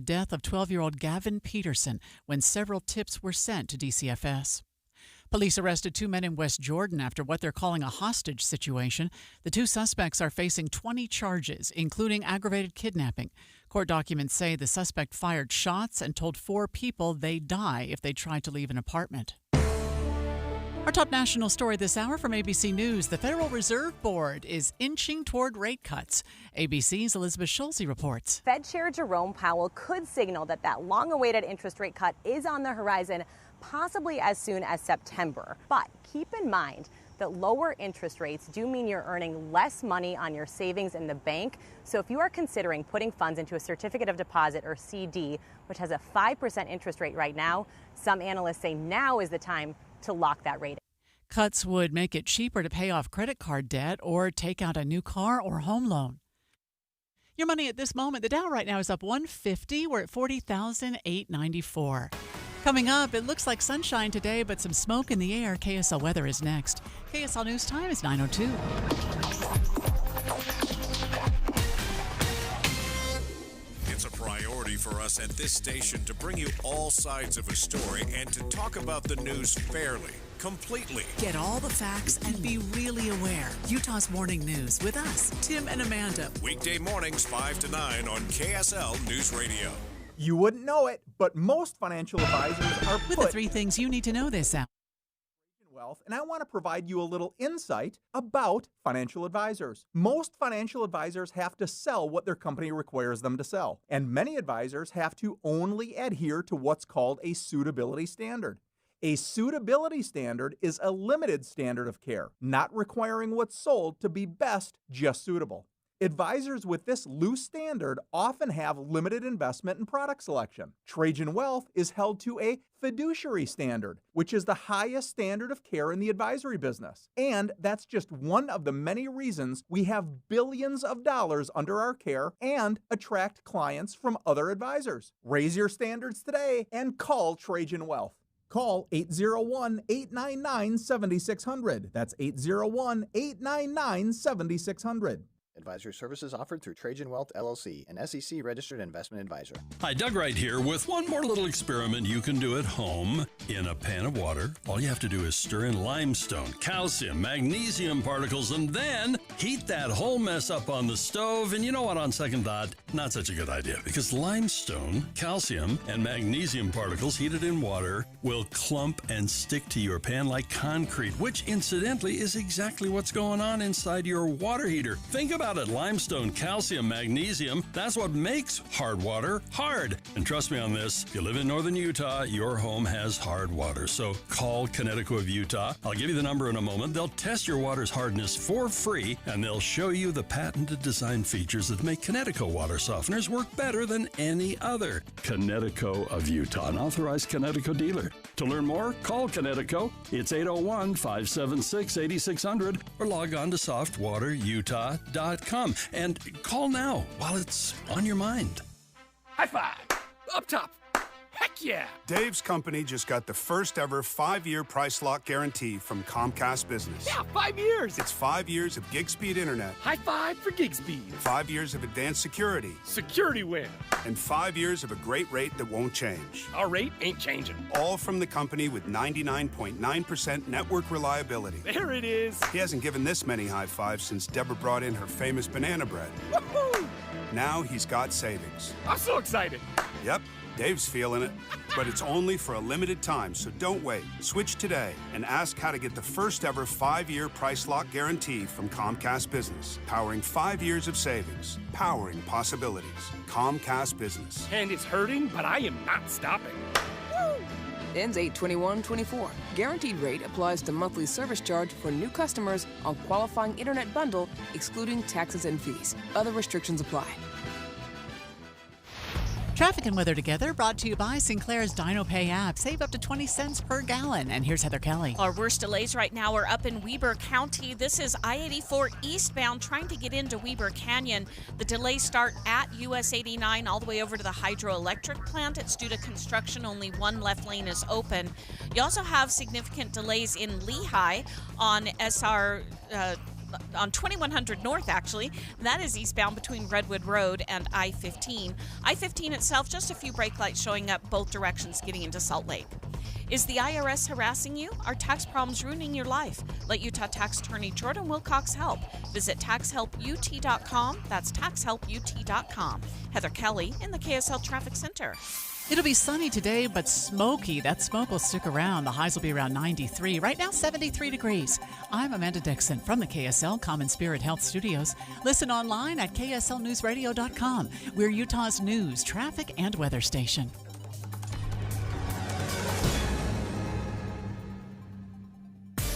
death of 12-year-old Gavin Peterson when several tips were sent to DCFS. Police arrested 2 men in West Jordan after what they're calling a hostage situation. The 2 suspects are facing 20 charges, including aggravated kidnapping. Court documents say the suspect fired shots and told 4 people they'd die if they tried to leave an apartment. Our top national story this hour from ABC News. The Federal Reserve Board is inching toward rate cuts. ABC's Elizabeth Schulze reports. Fed Chair Jerome Powell could signal that long-awaited interest rate cut is on the horizon, possibly as soon as September. But keep in mind that lower interest rates do mean you're earning less money on your savings in the bank. So if you are considering putting funds into a certificate of deposit or CD, which has a 5% interest rate right now, some analysts say now is the time to lock that rate. Cuts would make it cheaper to pay off credit card debt or take out a new car or home loan. Your money at this moment, the Dow right now is up 150. We're at 40,894. Coming up, it looks like sunshine today, but some smoke in the air. KSL weather is next. KSL News Time is 9:02. It's a priority for us at this station to bring you all sides of a story and to talk about the news fairly, completely. Get all the facts and be really aware. Utah's Morning News with us, Tim and Amanda. Weekday mornings 5 to 9 on KSL News Radio. You wouldn't know it, but most financial advisors are With the 3 things you need to know this hour. Wealth, and I want to provide you a little insight about financial advisors. Most financial advisors have to sell what their company requires them to sell, and many advisors have to only adhere to what's called a suitability standard. A suitability standard is a limited standard of care, not requiring what's sold to be best just suitable. Advisors with this loose standard often have limited investment and product selection. Trajan Wealth is held to a fiduciary standard, which is the highest standard of care in the advisory business. And that's just one of the many reasons we have billions of dollars under our care and attract clients from other advisors. Raise your standards today and call Trajan Wealth. Call 801-899-7600. That's 801-899-7600. Advisory services offered through Trajan Wealth, LLC, an SEC-registered investment advisor. Hi, Doug Wright here with one more little experiment you can do at home. In a pan of water, all you have to do is stir in limestone, calcium, magnesium particles, and then heat that whole mess up on the stove. And you know what, on second thought, not such a good idea, because limestone, calcium, and magnesium particles heated in water will clump and stick to your pan like concrete, which incidentally is exactly what's going on inside your water heater. Think about it. Limestone, calcium, magnesium, that's what makes hard water hard. And trust me on this, if you live in northern Utah, your home has hard water. So call Connecticut of Utah. I'll give you the number in a moment. They'll test your water's hardness for free, and they'll show you the patented design features that make Connecticut water softeners work better than any other. Connecticut of Utah, an authorized Connecticut dealer. To learn more, call Connecticut. It's 801-576-8600 or log on to softwaterutah.com. And call now while it's on your mind. High five! Up top! Heck yeah! Dave's company just got the first ever 5-year price lock guarantee from Comcast Business. Yeah, 5 years! It's 5 years of gig speed internet. High five for gig speed. 5 years of advanced security. Security win. And 5 years of a great rate that won't change. Our rate ain't changing. All from the company with 99.9% network reliability. There it is. He hasn't given this many high fives since Deborah brought in her famous banana bread. Woohoo! Now he's got savings. I'm so excited. Yep. Dave's feeling it, but it's only for a limited time, so don't wait. Switch today and ask how to get the first ever 5-year price lock guarantee from Comcast Business. Powering 5 years of savings, powering possibilities. Comcast Business. And it's hurting, but I am not stopping. Woo! Ends 8/21/24. Guaranteed rate applies to monthly service charge for new customers on qualifying internet bundle, excluding taxes and fees. Other restrictions apply. Traffic and weather together, brought to you by Sinclair's DinoPay app. Save up to 20 cents per gallon. And here's Heather Kelly. Our worst delays right now are up in Weber County. This is I-84 eastbound trying to get into Weber Canyon. The delays start at US 89 all the way over to the hydroelectric plant. It's due to construction. Only one left lane is open. You also have significant delays in Lehigh on SR on 2100 North, actually. That is eastbound between Redwood Road and I-15. I-15 itself, just a few brake lights showing up both directions getting into Salt Lake. Is the IRS harassing you? Are tax problems ruining your life? Let Utah tax attorney Jordan Wilcox help. Visit taxhelput.com. That's taxhelput.com. Heather Kelly in the KSL Traffic Center. It'll be sunny today, but smoky. That smoke will stick around. The highs will be around 93. Right now, 73 degrees. I'm Amanda Dixon from the KSL Common Spirit Health Studios. Listen online at kslnewsradio.com. We're Utah's news, traffic, and weather station.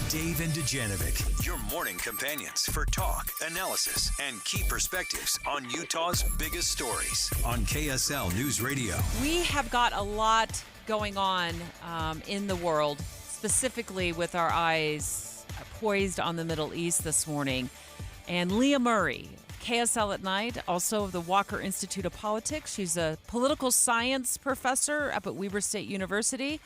Dave and Dujanovic, your morning companions for talk, analysis, and key perspectives on Utah's biggest stories on KSL News Radio. We have got a lot going on in the world, specifically with our eyes poised on the Middle East this morning. And Leah Murray, KSL at Night, also of the Walker Institute of Politics. She's a political science professor up at Weber State University.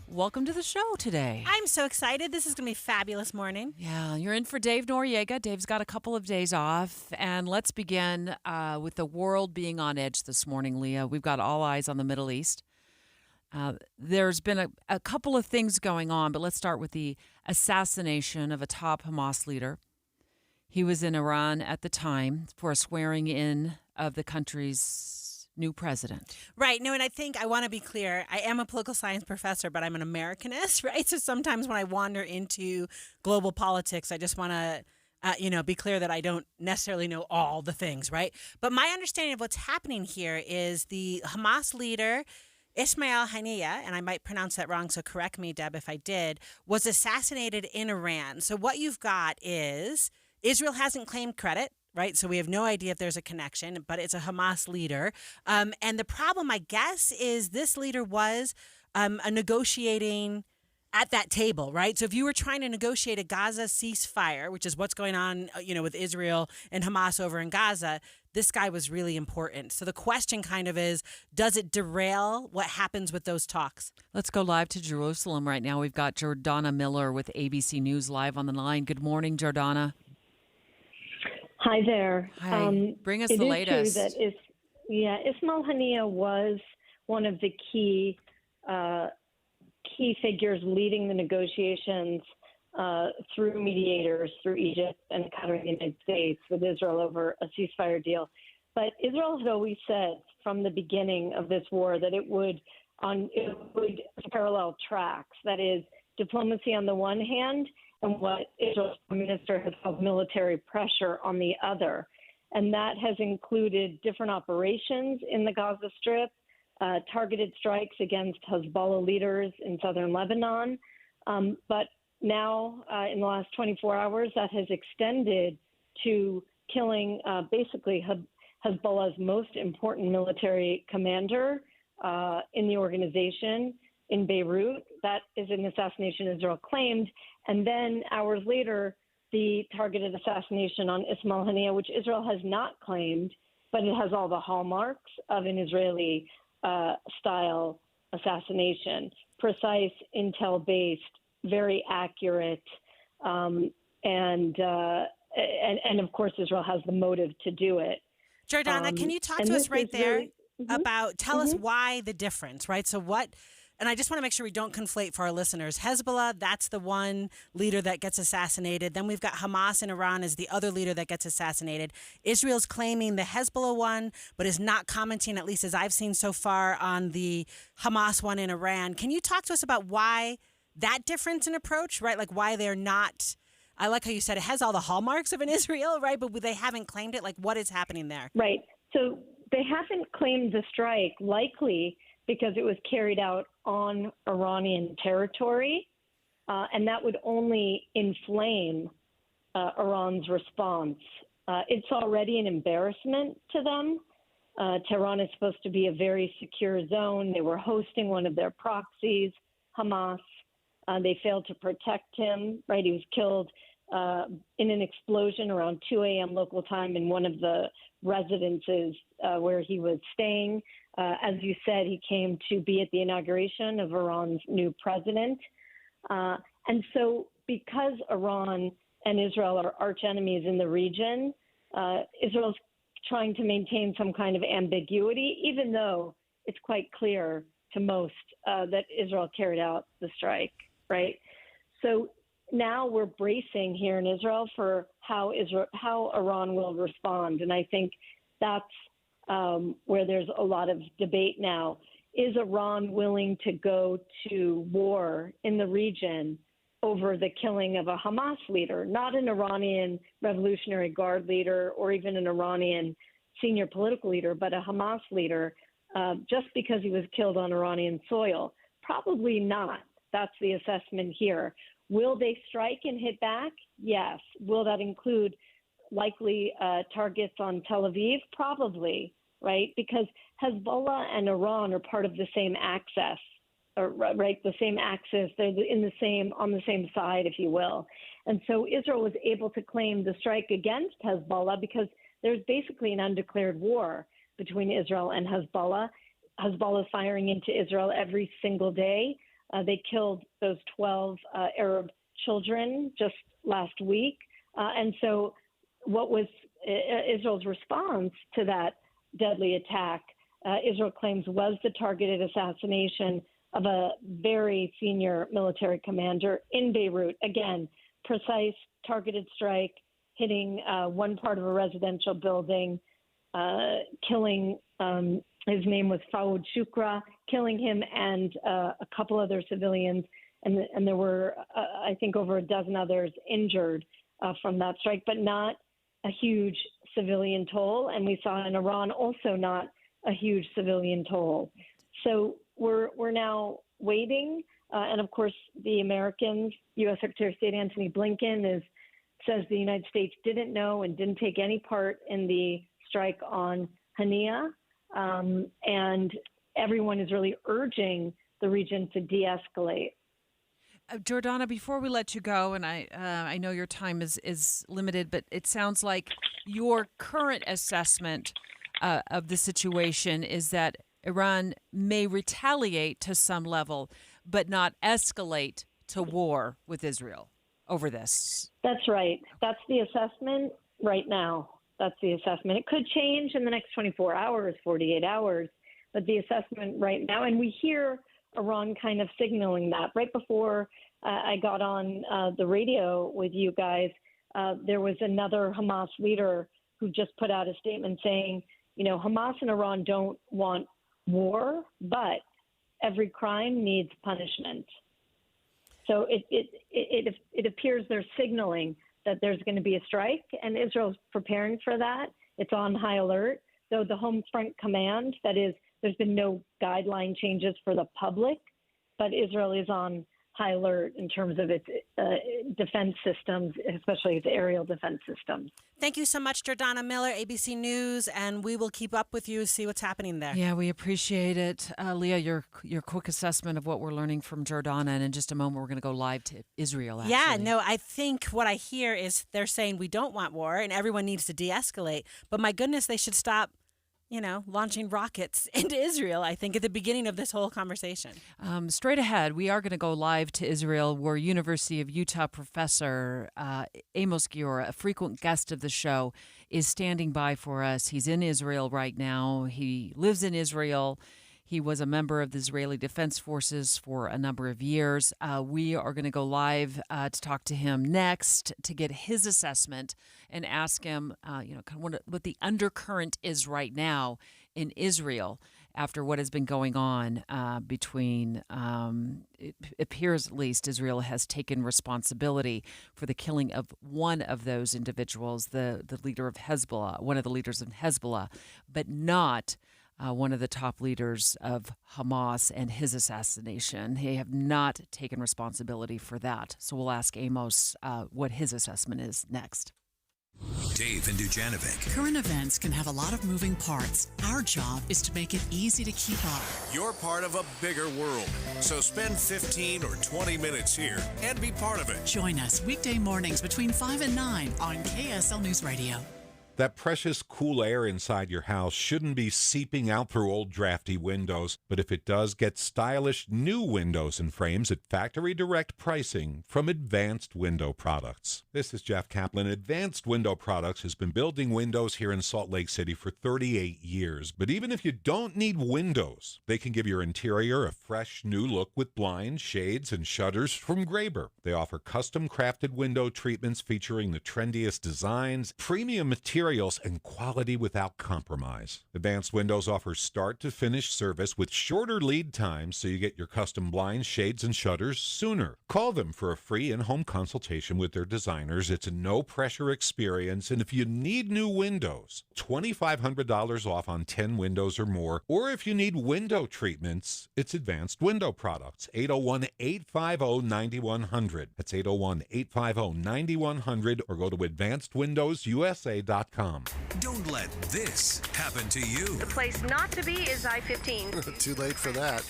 Welcome to the show today. I'm so excited. This is going to be a fabulous morning. Yeah, you're in for Dave Noriega. Dave's got a couple of days off. And let's begin with the world being on edge this morning, Leah. We've got all eyes on the Middle East. There's been a couple of things going on, but let's start with the assassination of a top Hamas leader. He was in Iran at the time for a swearing in of the country's new president. Right. No, and I think I want to be clear. I am a political science professor, but I'm an Americanist, right? So sometimes when I wander into global politics, I just want to, be clear that I don't necessarily know all the things, right? But my understanding of what's happening here is the Hamas leader, Ismail Haniyeh, and I might pronounce that wrong, so correct me, Deb, if I did, was assassinated in Iran. So what you've got is Israel hasn't claimed credit. Right. So we have no idea if there's a connection, but it's a Hamas leader. And the problem, I guess, is this leader was a negotiating at that table. Right. So if you were trying to negotiate a Gaza ceasefire, which is what's going on, with Israel and Hamas over in Gaza, this guy was really important. So the question kind of is, does it derail what happens with those talks? Let's go live to Jerusalem right now. We've got Jordana Miller with ABC News live on the line. Good morning, Jordana. Hi there. Hi. Bring us the latest. It is true that Ismail Haniyeh was one of the key figures leading the negotiations through mediators, through Egypt and Qatar and the United States with Israel over a ceasefire deal. But Israel had always said from the beginning of this war that it would parallel tracks. That is, diplomacy on the one hand, and what Israel's Prime Minister has called military pressure on the other. And that has included different operations in the Gaza Strip, targeted strikes against Hezbollah leaders in southern Lebanon. But now, in the last 24 hours, that has extended to killing basically Hezbollah's most important military commander in the organization in Beirut. That is an assassination Israel claimed. And then hours later, the targeted assassination on Ismail Haniyeh, which Israel has not claimed, but it has all the hallmarks of an Israeli style assassination. Precise, intel-based, very accurate, and of course Israel has the motive to do it. Jordana, can you talk to us right there about, tell us why the difference, right? So what, and I just want to make sure we don't conflate for our listeners. Hezbollah, that's the one leader that gets assassinated. Then we've got Hamas in Iran as the other leader that gets assassinated. Israel's claiming the Hezbollah one, but is not commenting, at least as I've seen so far, on the Hamas one in Iran. Can you talk to us about why that difference in approach, right? Like why they're not, I like how you said it has all the hallmarks of an Israel, right? But they haven't claimed it. Like what is happening there? Right. So they haven't claimed the strike, likely because it was carried out on Iranian territory, and that would only inflame Iran's response. It's already an embarrassment to them. Tehran is supposed to be a very secure zone. They were hosting one of their proxies, Hamas. They failed to protect him, right? He was killed in an explosion around 2 a.m. local time in one of the residences where he was staying. As you said, he came to be at the inauguration of Iran's new president. And so because Iran and Israel are arch enemies in the region. Israel's trying to maintain some kind of ambiguity, even though it's quite clear to most that Israel carried out the strike, right? So now we're bracing here in Israel for how Iran will respond. And I think that's where there's a lot of debate now. Is Iran willing to go to war in the region over the killing of a Hamas leader, not an Iranian Revolutionary Guard leader or even an Iranian senior political leader, but a Hamas leader, just because he was killed on Iranian soil? Probably not. That's the assessment here. Will they strike and hit back? Yes. Will that include likely targets on Tel Aviv? Probably, right? Because Hezbollah and Iran are part of the same axis, right? The same axis. They're on the same side, if you will. And so Israel was able to claim the strike against Hezbollah because there's basically an undeclared war between Israel and Hezbollah. Hezbollah is firing into Israel every single day. They killed those 12 Arab children just last week. And so what was Israel's response to that deadly attack, Israel claims, was the targeted assassination of a very senior military commander in Beirut. Again, precise targeted strike, hitting one part of a residential building, killing his name was Fawad Shukra, killing him and a couple other civilians. And there were, I think, over a dozen others injured from that strike, but not a huge civilian toll. And we saw in Iran also not a huge civilian toll. So we're now waiting. And of course, the Americans, U.S. Secretary of State Antony Blinken says the United States didn't know and didn't take any part in the strike on Hania. And everyone is really urging the region to de-escalate. Jordana, before we let you go, and I know your time is limited, but it sounds like your current assessment of the situation is that Iran may retaliate to some level, but not escalate to war with Israel over this. That's right. That's the assessment right now. That's the assessment. It could change in the next 24 hours, 48 hours, but the assessment right now, and we hear Iran kind of signaling that. Right before I got on the radio with you guys, there was another Hamas leader who just put out a statement saying, Hamas and Iran don't want war, but every crime needs punishment. So it appears they're signaling that there's going to be a strike, and Israel's preparing for that. It's on high alert. Though the Home Front Command, that is, there's been no guideline changes for the public, but Israel is on high alert in terms of its defense systems, especially its aerial defense systems. Thank you so much, Jordana Miller, ABC News, and we will keep up with you, see what's happening there. Yeah, we appreciate it. Leah, your quick assessment of what we're learning from Jordana, and in just a moment we're going to go live to Israel, actually. Yeah, no, I think what I hear is they're saying we don't want war and everyone needs to de-escalate, but my goodness, they should stop launching rockets into Israel, I think, at the beginning of this whole conversation. Straight ahead, we are going to go live to Israel, where University of Utah professor Amos Giora, a frequent guest of the show, is standing by for us. He's in Israel right now. He lives in Israel. He was a member of the Israeli Defense Forces for a number of years. We are going to go live to talk to him next to get his assessment and ask him, kind of what the undercurrent is right now in Israel after what has been going on between, it appears at least, Israel has taken responsibility for the killing of one of those individuals, the leader of Hezbollah, one of the leaders of Hezbollah, but not one of the top leaders of Hamas and his assassination. They have not taken responsibility for that. So we'll ask Amos what his assessment is next. Dave and Dujanovic. Current events can have a lot of moving parts. Our job is to make it easy to keep up. You're part of a bigger world, so spend 15 or 20 minutes here and be part of it. Join us weekday mornings between 5 and 9 on KSL News Radio. That precious cool air inside your house shouldn't be seeping out through old drafty windows, but if it does, get stylish new windows and frames at factory direct pricing from Advanced Window Products. This is Jeff Kaplan. Advanced Window Products has been building windows here in Salt Lake City for 38 years, but even if you don't need windows, they can give your interior a fresh new look with blinds, shades, and shutters from Graber. They offer custom-crafted window treatments featuring the trendiest designs, premium materials, and quality without compromise. Advanced Windows offers start-to-finish service with shorter lead times so you get your custom blinds, shades, and shutters sooner. Call them for a free in-home consultation with their designers. It's a no-pressure experience, and if you need new windows, $2,500 off on 10 windows or more, or if you need window treatments, it's Advanced Window Products, 801-850-9100. That's 801-850-9100, or go to advancedwindowsusa.com. Don't let this happen to you. The place not to be is I-15. Too late for that.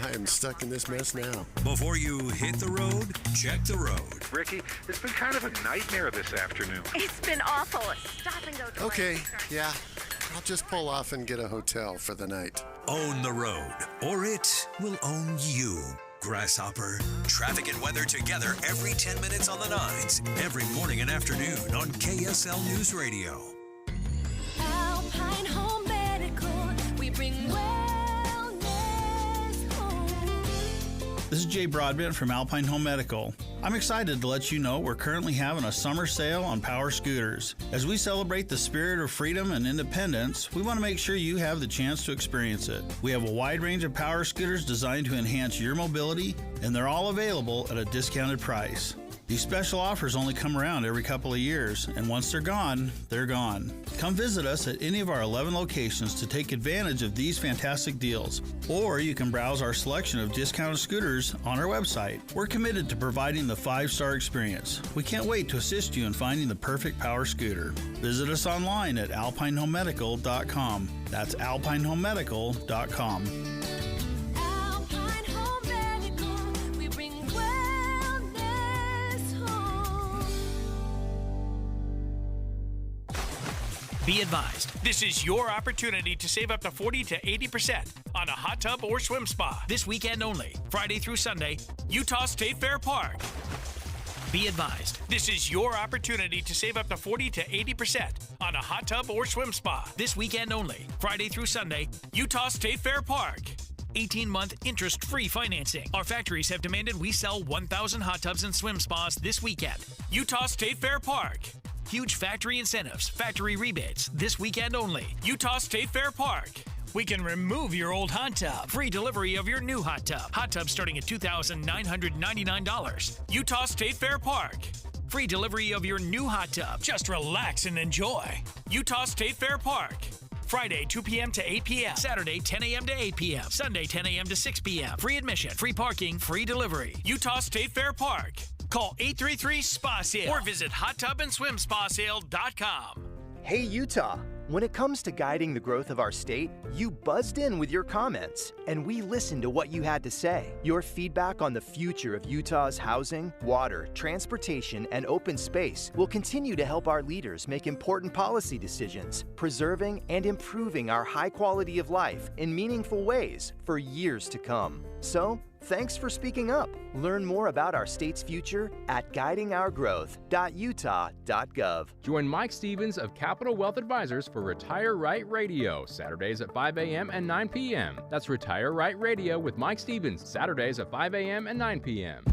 I am stuck in this mess now. Before you hit the road, check the road. Ricky, it's been kind of a nightmare this afternoon. It's been awful. Stop and go. Okay, yeah. I'll just pull off and get a hotel for the night. Own the road, or it will own you. Grasshopper. Traffic and weather together every 10 minutes on the 9s, every morning and afternoon on KSL News Radio. Alpine Home Medical, we bring wellness home. This is Jay Broadbent from Alpine Home Medical. I'm excited to let you know we're currently having a summer sale on power scooters. As we celebrate the spirit of freedom and independence, we want to make sure you have the chance to experience it. We have a wide range of power scooters designed to enhance your mobility, and they're all available at a discounted price. These special offers only come around every couple of years, and once they're gone, they're gone. Come visit us at any of our 11 locations to take advantage of these fantastic deals, or you can browse our selection of discounted scooters on our website. We're committed to providing the 5-star experience. We can't wait to assist you in finding the perfect power scooter. Visit us online at alpinehomemedical.com. That's alpinehomemedical.com. Be advised, this is your opportunity to save up to 40 to 80% on a hot tub or swim spa this weekend only, Friday through Sunday, Utah State Fair Park. Be advised, this is your opportunity to save up to 40 to 80% on a hot tub or swim spa this weekend only, Friday through Sunday, Utah State Fair Park. 18-month interest-free financing. Our factories have demanded we sell 1,000 hot tubs and swim spas this weekend. Utah State Fair Park. Huge factory incentives, factory rebates, this weekend only. Utah State Fair Park. We can remove your old hot tub. Free delivery of your new hot tub. Hot tub starting at $2,999. Utah State Fair Park. Free delivery of your new hot tub. Just relax and enjoy. Utah State Fair Park. Friday, 2 p.m. to 8 p.m. Saturday, 10 a.m. to 8 p.m. Sunday, 10 a.m. to 6 p.m. Free admission, free parking, free delivery. Utah State Fair Park. Call 833-SPA-SALE or visit hottubandSwimSpaSale.com. Hey, Utah. When it comes to guiding the growth of our state, you buzzed in with your comments, and we listened to what you had to say. Your feedback on the future of Utah's housing, water, transportation, and open space will continue to help our leaders make important policy decisions, preserving and improving our high quality of life in meaningful ways for years to come. So, thanks for speaking up. Learn more about our state's future at guidingourgrowth.utah.gov. Join Mike Stevens of Capital Wealth Advisors for Retire Right Radio, Saturdays at 5 a.m. and 9 p.m. That's Retire Right Radio with Mike Stevens, Saturdays at 5 a.m. and 9 p.m.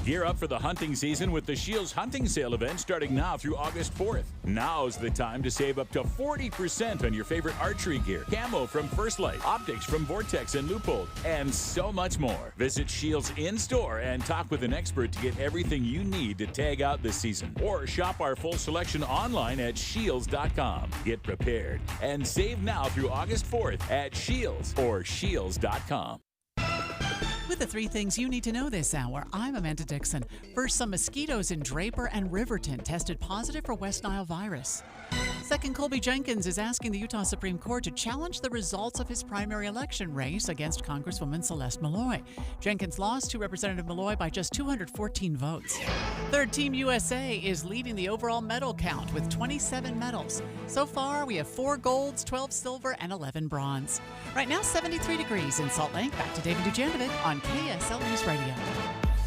Gear up for the hunting season with the Shields Hunting Sale event starting now through August 4th. Now's the time to save up to 40% on your favorite archery gear, camo from First Light, optics from Vortex and Loophole, and so much more. Visit Shields in-store and talk with an expert to get everything you need to tag out this season. Or shop our full selection online at shields.com. Get prepared and save now through August 4th at Shields or shields.com. With the 3 things you need to know this hour, I'm Amanda Dixon. First, some mosquitoes in Draper and Riverton tested positive for West Nile virus. Second, Colby Jenkins is asking the Utah Supreme Court to challenge the results of his primary election race against Congresswoman Celeste Malloy. Jenkins lost to Representative Malloy by just 214 votes. Third, Team USA is leading the overall medal count with 27 medals. So far, we have 4 golds, 12 silver, and 11 bronze. Right now, 73 degrees in Salt Lake. Back to David Dujanovic on KSL News Radio.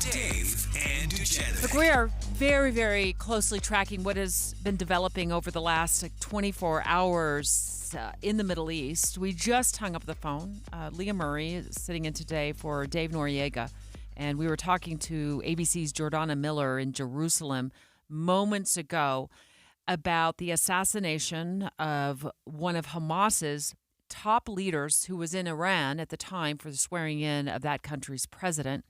Dave and Dujanovic. Look, we are very, very closely tracking what has been developing over the last 24 hours in the Middle East. We just hung up the phone. Leah Murray is sitting in today for Dave Noriega, and we were talking to ABC's Jordana Miller in Jerusalem moments ago about the assassination of one of Hamas's top leaders who was in Iran at the time for the swearing in of that country's president.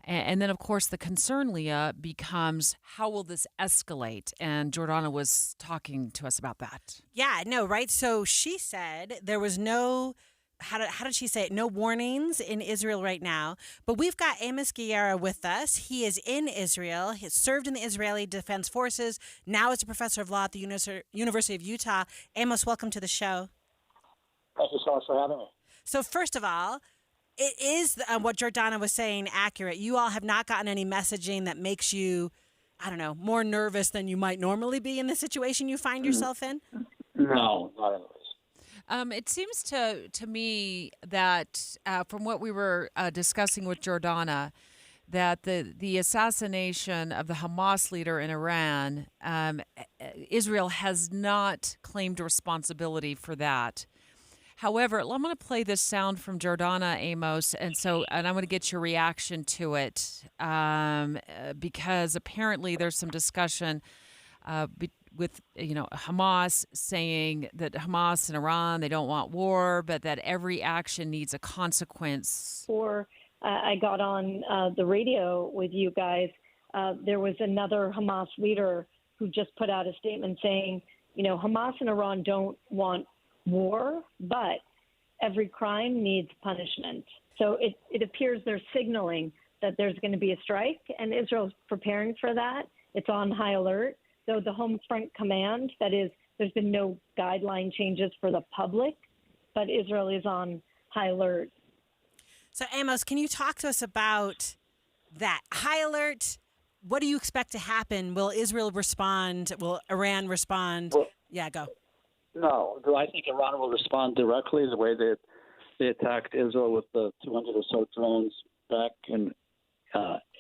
And then, of course, the concern, Leah, becomes how will this escalate? And Jordana was talking to us about that. Yeah, no, right? So she said there was no, how did she say it? No warnings in Israel right now. But we've got Amos Guerra with us. He is in Israel. He served in the Israeli Defense Forces. Now is a professor of law at the University of Utah. Amos, welcome to the show. Thank you so much for having me. So first of all, it is what Jordana was saying accurate. You all have not gotten any messaging that makes you, I don't know, more nervous than you might normally be in the situation you find yourself in? No, not in the least. It seems to me that from what we were discussing with Jordana, that the assassination of the Hamas leader in Iran, Israel has not claimed responsibility for that. However, I'm going to play this sound from Jordana, Amos, and I'm going to get your reaction to it because apparently there's some discussion with Hamas saying that Hamas and Iran, they don't want war, but that every action needs a consequence. Before I got on the radio with you guys, there was another Hamas leader who just put out a statement saying, Hamas and Iran don't want war, but every crime needs punishment. So it appears they're signaling that there's going to be a strike, and Israel's preparing for that. It's on high alert. So the Home Front Command, that is, there's been no guideline changes for the public, but Israel is on high alert. So Amos, can you talk to us about that? High alert, what do you expect to happen? Will Israel respond? Will Iran respond? Well, yeah, go. No. Do I think Iran will respond directly the way they attacked Israel with the 200 or so drones back in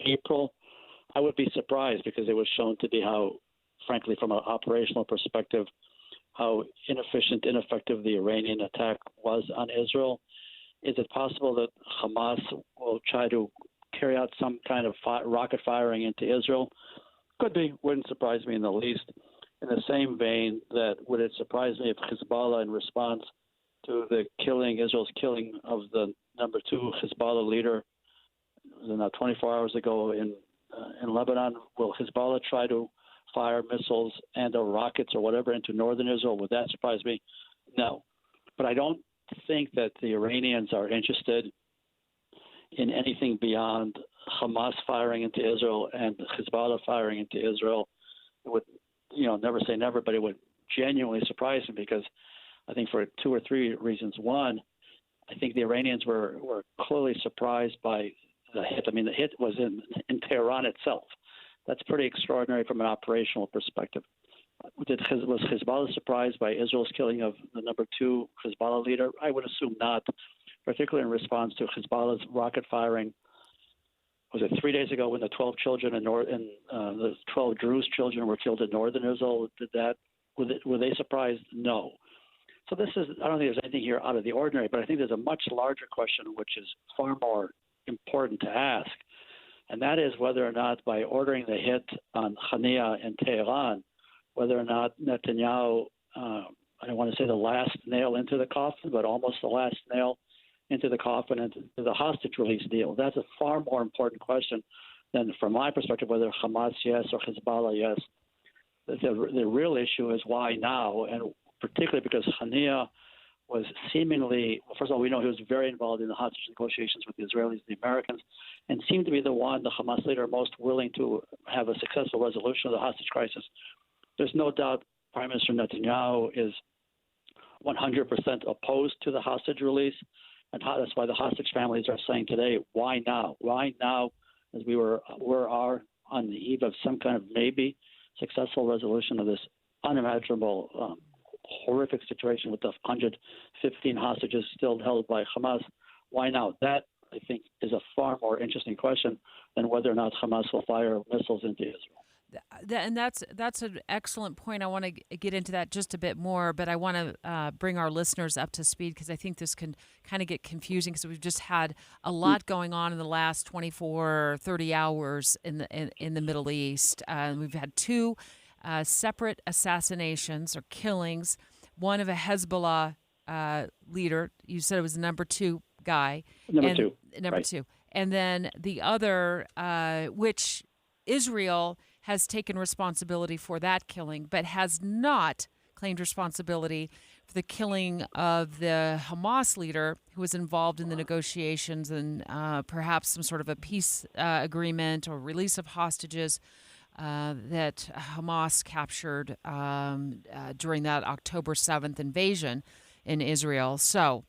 April? I would be surprised because it was shown to be how, frankly, from an operational perspective, how inefficient, ineffective the Iranian attack was on Israel. Is it possible that Hamas will try to carry out some kind of rocket firing into Israel? Could be. Wouldn't surprise me in the least. In the same vein, that would it surprise me if Hezbollah, in response to Israel's killing of the number 2 Hezbollah leader, now 24 hours ago in Lebanon, will Hezbollah try to fire missiles and or rockets or whatever into northern Israel? Would that surprise me? No. But I don't think that the Iranians are interested in anything beyond Hamas firing into Israel and Hezbollah firing into Israel. It would, never say never, but it would genuinely surprise me because I think for 2 or 3 reasons. One, I think the Iranians were clearly surprised by the hit. I mean, the hit was in Tehran itself. That's pretty extraordinary from an operational perspective. Was Hezbollah surprised by Israel's killing of the number 2 Hezbollah leader? I would assume not, particularly in response to Hezbollah's rocket firing. Was it 3 days ago when the 12 children the 12 Druze children were killed in northern Israel? Were they surprised? No. So I don't think there's anything here out of the ordinary, but I think there's a much larger question which is far more important to ask, and that is whether or not by ordering the hit on Hania and Tehran, whether or not Netanyahu, I don't want to say the last nail into the coffin, but almost the last nail into the coffin and into the hostage release deal. That's a far more important question than, from my perspective, whether Hamas yes or Hezbollah yes. The real issue is why now, and particularly because Hania was seemingly, first of all, we know he was very involved in the hostage negotiations with the Israelis and the Americans, and seemed to be the Hamas leader, most willing to have a successful resolution of the hostage crisis. There's no doubt Prime Minister Netanyahu is 100% opposed to the hostage release, and that's why the hostage families are saying today, why now? Why now, as we are on the eve of some kind of maybe successful resolution of this unimaginable, horrific situation with the 115 hostages still held by Hamas. Why now? That, I think, is a far more interesting question than whether or not Hamas will fire missiles into Israel. And that's an excellent point. I want to get into that just a bit more, but I want to bring our listeners up to speed because I think this can kind of get confusing because we've just had a lot going on in the last 24, 30 hours in the Middle East. We've had two separate assassinations or killings, one of a Hezbollah leader. You said it was the number 2 guy. Number two. And then the other, which Israel has taken responsibility for that killing, but has not claimed responsibility for the killing of the Hamas leader who was involved in the negotiations and perhaps some sort of a peace agreement or release of hostages that Hamas captured during that October 7th invasion in Israel. So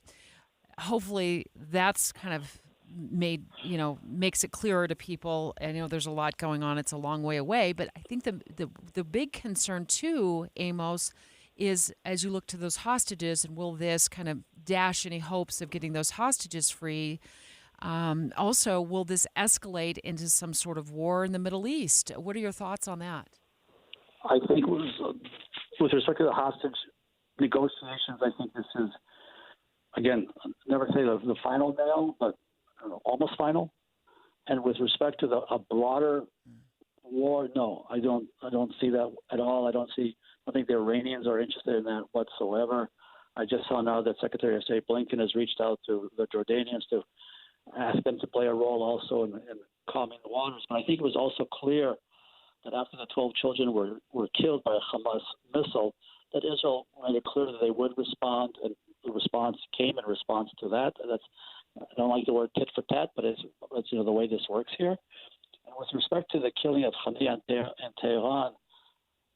hopefully that's kind of makes it clearer to people. And there's a lot going on. It's a long way away, but I think the big concern too, Amos, is as you look to those hostages, and will this kind of dash any hopes of getting those hostages free? Also, will this escalate into some sort of war in the Middle East? What are your thoughts on that? I think with respect to the hostage negotiations, I think this is, again, never say the final nail, but almost final. And with respect to a broader war, no, I don't see that at all. I think the Iranians are interested in that whatsoever. I just saw now that Secretary of State Blinken has reached out to the Jordanians to ask them to play a role also in calming the waters. But I think it was also clear that after the 12 children were killed by a Hamas missile, that Israel made it clear that they would respond, and the response came in response to that. I don't like the word tit for tat, but it's the way this works here. And with respect to the killing of Khania in Tehran,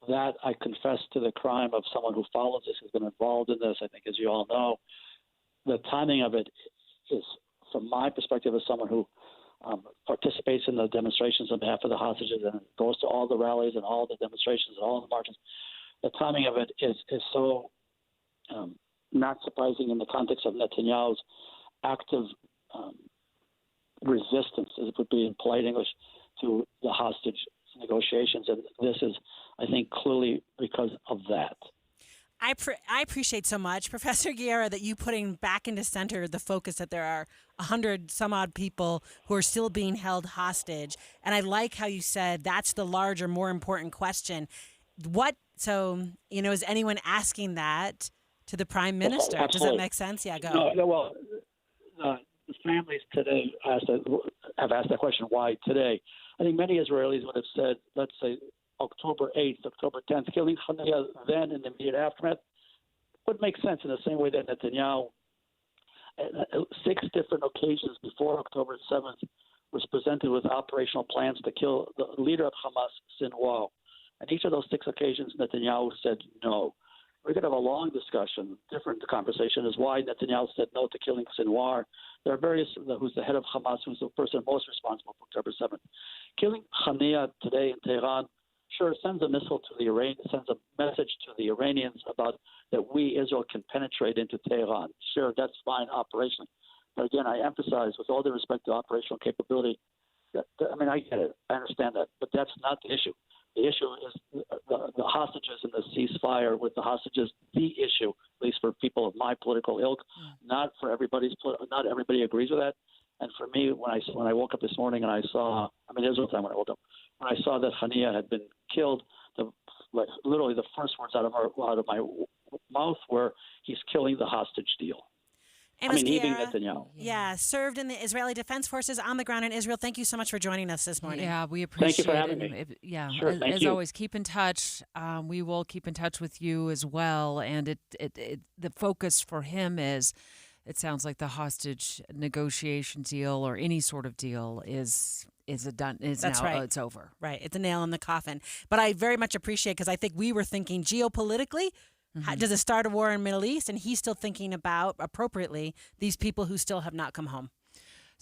that I confess to the crime of someone who follows this, has been involved in this. I think, as you all know, the timing of it is, from my perspective, as someone who participates in the demonstrations on behalf of the hostages and goes to all the rallies and all the demonstrations and all the marches, the timing of it is so not surprising in the context of Netanyahu's active resistance, as it would be in polite English, to the hostage negotiations. And this is, I think, clearly because of that. I appreciate so much, Professor Guerra, that you putting back into center the focus that there are 100 some odd people who are still being held hostage. And I like how you said that's the larger, more important question. Is anyone asking that to the Prime Minister? Absolutely. Does that make sense? Yeah, go. No, well, the families today have asked that question, why today? I think many Israelis would have said, let's say, October 8th, October 10th, killing Khania then in the immediate aftermath would make sense in the same way that Netanyahu, 6 different occasions before October 7th, was presented with operational plans to kill the leader of Hamas, Sinwar. And each of those 6 occasions, Netanyahu said no. We're going to have a long discussion. Different conversation is why Netanyahu said no to killing Sinwar. There are various, who's the head of Hamas, who's the person most responsible for October 7th. Killing Khania today in Tehran, sure, sends a missile to the Iranian, sends a message to the Iranians about that we, Israel, can penetrate into Tehran. Sure, that's fine operationally. But again, I emphasize, with all due respect to operational capability, I get it. I understand that. But that's not the issue. The issue is the hostages and the ceasefire with the hostages, the issue, at least for people of my political ilk. Not for everybody's. Not everybody agrees with that. And for me, when I woke up this morning and I saw, Israel time when I woke up, when I saw that Khania had been killed, literally the first words out of my mouth were, "He's killing the hostage deal." Even Netanyahu. Yeah, served in the Israeli Defense Forces on the ground in Israel. Thank you so much for joining us this morning. Yeah, we appreciate it. Thank you for having me. Sure, as always, keep in touch. We will keep in touch with you as well. And the focus for him is, it sounds like the hostage negotiation deal or any sort of deal is is it done? Is That's now right. It's over. Right. It's a nail in the coffin. But I very much appreciate, because I think we were thinking geopolitically, does it start a war in the Middle East? And he's still thinking about, appropriately, these people who still have not come home.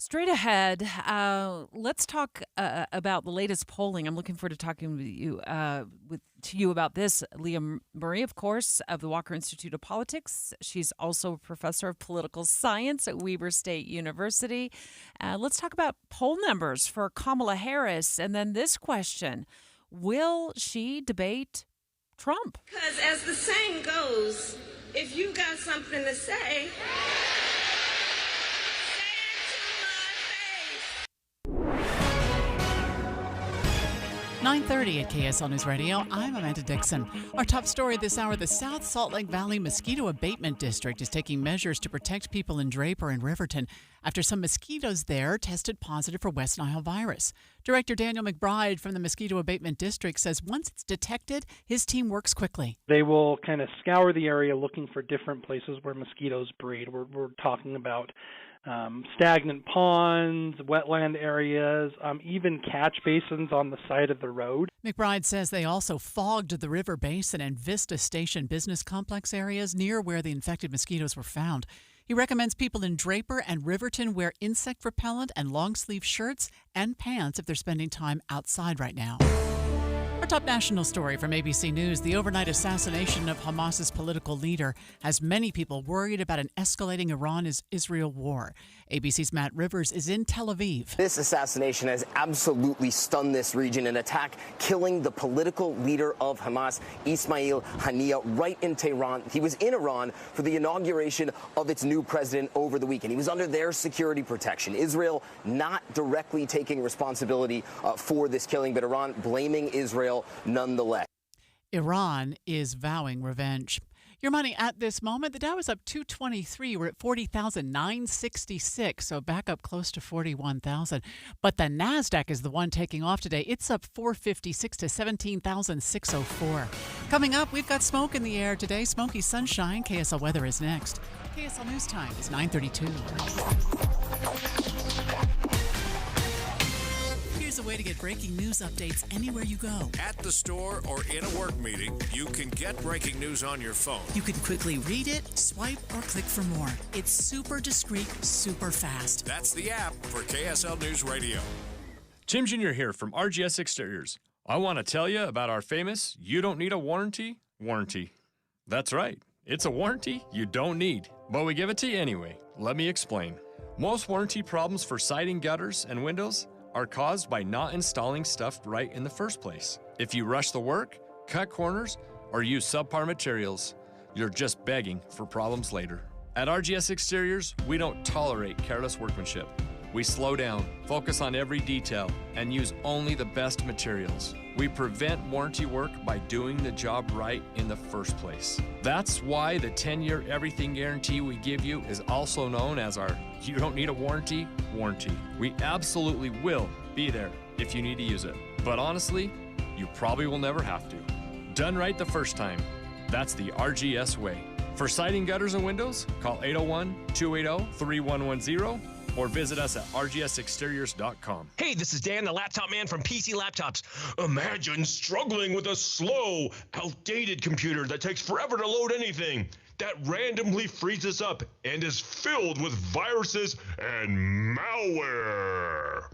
Straight ahead, let's talk about the latest polling. I'm looking forward to talking with you about this. Leah Murray, of course, of the Walker Institute of Politics. She's also a professor of political science at Weber State University. Let's talk about poll numbers for Kamala Harris. And then this question, will she debate Trump? Because as the saying goes, if you got something to say... 9:30 at KSL News Radio. I'm Amanda Dixon. Our top story this hour, the South Salt Lake Valley Mosquito Abatement District is taking measures to protect people in Draper and Riverton after some mosquitoes there tested positive for West Nile virus. Director Daniel McBride from the Mosquito Abatement District says once it's detected, his team works quickly. They will kind of scour the area looking for different places where mosquitoes breed. We're talking about stagnant ponds, wetland areas, even catch basins on the side of the road. McBride says they also fogged the river basin and Vista Station business complex areas near where the infected mosquitoes were found. He recommends people in Draper and Riverton wear insect repellent and long-sleeve shirts and pants if they're spending time outside right now. Our top national story from ABC News, the overnight assassination of Hamas's political leader has many people worried about an escalating Iran-Israel war. ABC's Matt Rivers is in Tel Aviv. This assassination has absolutely stunned this region, an attack killing the political leader of Hamas, Ismail Haniyeh, right in Tehran. He was in Iran for the inauguration of its new president over the weekend. He was under their security protection. Israel not directly taking responsibility for this killing, but Iran blaming Israel nonetheless. Iran is vowing revenge. Your money at this moment, the Dow is up 223. We're at 40,966, so back up close to 41,000. But the NASDAQ is the one taking off today. It's up 456 to 17,604. Coming up, we've got smoke in the air today. Smoky sunshine. KSL weather is next. KSL News Time is 9:32. Here's a way to get breaking news updates anywhere you go. At the store or in a work meeting, you can get breaking news on your phone. You can quickly read it, swipe, or click for more. It's super discreet, super fast. That's the app for KSL News Radio. Jim Jr. here from RGS Exteriors. I want to tell you about our famous "You Don't Need a Warranty" warranty. That's right. It's a warranty you don't need, but we give it to you anyway. Let me explain. Most warranty problems for siding, gutters, and windows are caused by not installing stuff right in the first place. If you rush the work, cut corners, or use subpar materials, you're just begging for problems later. At RGS Exteriors, we don't tolerate careless workmanship. We slow down, focus on every detail, and use only the best materials. We prevent warranty work by doing the job right in the first place. That's why the 10-year everything guarantee we give you is also known as our "You Don't Need a Warranty" warranty. We absolutely will be there if you need to use it. But honestly, you probably will never have to. Done right the first time. That's the RGS way. For siding, gutters, and windows, call 801-280-3110 or visit us at rgsexteriors.com. Hey, this is Dan, the laptop man from PC Laptops. Imagine struggling with a slow, outdated computer that takes forever to load anything, that randomly freezes up and is filled with viruses and malware.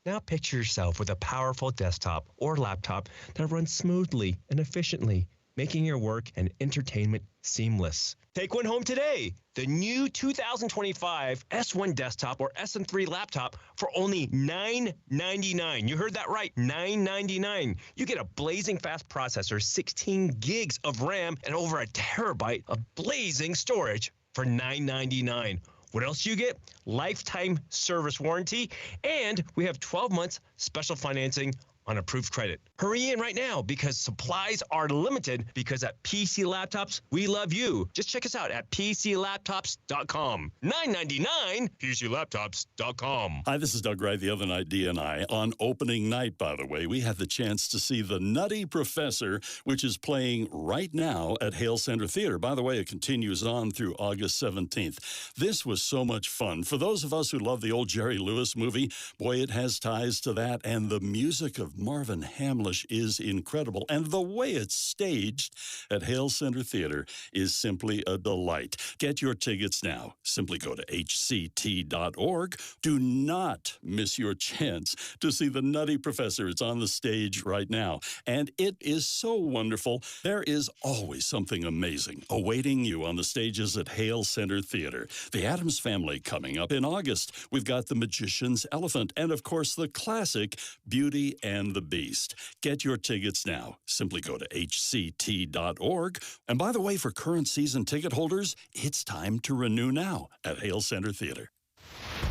Now picture yourself with a powerful desktop or laptop that runs smoothly and efficiently, making your work and entertainment seamless. Take one home today. The new 2025 S1 desktop or SM3 laptop for only $999. You heard that right, $999. You get a blazing fast processor, 16 gigs of RAM, and over a terabyte of blazing storage for $999. What else do you get? Lifetime service warranty, and we have 12 months special financing on approved credit. Hurry in right now because supplies are limited, because at PC Laptops, we love you. Just check us out at PCLaptops.com. $9.99, PCLaptops.com. Hi, this is Doug Wright. The other night, Dee and I, on opening night, by the way, we had the chance to see The Nutty Professor, which is playing right now at Hale Center Theater. By the way, it continues on through August 17th. This was so much fun. For those of us who love the old Jerry Lewis movie, boy, it has ties to that. And the music of Marvin Hamlish is incredible. And the way it's staged at Hale Center Theater is simply a delight. Get your tickets now. Simply go to hct.org. Do not miss your chance to see The Nutty Professor. It's on the stage right now. And it is so wonderful. There is always something amazing awaiting you on the stages at Hale Center Theater. The Addams Family coming up in August. We've got The Magician's Elephant and, of course, the classic Beauty and the Beast. Get your tickets now. Simply go to hct.org. And by the way, for current season ticket holders, it's time to renew now at Hale Center Theater.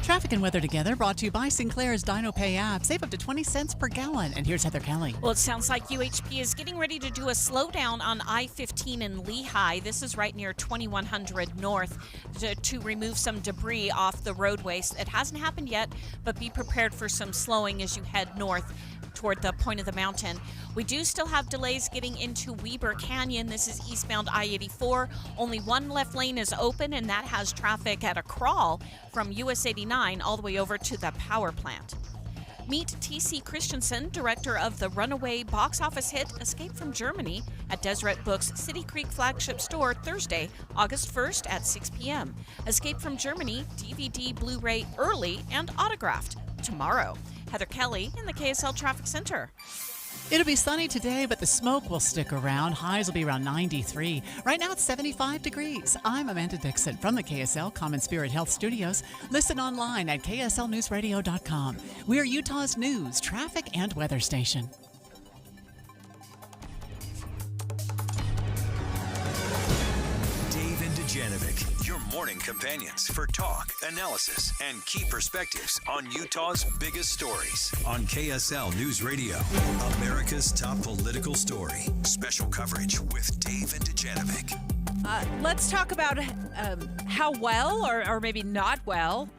Traffic and weather together brought to you by Sinclair's DinoPay app. Save up to 20 cents per gallon. And here's Heather Kelly. Well, it sounds like UHP is getting ready to do a slowdown on I-15 in Lehigh. This is right near 2100 North to remove some debris off the roadways. It hasn't happened yet, but be prepared for some slowing as you head north toward the point of the mountain. We do still have delays getting into Weber Canyon. This is eastbound I-84. Only one left lane is open, and that has traffic at a crawl from US 89 all the way over to the power plant. Meet T.C. Christensen, director of the runaway box office hit Escape from Germany at Deseret Books' City Creek flagship store Thursday, August 1st at 6 p.m. Escape from Germany, DVD, Blu-ray early and autographed tomorrow. Heather Kelly in the KSL Traffic Center. It'll be sunny today, but the smoke will stick around. Highs will be around 93. Right now it's 75 degrees. I'm Amanda Dixon from the KSL Common Spirit Health Studios. Listen online at kslnewsradio.com. We're Utah's news, traffic, and weather station. Dave and Dujanovic, your morning companions for talk, analysis, and key perspectives on Utah's biggest stories. On KSL News Radio, America's top political story. Special coverage with Dave and Dujanovic. Let's talk about how well, or maybe not well,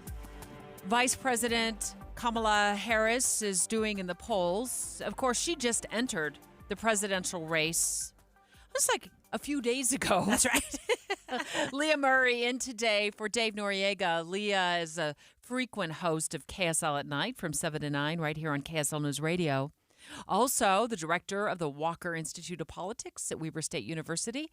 Vice President Kamala Harris is doing in the polls. Of course, she just entered the presidential race. It was like a few days ago. That's right. Leah Murray in today for Dave Noriega. Leah is a frequent host of KSL at Night from 7 to 9 right here on KSL News Radio. Also, the director of the Walker Institute of Politics at Weber State University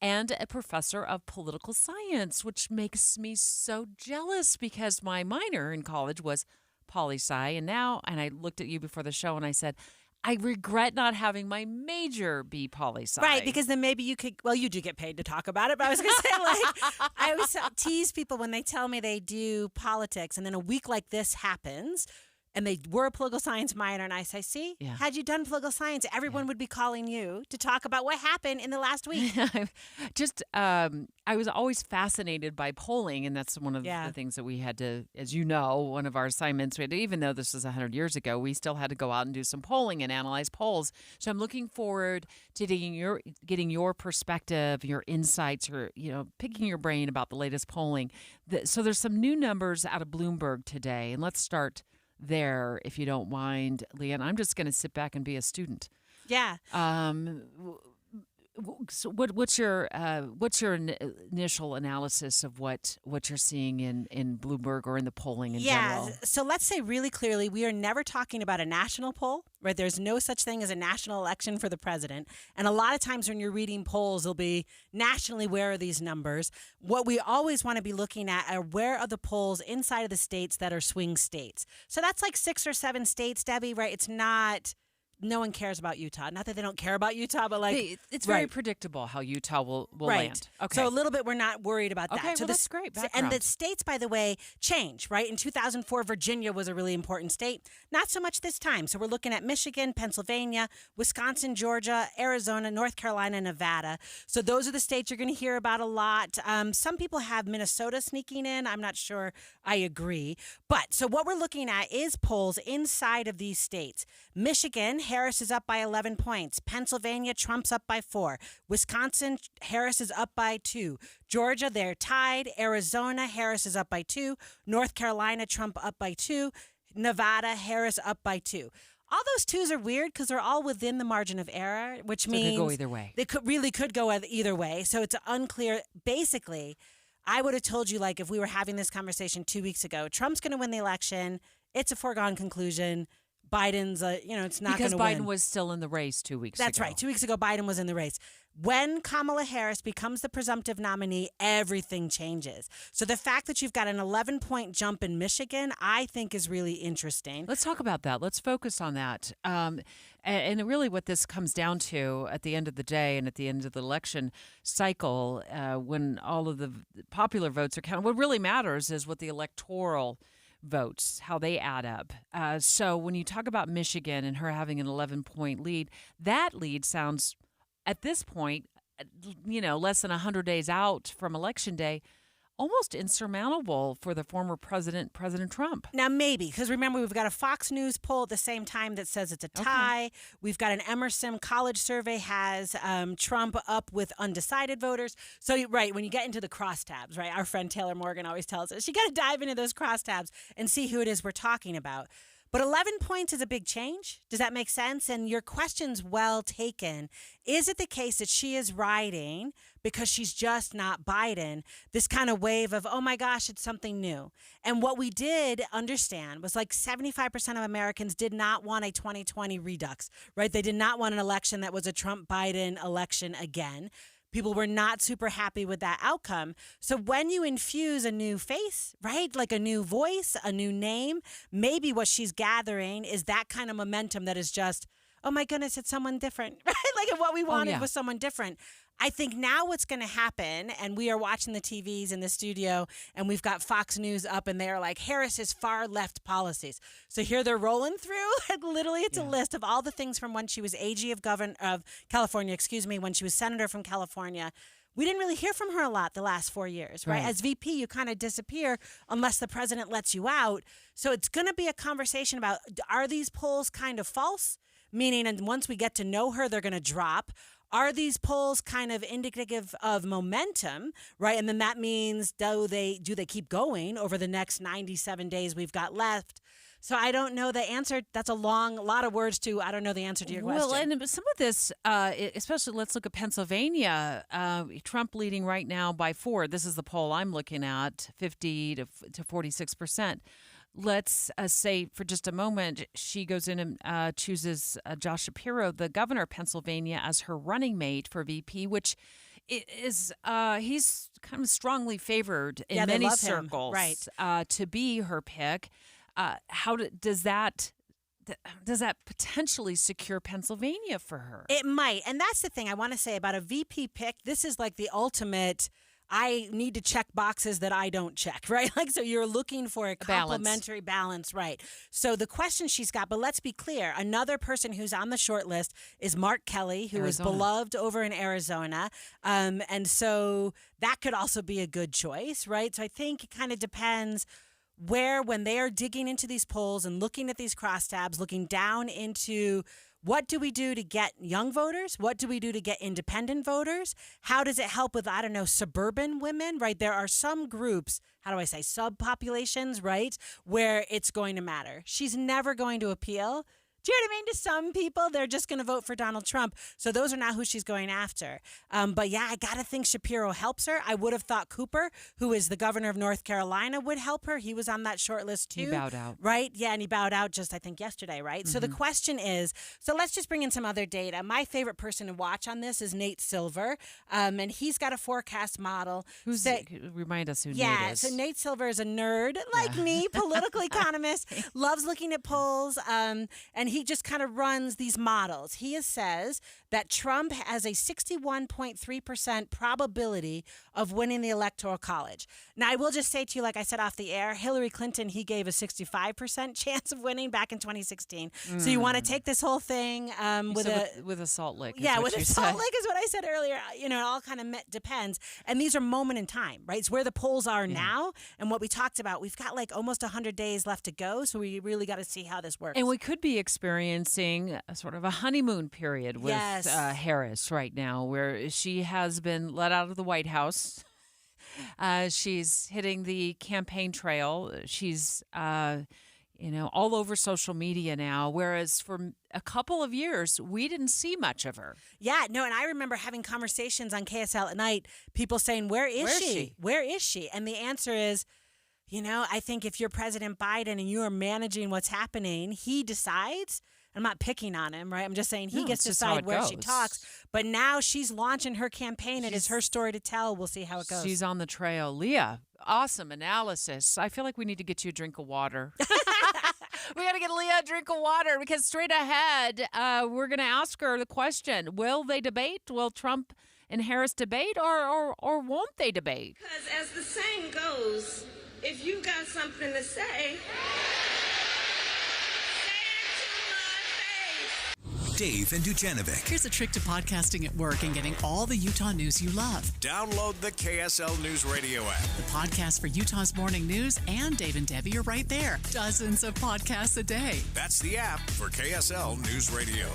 and a professor of political science, which makes me so jealous because my minor in college was poli-sci. And I looked at you before the show and I said, I regret not having my major be poli-sci. Right, because then maybe you could, well, you do get paid to talk about it, but I was going to say, I always tease people when they tell me they do politics, and then a week like this happens, and they were a political science minor, and I say, see, had you done political science, everyone would be calling you to talk about what happened in the last week. I was always fascinated by polling, and that's one of the things that we had to, as you know, one of our assignments, we had to, even though this was 100 years ago, we still had to go out and do some polling and analyze polls. So I'm looking forward to getting your perspective, your insights, or picking your brain about the latest polling. So there's some new numbers out of Bloomberg today, and let's start there, if you don't mind, Leah. And I'm just going to sit back and be a student. Yeah. So what's your initial analysis of what you're seeing in Bloomberg or in the polling in general? So let's say really clearly, we are never talking about a national poll, right? There's no such thing as a national election for the president. And a lot of times when you're reading polls, it'll be nationally, where are these numbers? What we always want to be looking at are where are the polls inside of the states that are swing states. So that's like 6 or 7 states, Debbie, right? It's not... No one cares about Utah. Not that they don't care about Utah, but it's very predictable how Utah will land. Okay. So a little bit, we're not worried about that. Okay, so that's great background. And the states, by the way, change, right? In 2004, Virginia was a really important state. Not so much this time. So we're looking at Michigan, Pennsylvania, Wisconsin, Georgia, Arizona, North Carolina, Nevada. So those are the states you're going to hear about a lot. Some people have Minnesota sneaking in. I'm not sure I agree. But so what we're looking at is polls inside of these states. Michigan Harris is up by 11 points. Pennsylvania, Trump's up by 4. Wisconsin, Harris is up by 2. Georgia, they're tied. Arizona, Harris is up by 2. North Carolina, Trump up by 2. Nevada, Harris up by 2. All those twos are weird because they're all within the margin of error, which means it could go either way. They could go either way. So it's unclear. Basically, I would have told you, like, if we were having this conversation 2 weeks ago, Trump's going to win the election. It's a foregone conclusion. Biden's, it's not going to win. Because Biden was still in the race 2 weeks ago. That's right. 2 weeks ago, Biden was in the race. When Kamala Harris becomes the presumptive nominee, everything changes. So the fact that you've got an 11-point jump in Michigan, I think is really interesting. Let's talk about that. Let's focus on that. And really what this comes down to at the end of the day and at the end of the election cycle, when all of the popular votes are counted, what really matters is what the electoral votes, how they add up. So when you talk about Michigan and her having an 11-point lead, that lead sounds, at this point, less than 100 days out from Election Day, almost insurmountable for the former President Trump. Now, maybe, because remember, we've got a Fox News poll at the same time that says it's a tie. Okay. We've got an Emerson College survey has Trump up with undecided voters. So, right, when you get into the crosstabs, right, our friend Taylor Morgan always tells us, you got to dive into those crosstabs and see who it is we're talking about. But 11 points is a big change. Does that make sense? And your question's well taken. Is it the case that she is riding, because she's just not Biden, this kind of wave of, oh my gosh, it's something new? And what we did understand was like 75% of Americans did not want a 2020 redux, right? They did not want an election that was a Trump-Biden election again. People were not super happy with that outcome. So when you infuse a new face, right, like a new voice, a new name, maybe what she's gathering is that kind of momentum that is just, oh my goodness, it's someone different, right? Like what we wanted was someone different. I think now what's going to happen, and we are watching the TVs in the studio, and we've got Fox News up, and they're like, Harris's far left policies. So here they're rolling through, and literally it's a list of all the things from when she was AG of California, when she was senator from California. We didn't really hear from her a lot the last 4 years, right? As VP, you kind of disappear unless the president lets you out. So it's going to be a conversation about, are these polls kind of false? Meaning, and once we get to know her, they're going to drop. Are these polls kind of indicative of momentum, right? And then that means, do they keep going over the next 97 days we've got left? So I don't know the answer. That's a lot of words to, I don't know the answer to your question. Well, and some of this, especially let's look at Pennsylvania. Trump leading right now by 4. This is the poll I'm looking at, 50 to 46%. Let's say for just a moment, she goes in and chooses Josh Shapiro, the governor of Pennsylvania, as her running mate for VP, which is he's kind of strongly favored in many circles, right, to be her pick. Does that potentially secure Pennsylvania for her? It might, and that's the thing I want to say about a VP pick. This is like the ultimate, I need to check boxes that I don't check, right? Like, so you're looking for a complementary balance, right? So the question she's got, but let's be clear, another person who's on the short list is Mark Kelly, who is beloved over in Arizona. And so that could also be a good choice, right? So I think it kind of depends when they are digging into these polls and looking at these crosstabs, looking down into what do we do to get young voters? What do we do to get independent voters? How does it help with, suburban women, right? There are some groups, subpopulations, right, where it's going to matter. She's never going to appeal. Do you know what I mean? To some people, they're just going to vote for Donald Trump. So those are not who she's going after. But yeah, I got to think Shapiro helps her. I would have thought Cooper, who is the governor of North Carolina, would help her. He was on that short list too. He bowed out. Right? Yeah, and he bowed out just, I think, yesterday, right? Mm-hmm. So the question is, so let's just bring in some other data. My favorite person to watch on this is Nate Silver. And he's got a forecast model. Remind us who Nate is. Yeah, so Nate Silver is a nerd like me, political economist, loves looking at polls, and he just kind of runs these models. He says that Trump has a 61.3% probability of winning the Electoral College. Now, I will just say to you, like I said off the air, Hillary Clinton, he gave a 65% chance of winning back in 2016. So you want to take this whole thing with a salt lick. Yeah, with a salt lick is what I said earlier. It all kind of depends. And these are moment in time, right? It's where the polls are now. And what we talked about, we've got like almost 100 days left to go. So we really got to see how this works. And we could be experiencing experiencing a sort of a honeymoon period with Harris right now, where she has been let out of the White House. She's hitting the campaign trail. She's, all over social media now, whereas for a couple of years, we didn't see much of her. Yeah, no, and I remember having conversations on KSL at night, people saying, where is she? Where is she? And the answer is, I think if you're President Biden and you are managing what's happening, he decides. I'm not picking on him, right? I'm just saying he gets to decide where she talks. But now she's launching her campaign. It is her story to tell. We'll see how it goes. She's on the trail. Leah, awesome analysis. I feel like we need to get you a drink of water. We got to get Leah a drink of water because straight ahead, we're going to ask her the question, will they debate? Will Trump and Harris debate or won't they debate? Because as the saying goes, if you got something to say... Dave and Dujanovic. Here's a trick to podcasting at work and getting all the Utah news you love. Download the KSL News Radio app. The podcast for Utah's morning news and Dave and Debbie are right there. Dozens of podcasts a day. That's the app for KSL News Radio.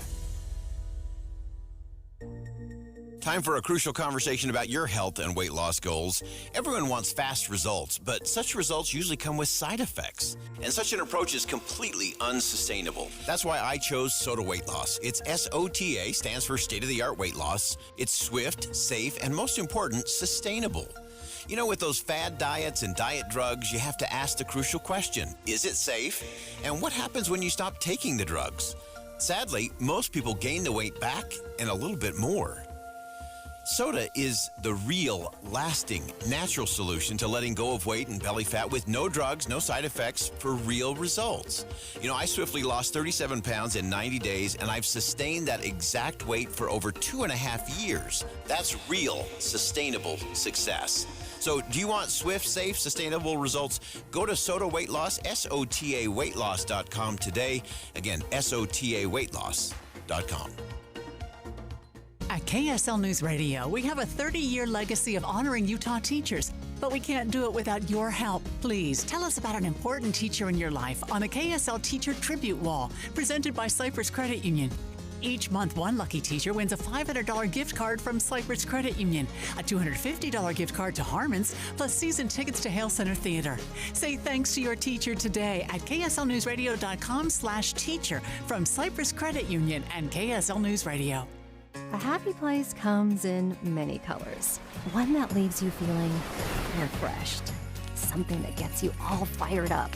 Time for a crucial conversation about your health and weight loss goals. Everyone wants fast results, but such results usually come with side effects. And such an approach is completely unsustainable. That's why I chose SOTA Weight Loss. It's SOTA, stands for state-of-the-art weight loss. It's swift, safe, and most important, sustainable. With those fad diets and diet drugs, you have to ask the crucial question, is it safe? And what happens when you stop taking the drugs? Sadly, most people gain the weight back and a little bit more. SOTA is the real, lasting, natural solution to letting go of weight and belly fat with no drugs, no side effects for real results. I swiftly lost 37 pounds in 90 days, and I've sustained that exact weight for over 2.5 years. That's real, sustainable success. So do you want swift, safe, sustainable results? Go to SOTA Weight Loss, SOTAweightloss.com today. Again, SOTAweightloss.com. At KSL News Radio, we have a 30-year legacy of honoring Utah teachers, but we can't do it without your help. Please tell us about an important teacher in your life on the KSL Teacher Tribute Wall, presented by Cypress Credit Union. Each month, one lucky teacher wins a $500 gift card from Cypress Credit Union, a $250 gift card to Harmon's, plus season tickets to Hale Center Theater. Say thanks to your teacher today at kslnewsradio.com/teacher from Cypress Credit Union and KSL News Radio. A happy place comes in many colors. One that leaves you feeling refreshed. Something that gets you all fired up.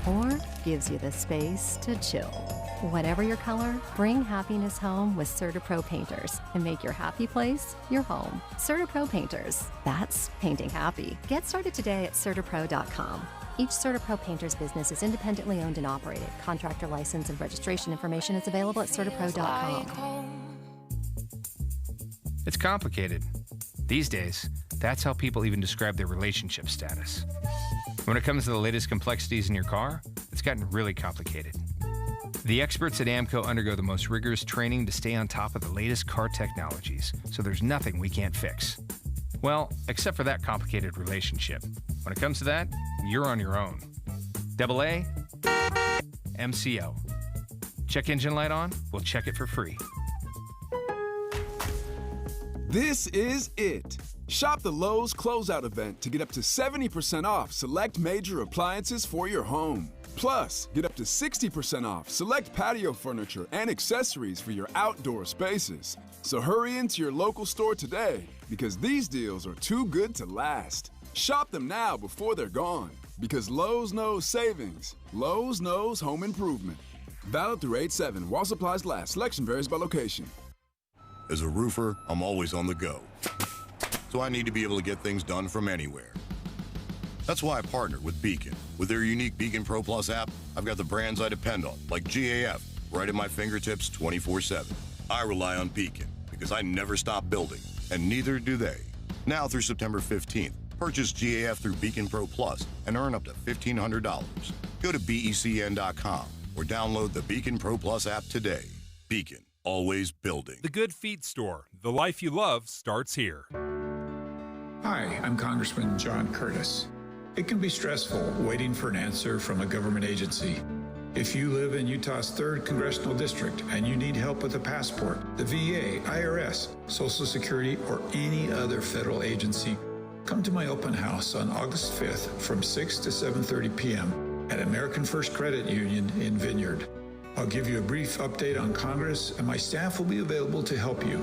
Or gives you the space to chill. Whatever your color, bring happiness home with CertaPro Painters and make your happy place your home. CertaPro Painters. That's painting happy. Get started today at CertaPro.com. Each CertaPro Painters business is independently owned and operated. Contractor license and registration information is available at CertaPro.com. It's complicated. These days, that's how people even describe their relationship status. When it comes to the latest complexities in your car, it's gotten really complicated. The experts at AMCO undergo the most rigorous training to stay on top of the latest car technologies, so there's nothing we can't fix. Well, except for that complicated relationship. When it comes to that, you're on your own. AA, MCO. Check engine light on? We'll check it for free. This is it. Shop the Lowe's Closeout event to get up to 70% off select major appliances for your home. Plus, get up to 60% off select patio furniture and accessories for your outdoor spaces. So hurry into your local store today because these deals are too good to last. Shop them now before they're gone because Lowe's knows savings. Lowe's knows home improvement. Valid through 8/7 while supplies last. Selection varies by location. As a roofer, I'm always on the go. So I need to be able to get things done from anywhere. That's why I partnered with Beacon. With their unique Beacon Pro Plus app, I've got the brands I depend on, like GAF, right at my fingertips 24/7. I rely on Beacon because I never stop building, and neither do they. Now through September 15th, purchase GAF through Beacon Pro Plus and earn up to $1,500. Go to BECN.com or download the Beacon Pro Plus app today. Beacon. Always building. The Good Feet Store. The life you love starts here. Hi, I'm Congressman John Curtis. It can be stressful waiting for an answer from a government agency. If you live in Utah's 3rd Congressional District and you need help with a passport, the VA, IRS, Social Security, or any other federal agency, come to my open house on August 5th from 6 to 7:30 p.m. at American First Credit Union in Vineyard. I'll give you a brief update on Congress, and my staff will be available to help you.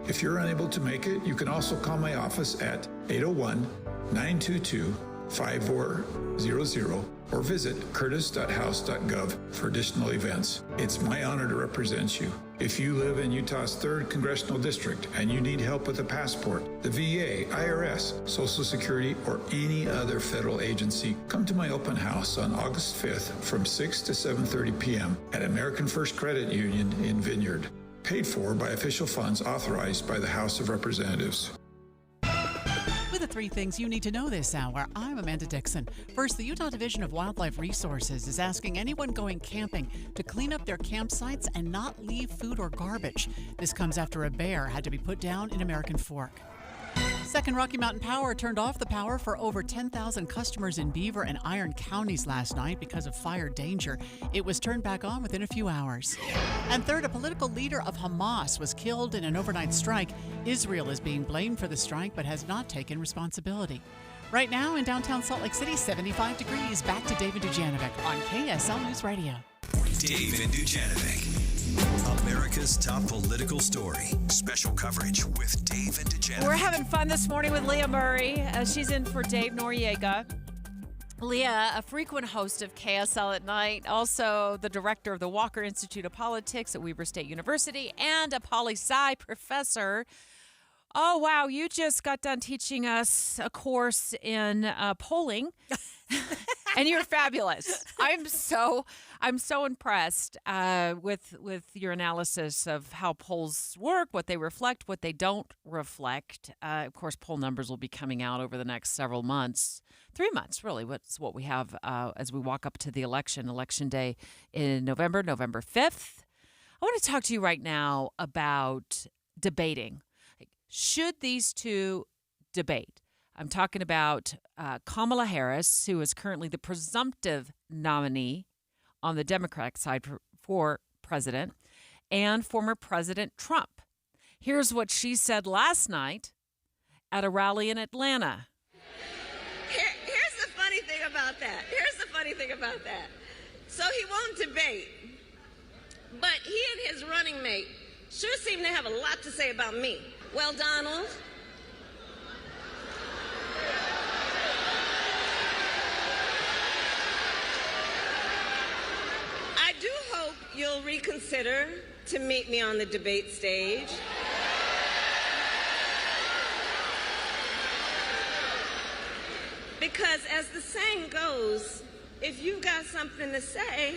If you're unable to make it, you can also call my office at 801-922-5400 or visit curtis.house.gov for additional events. It's my honor to represent you. If you live in Utah's 3rd Congressional District and you need help with a passport, the VA, IRS, Social Security, or any other federal agency, come to my open house on August 5th from 6 to 7:30 p.m. at American First Credit Union in Vineyard. Paid for by official funds authorized by the House of Representatives. With the 3 things you need to know this hour, I'm Amanda Dixon. First, the Utah Division of Wildlife Resources is asking anyone going camping to clean up their campsites and not leave food or garbage. This comes after a bear had to be put down in American Fork. Second, Rocky Mountain Power turned off the power for over 10,000 customers in Beaver and Iron counties last night because of fire danger. It was turned back on within a few hours. And third, a political leader of Hamas was killed in an overnight strike. Israel is being blamed for the strike but has not taken responsibility. Right now in downtown Salt Lake City, 75 degrees. Back to David Dujanovic on KSL News Radio. David Dujanovic. America's top political story. Special coverage with Dave and Dujanovic. We're having fun this morning with Leah Murray. She's in for Dave Noriega. Leah, a frequent host of KSL at Night, also the director of the Walker Institute of Politics at Weber State University, and a poli-sci professor. Oh, wow, you just got done teaching us a course in polling, and you're fabulous. I'm so impressed with your analysis of how polls work, what they reflect, what they don't reflect. Of course, poll numbers will be coming out over the next several months. 3 months, really. What's what we have as we walk up to the election day in November 5th. I want to talk to you right now about debating. Should these two debate? I'm talking about Kamala Harris, who is currently the presumptive nominee on the Democratic side for president, and former President Trump. Here's what she said last night at a rally in Atlanta. Here's the funny thing about that. So he won't debate, but he and his running mate sure seem to have a lot to say about me. Well, Donald, I do hope you'll reconsider to meet me on the debate stage. Because as the saying goes, if you've got something to say,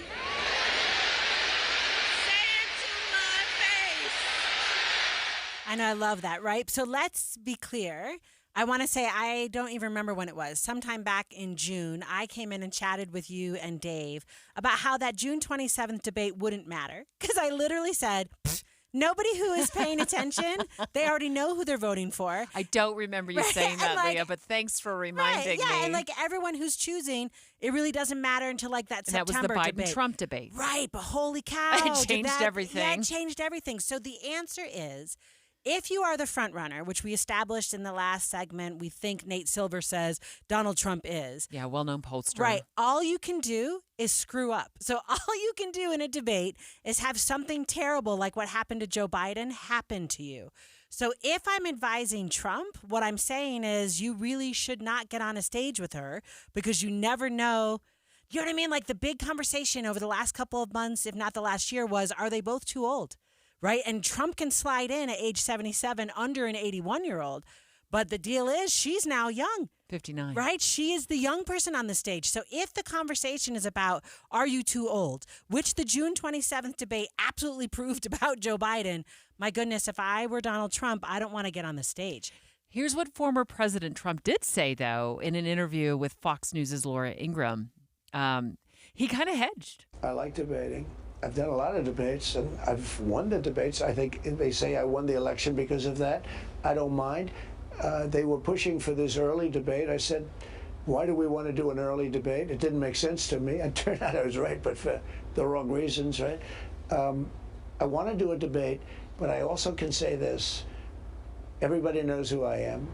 I know, I love that, right? So let's be clear. I want to say I don't even remember when it was. Sometime back in June, I came in and chatted with you and Dave about how that June 27th debate wouldn't matter. Because I literally said, nobody who is paying attention, they already know who they're voting for. I don't remember you saying that, Leah, but thanks for reminding me. Yeah, and like everyone who's choosing, it really doesn't matter until like that September debate. That was the Biden-Trump debate. Right, but holy cow. It changed everything. Yeah, it changed everything. So the answer is, if you are the front runner, which we established in the last segment, we think Nate Silver says Donald Trump is. Yeah, well-known pollster. Right. All you can do is screw up. So all you can do in a debate is have something terrible like what happened to Joe Biden happen to you. So if I'm advising Trump, what I'm saying is you really should not get on a stage with her because you never know. You know what I mean? Like the big conversation over the last couple of months, if not the last year, was, are they both too old? Right? And Trump can slide in at age 77 under an 81-year-old. But the deal is she's now young. 59. Right? She is the young person on the stage. So if the conversation is about, are you too old, which the June 27th debate absolutely proved about Joe Biden, my goodness, if I were Donald Trump, I don't want to get on the stage. Here's what former President Trump did say, though, in an interview with Fox News' Laura Ingraham. He kind of hedged. I like debating. I've done a lot of debates, and I've won the debates. I think they say I won the election because of that. I don't mind. They were pushing for this early debate. I said, Why do we want to do an early debate? It didn't make sense to me. It turned out I was right, but for the wrong reasons, right? I want to do a debate, but I also can say this. Everybody knows who I am,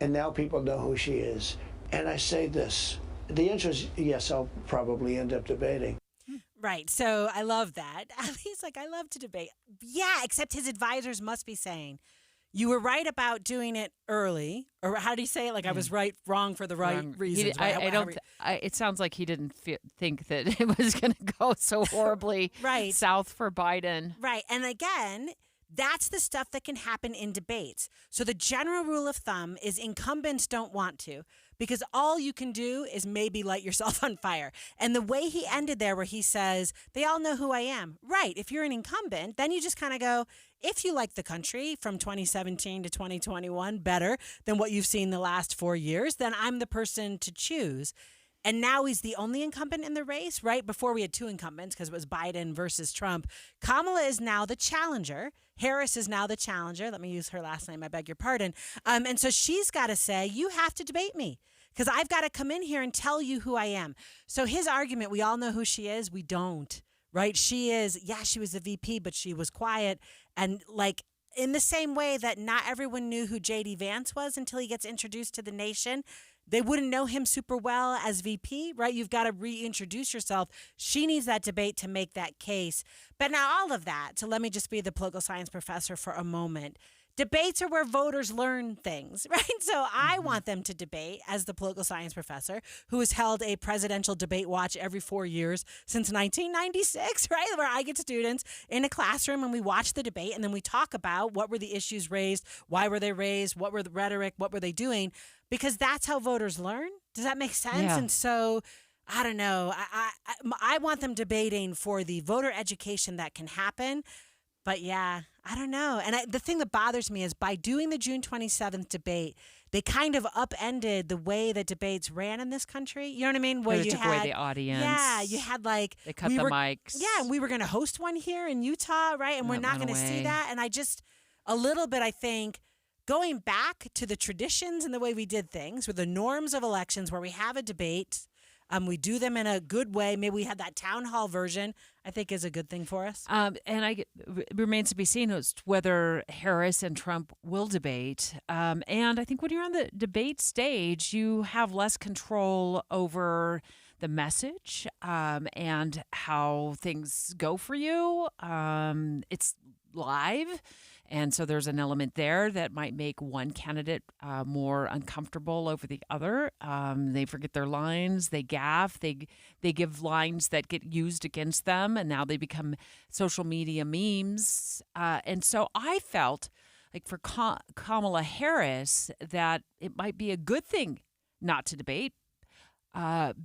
and now people know who she is. And I say this. The answer is yes, I'll probably end up debating. Right. So I love that. He's like, I love to debate. Yeah, except his advisors must be saying, you were right about doing it early. Or how do you say it? Like I was wrong for the right reasons. It sounds like he didn't think that it was going to go so horribly south for Biden. Right. And again, that's the stuff that can happen in debates. So the general rule of thumb is incumbents don't want to, because all you can do is maybe light yourself on fire. And the way he ended there, where he says, they all know who I am. Right. If you're an incumbent, then you just kind of go, if you like the country from 2017 to 2021 better than what you've seen the last 4 years, then I'm the person to choose. And now he's the only incumbent in the race, right? Before we had two incumbents because it was Biden versus Trump. Kamala is now the challenger. Harris is now the challenger. Let me use her last name. I beg your pardon. And so she's got to say, you have to debate me because I've got to come in here and tell you who I am. So his argument, we all know who she is. We don't, right? She is, she was the VP, but she was quiet. And like in the same way that not everyone knew who J.D. Vance was until he gets introduced to the nation, they wouldn't know him super well as VP, right? You've got to reintroduce yourself. She needs that debate to make that case. But now all of that, so let me just be the political science professor for a moment. Debates are where voters learn things, right? So I want them to debate as the political science professor who has held a presidential debate watch every 4 years since 1996, right? Where I get students in a classroom and we watch the debate and then we talk about what were the issues raised, why were they raised, what were the rhetoric, what were they doing? Because that's how voters learn. Does that make sense? Yeah. And so, I don't know. I want them debating for the voter education that can happen. But yeah, I don't know. And the thing that bothers me is by doing the June 27th debate, they kind of upended the way that debates ran in this country. You know what I mean? Where you took away the audience. Yeah, you had like... They cut the mics. Yeah, and we were going to host one here in Utah, right? And we're not going to see that. And I just, a little bit, I think... Going back to the traditions and the way we did things, with the norms of elections where we have a debate, we do them in a good way. Maybe we had that town hall version, I think is a good thing for us. And it remains to be seen as whether Harris and Trump will debate. And I think when you're on the debate stage, you have less control over the message and how things go for you. It's live. And so there's an element there that might make one candidate more uncomfortable over the other. They forget their lines, they gaffe, they give lines that get used against them, and now they become social media memes. And so I felt like for Kamala Harris that it might be a good thing not to debate. But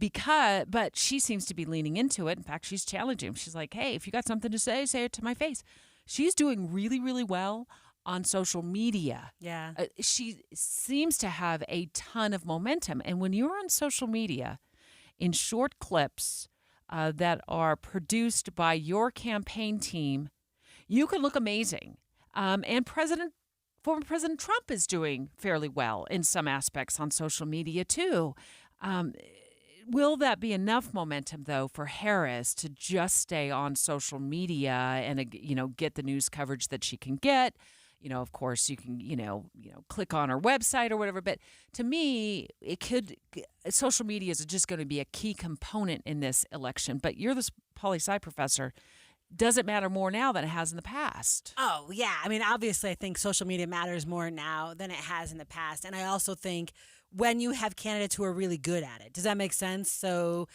she seems to be leaning into it. In fact, she's challenging him. She's like, hey, if you got something to say it to my face. She's doing really, really well on social media. Yeah. She seems to have a ton of momentum. And when you're on social media in short clips that are produced by your campaign team, you can look amazing. And former President Trump is doing fairly well in some aspects on social media, too. Will that be enough momentum, though, for Harris to just stay on social media and, get the news coverage that she can get? Of course, you can, click on her website or whatever. But to me, social media is just going to be a key component in this election. But you're the poli-sci professor. Does it matter more now than it has in the past? Oh, yeah. I mean, obviously, I think social media matters more now than it has in the past. And I also think when you have candidates who are really good at it. Does that make sense? So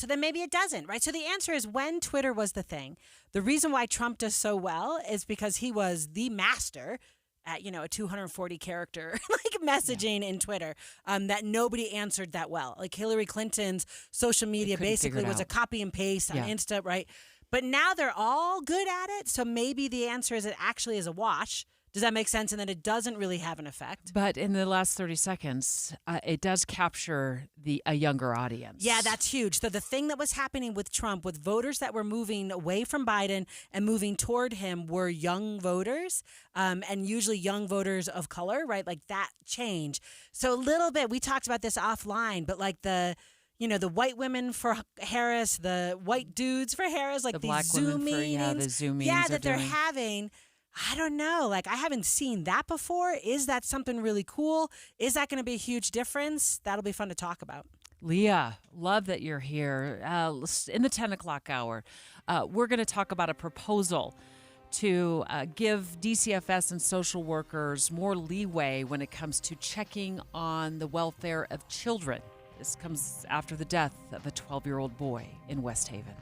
then maybe it doesn't, right? So the answer is when Twitter was the thing. The reason why Trump does so well is because he was the master at, a 240 character messaging in Twitter that nobody answered that well. Like Hillary Clinton's social media basically was a copy and paste on Insta, right? But now they're all good at it. So maybe the answer is it actually is a wash. Does that make sense? And then it doesn't really have an effect. But in the last 30 seconds, it does capture a younger audience. Yeah, that's huge. So the thing that was happening with Trump, with voters that were moving away from Biden and moving toward him, were young voters, and usually young voters of color, right? Like that change. So a little bit, we talked about this offline, but like the white women for Harris, the white dudes for Harris, like the these black Zoom women meetings. the Zoom meetings. Yeah, that they're having. I don't know. Like, I haven't seen that before. Is that something really cool? Is that going to be a huge difference? That'll be fun to talk about. Leah, love that you're here. In the 10 o'clock hour, we're going to talk about a proposal to give DCFS and social workers more leeway when it comes to checking on the welfare of children. This comes after the death of a 12-year-old boy in West Haven.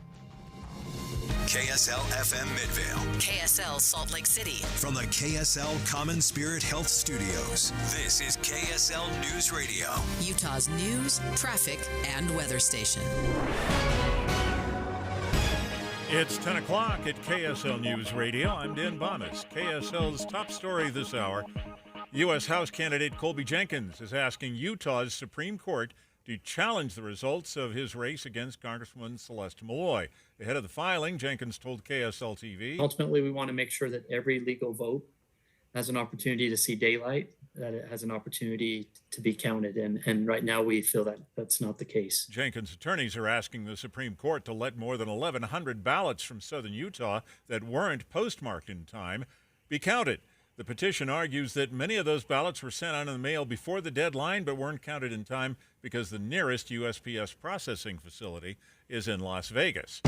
KSL FM Midvale. KSL Salt Lake City. From the KSL Common Spirit Health Studios, this is KSL News Radio. Utah's news, traffic, and weather station. It's 10 o'clock at KSL News Radio. I'm Dan Bomas. KSL's top story this hour. U.S. House candidate Colby Jenkins is asking Utah's Supreme Court to challenge the results of his race against Congresswoman Celeste Malloy. Ahead of the filing, Jenkins told KSL TV, ultimately, we want to make sure that every legal vote has an opportunity to see daylight, that it has an opportunity to be counted. And right now we feel that that's not the case. Jenkins' attorneys are asking the Supreme Court to let more than 1,100 ballots from southern Utah that weren't postmarked in time be counted. The petition argues that many of those ballots were sent out in the mail before the deadline but weren't counted in time because the nearest USPS processing facility is in Las Vegas.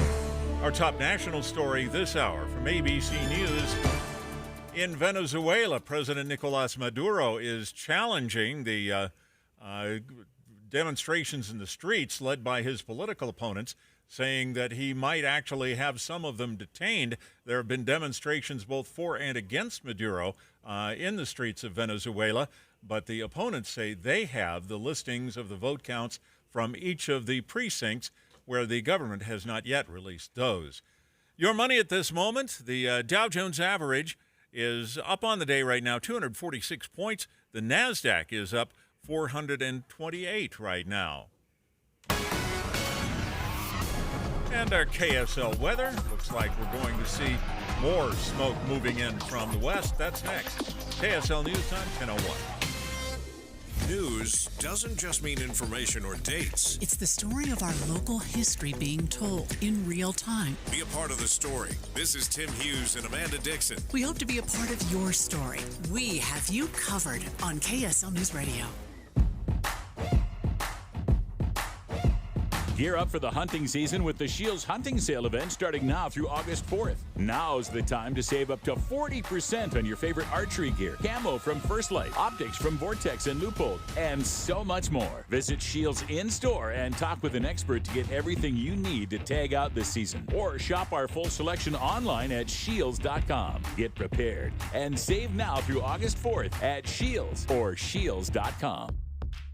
Our top national story this hour from ABC News. In Venezuela, President Nicolas Maduro is challenging the demonstrations in the streets led by his political opponents, saying that he might actually have some of them detained. There have been demonstrations both for and against Maduro in the streets of Venezuela, but the opponents say they have the listings of the vote counts from each of the precincts where the government has not yet released those. Your money at this moment, the Dow Jones average is up on the day right now, 246 points. The NASDAQ is up 428 right now. And our KSL weather. Looks like we're going to see more smoke moving in from the west. That's next. KSL News Time, 10:01. News doesn't just mean information or dates. It's the story of our local history being told in real time. Be a part of the story. This is Tim Hughes and Amanda Dixon. We hope to be a part of your story. We have you covered on KSL News Radio. Gear up for the hunting season with the Shields Hunting Sale event starting now through August 4th. Now's the time to save up to 40% on your favorite archery gear, camo from First Light, optics from Vortex and Loophole, and so much more. Visit Shields in-store and talk with an expert to get everything you need to tag out this season. Or shop our full selection online at shields.com. Get prepared and save now through August 4th at Shields or shields.com.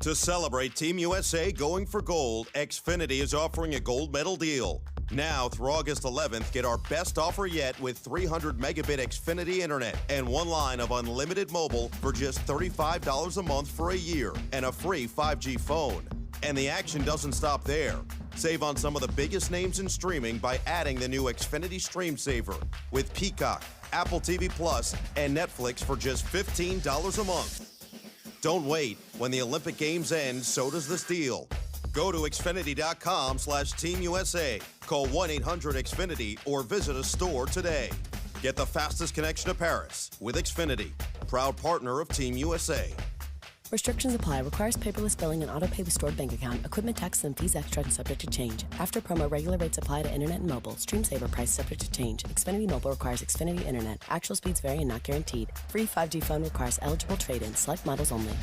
To celebrate Team USA going for gold, Xfinity is offering a gold medal deal. Now through August 11th, get our best offer yet with 300 megabit Xfinity internet and one line of unlimited mobile for just $35 a month for a year and a free 5G phone. And the action doesn't stop there. Save on some of the biggest names in streaming by adding the new Xfinity Stream Saver with Peacock, Apple TV Plus, and Netflix for just $15 a month. Don't wait. When the Olympic Games end, so does this deal. Go to Xfinity.com/Team USA. Call 1-800-XFINITY or visit a store today. Get the fastest connection to Paris with Xfinity, proud partner of Team USA. Restrictions apply. Requires paperless billing and auto pay with stored bank account. Equipment tax and fees extra and subject to change. After promo, regular rates apply to internet and mobile. Stream Saver price subject to change. Xfinity Mobile requires Xfinity Internet. Actual speeds vary and not guaranteed. Free 5G phone requires eligible trade-in. Select models only.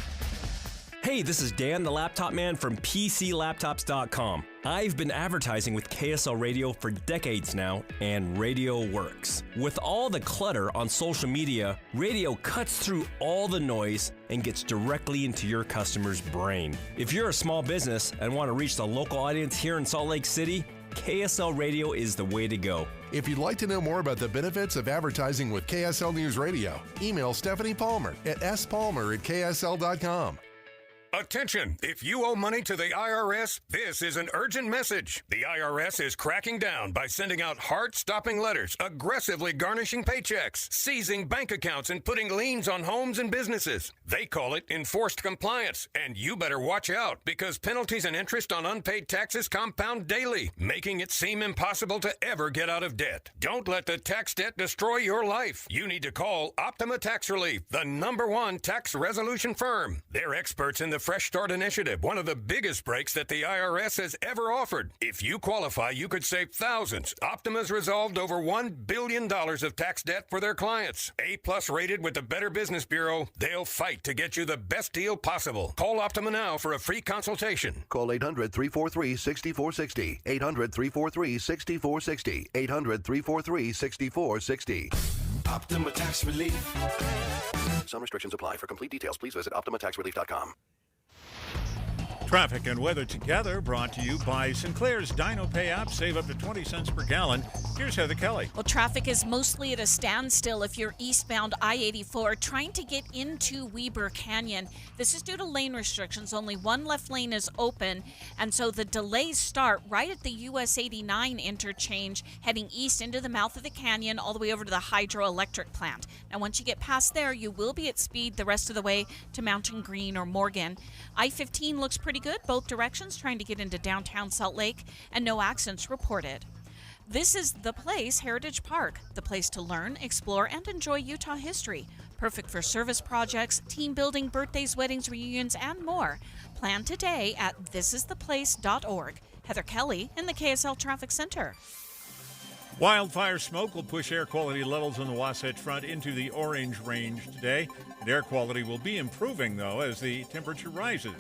Hey, this is Dan, the laptop man from PCLaptops.com. I've been advertising with KSL Radio for decades now, and radio works. With all the clutter on social media, radio cuts through all the noise and gets directly into your customer's brain. If you're a small business and want to reach the local audience here in Salt Lake City, KSL Radio is the way to go. If you'd like to know more about the benefits of advertising with KSL News Radio, email Stephanie Palmer at spalmer@ksl.com. Attention! If you owe money to the IRS, this is an urgent message. The IRS is cracking down by sending out heart-stopping letters, aggressively garnishing paychecks, seizing bank accounts, and putting liens on homes and businesses. They call it enforced compliance, and you better watch out because penalties and interest on unpaid taxes compound daily, making it seem impossible to ever get out of debt. Don't let the tax debt destroy your life. You need to call Optima Tax Relief, the #1 tax resolution firm. They're experts in the Fresh Start Initiative, one of the biggest breaks that the IRS has ever offered. If you qualify, you could save thousands. Optima's resolved over $1 billion of tax debt for their clients. A+ rated with the Better Business Bureau, they'll fight to get you the best deal possible. Call Optima now for a free consultation. Call 800-343-6460. 800-343-6460. 800-343-6460. Optima Tax Relief. Some restrictions apply. For complete details, please visit OptimaTaxRelief.com. Traffic and weather together brought to you by Sinclair's Dino Pay app. Save up to 20 cents per gallon. Here's Heather Kelly. Well, traffic is mostly at a standstill if you're eastbound I-84 trying to get into Weber Canyon. This is due to lane restrictions. Only one left lane is open, and so the delays start right at the US 89 interchange, heading east into the mouth of the canyon all the way over to the hydroelectric plant. Now, once you get past there, you will be at speed the rest of the way to Mountain Green or Morgan. I-15 looks pretty good, both directions, trying to get into downtown Salt Lake, and no accidents reported. This is The Place Heritage Park, the place to learn, explore, and enjoy Utah history. Perfect for service projects, team building, birthdays, weddings, reunions, and more. Plan today at thisistheplace.org. Heather Kelly in the KSL Traffic Center. Wildfire smoke will push air quality levels on the Wasatch Front into the orange range today. And air quality will be improving, though, as the temperature rises.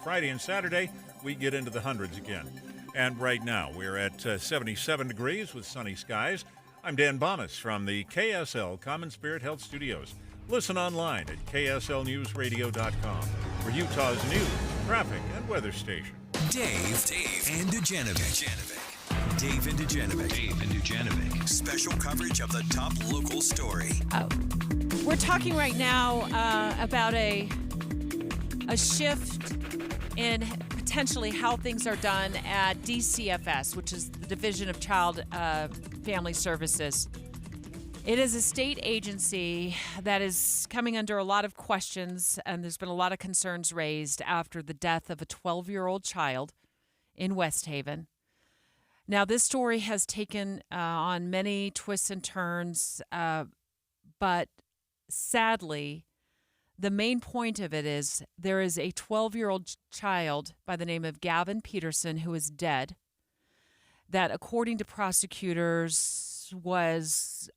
Friday and Saturday, we get into the hundreds again. And right now, we're at 77 degrees with sunny skies. I'm Dan Bomas from the KSL Common Spirit Health Studios. Listen online at kslnewsradio.com for Utah's news, traffic, and weather station. Dave and Dujanovic. Dave and Dujanovic. Special coverage of the top local story. We're talking right now about a shift in potentially how things are done at DCFS, which is the Division of Child Family Services. It is a state agency that is coming under a lot of questions, and there's been a lot of concerns raised after the death of a 12-year-old child in West Haven. Now, this story has taken on many twists and turns, but sadly, the main point of it is there is a 12-year-old child by the name of Gavin Peterson who is dead, that, according to prosecutors, was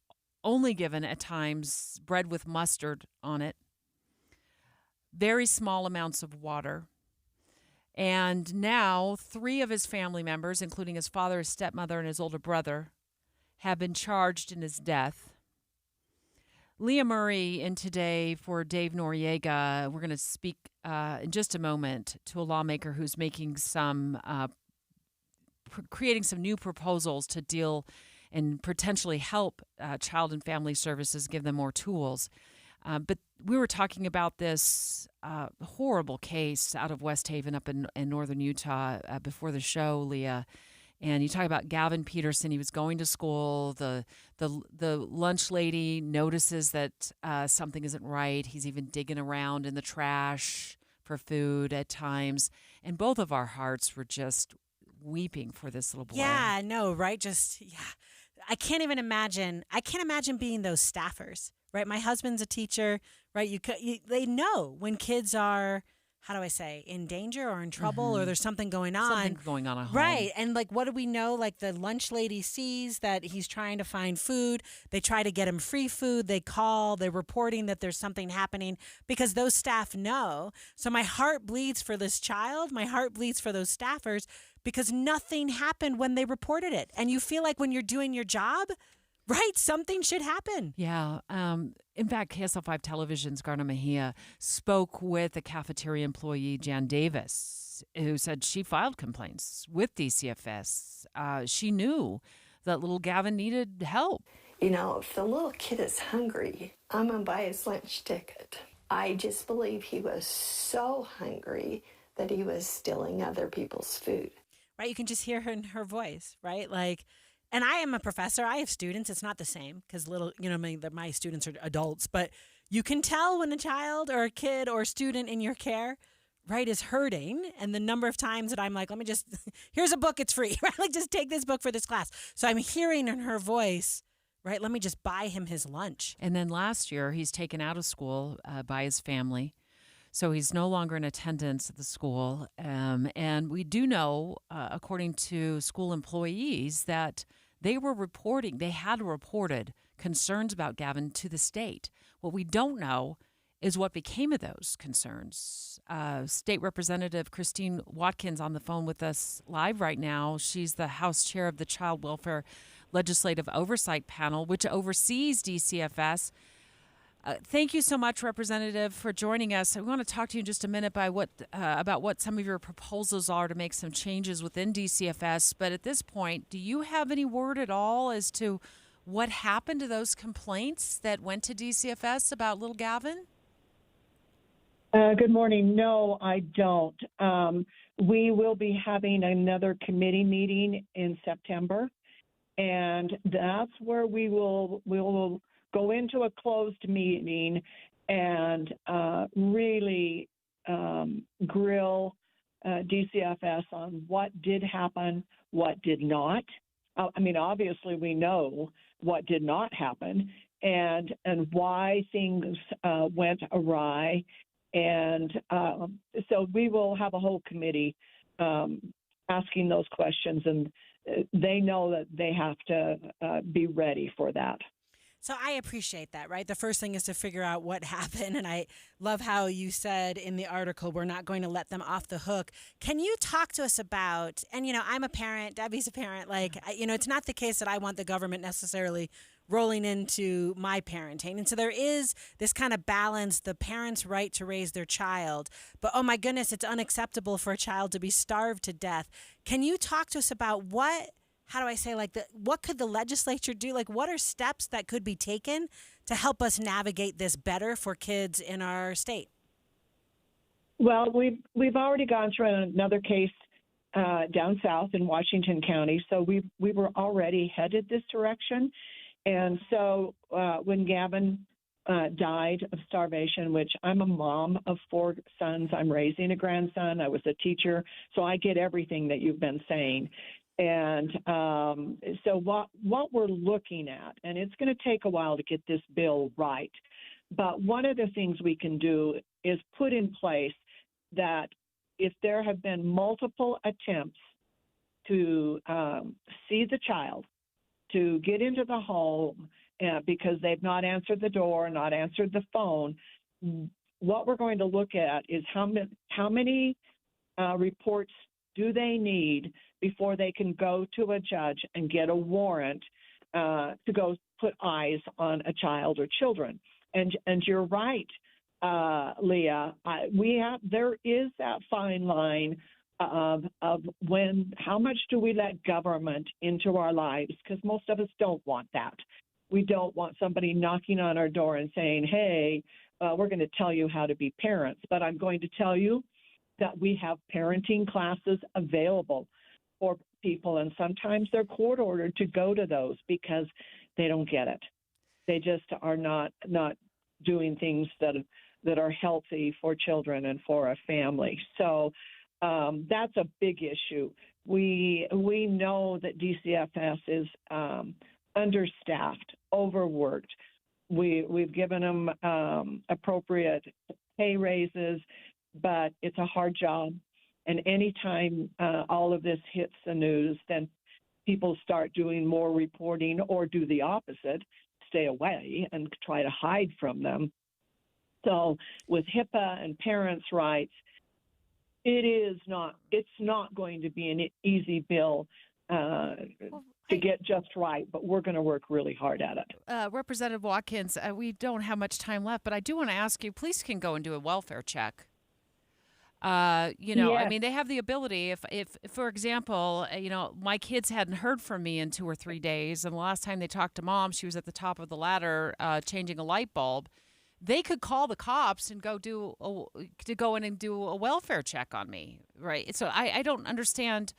only given at times bread with mustard on it, very small amounts of water. And now 3 of his family members, including his father, his stepmother, and his older brother, have been charged in his death. Leah Murray in today for Dave Noriega. We're going to speak in just a moment to a lawmaker who's making creating some new proposals to deal and potentially help child and family services, give them more tools. But we were talking about this horrible case out of West Haven up in northern Utah before the show, Leah. And you talk about Gavin Peterson. He was going to school. The lunch lady notices that something isn't right. He's even digging around in the trash for food at times. And both of our hearts were just weeping for this little boy. Yeah, no, right? I can't even imagine. I can't imagine being those staffers, right? My husband's a teacher, right? They know when kids are, how do I say, in danger or in trouble or there's something going on. Something going on at home. Right. And what do we know? The lunch lady sees that he's trying to find food. They try to get him free food. They call. They're reporting that there's something happening because those staff know. So my heart bleeds for this child. My heart bleeds for those staffers because nothing happened when they reported it. And you feel like when you're doing your job, Right? Something should happen. Yeah. In fact, KSL5 Television's Garna Mejia spoke with a cafeteria employee, Jan Davis, who said she filed complaints with DCFS. She knew that little Gavin needed help. You know, if the little kid is hungry, I'm going to buy his lunch ticket. I just believe he was so hungry that he was stealing other people's food. Right? You can just hear her in her voice, right? Like, and I am a professor. I have students. It's not the same because my students are adults, but you can tell when a child or a kid or student in your care, right, is hurting. And the number of times that I'm like, let me just, here's a book, it's free, right? Like, just take this book for this class. So I'm hearing in her voice, right, let me just buy him his lunch. And then last year, he's taken out of school by his family. So he's no longer in attendance at the school. And we do know, according to school employees, that they had reported concerns about Gavin to the state. What we don't know is what became of those concerns. State Representative Christine Watkins on the phone with us live right now. She's the House Chair of the Child Welfare Legislative Oversight Panel, which oversees DCFS. Thank you so much, Representative, for joining us. I want to talk to you in just a minute about what some of your proposals are to make some changes within DCFS. But at this point, do you have any word at all as to what happened to those complaints that went to DCFS about little Gavin? Good morning. No, I don't. We will be having another committee meeting in September, and that's where we will go into a closed meeting and really grill DCFS on what did happen, what did not. I mean, obviously, we know what did not happen and why things went awry. And so we will have a whole committee asking those questions, and they know that they have to be ready for that. So I appreciate that, right? The first thing is to figure out what happened. And I love how you said in the article, we're not going to let them off the hook. Can you talk to us about, and, I'm a parent, Debbie's a parent, it's not the case that I want the government necessarily rolling into my parenting. And so there is this kind of balance, the parent's right to raise their child. But, oh my goodness, it's unacceptable for a child to be starved to death. Can you talk to us about what could the legislature do? Like, what are steps that could be taken to help us navigate this better for kids in our state? Well, we've already gone through another case down south in Washington County, so we were already headed this direction. And so when Gavin died of starvation, which I'm a mom of 4 sons, I'm raising a grandson, I was a teacher, so I get everything that you've been saying. And so what we're looking at, and it's going to take a while to get this bill right, but one of the things we can do is put in place that if there have been multiple attempts to see the child, to get into the home because they've not answered the door, not answered the phone, what we're going to look at is how many reports do they need before they can go to a judge and get a warrant to go put eyes on a child or children. And you're right, Leah. There is that fine line of how much do we let government into our lives? Because most of us don't want that. We don't want somebody knocking on our door and saying, "Hey, we're going to tell you how to be parents," but I'm going to tell you that we have parenting classes available for people, and sometimes they're court ordered to go to those because they don't get it. They just are not doing things that are healthy for children and for a family. So that's a big issue. We know that DCFS is understaffed, overworked. We've given them appropriate pay raises, but it's a hard job. And anytime all of this hits the news, then people start doing more reporting or do the opposite, stay away and try to hide from them. So with HIPAA and parents' rights, it's not going to be an easy bill to get just right, but we're going to work really hard at it. Representative Watkins, we don't have much time left, but I do want to ask you, police can go and do a welfare check. I mean, they have the ability. If, for example, my kids hadn't heard from me in 2 or 3 days, and the last time they talked to mom, she was at the top of the ladder changing a light bulb. They could call the cops and go in and do a welfare check on me, right? So I don't understand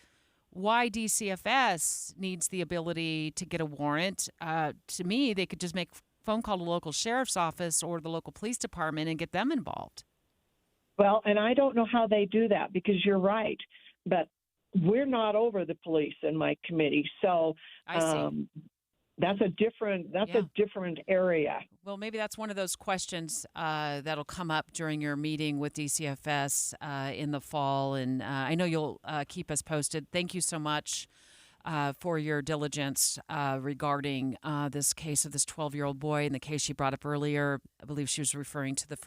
why DCFS needs the ability to get a warrant. To me, they could just make a phone call to the local sheriff's office or the local police department and get them involved. Well, and I don't know how they do that because you're right, but we're not over the police in my committee, so that's a different area. Well, maybe that's one of those questions that'll come up during your meeting with DCFS in the fall, and I know you'll keep us posted. Thank you so much for your diligence regarding this case of this 12-year-old boy and the case she brought up earlier. I believe she was referring to the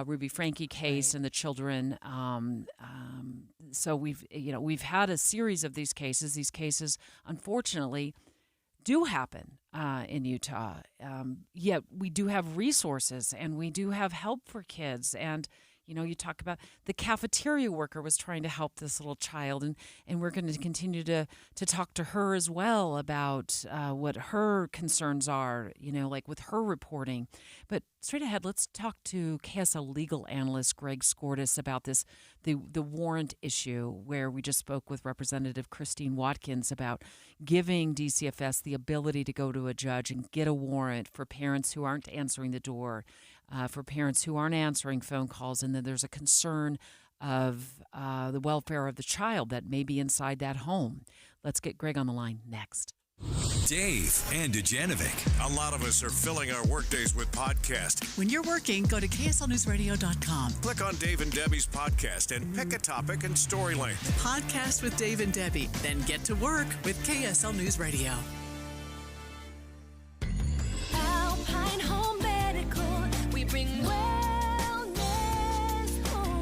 Ruby Franke case and the children. So we've had a series of these cases. These cases, unfortunately, do happen in Utah. Yet we do have resources and we do have help for kids. And you talk about the cafeteria worker was trying to help this little child, and we're going to continue to talk to her as well about what her concerns are, like with her reporting. But straight ahead, let's talk to KSL legal analyst Greg Skordas about the warrant issue, where we just spoke with Representative Christine Watkins about giving DCFS the ability to go to a judge and get a warrant for parents who aren't answering the door, for parents who aren't answering phone calls, and then there's a concern of the welfare of the child that may be inside that home. Let's get Greg on the line next. Dave and Dujanovic. A lot of us are filling our workdays with podcasts. When you're working, go to KSLNewsRadio.com. Click on Dave and Debbie's podcast and pick a topic and story length. Podcast with Dave and Debbie. Then get to work with KSL News Radio. Alpine Home Medical. We bring wellness home.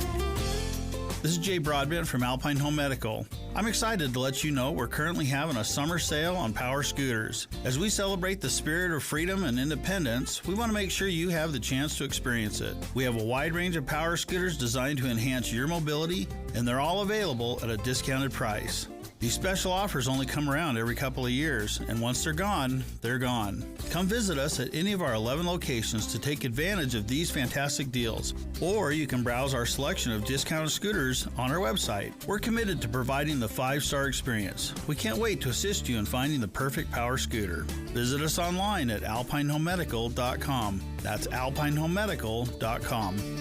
This is Jay Broadbent from Alpine Home Medical. I'm excited to let you know we're currently having a summer sale on power scooters. As we celebrate the spirit of freedom and independence, we want to make sure you have the chance to experience it. We have a wide range of power scooters designed to enhance your mobility, and they're all available at a discounted price. These special offers only come around every couple of years, and once they're gone, they're gone. Come visit us at any of our 11 locations to take advantage of these fantastic deals, or you can browse our selection of discounted scooters on our website. We're committed to providing the 5-star experience. We can't wait to assist you in finding the perfect power scooter. Visit us online at alpinehomemedical.com. That's alpinehomemedical.com.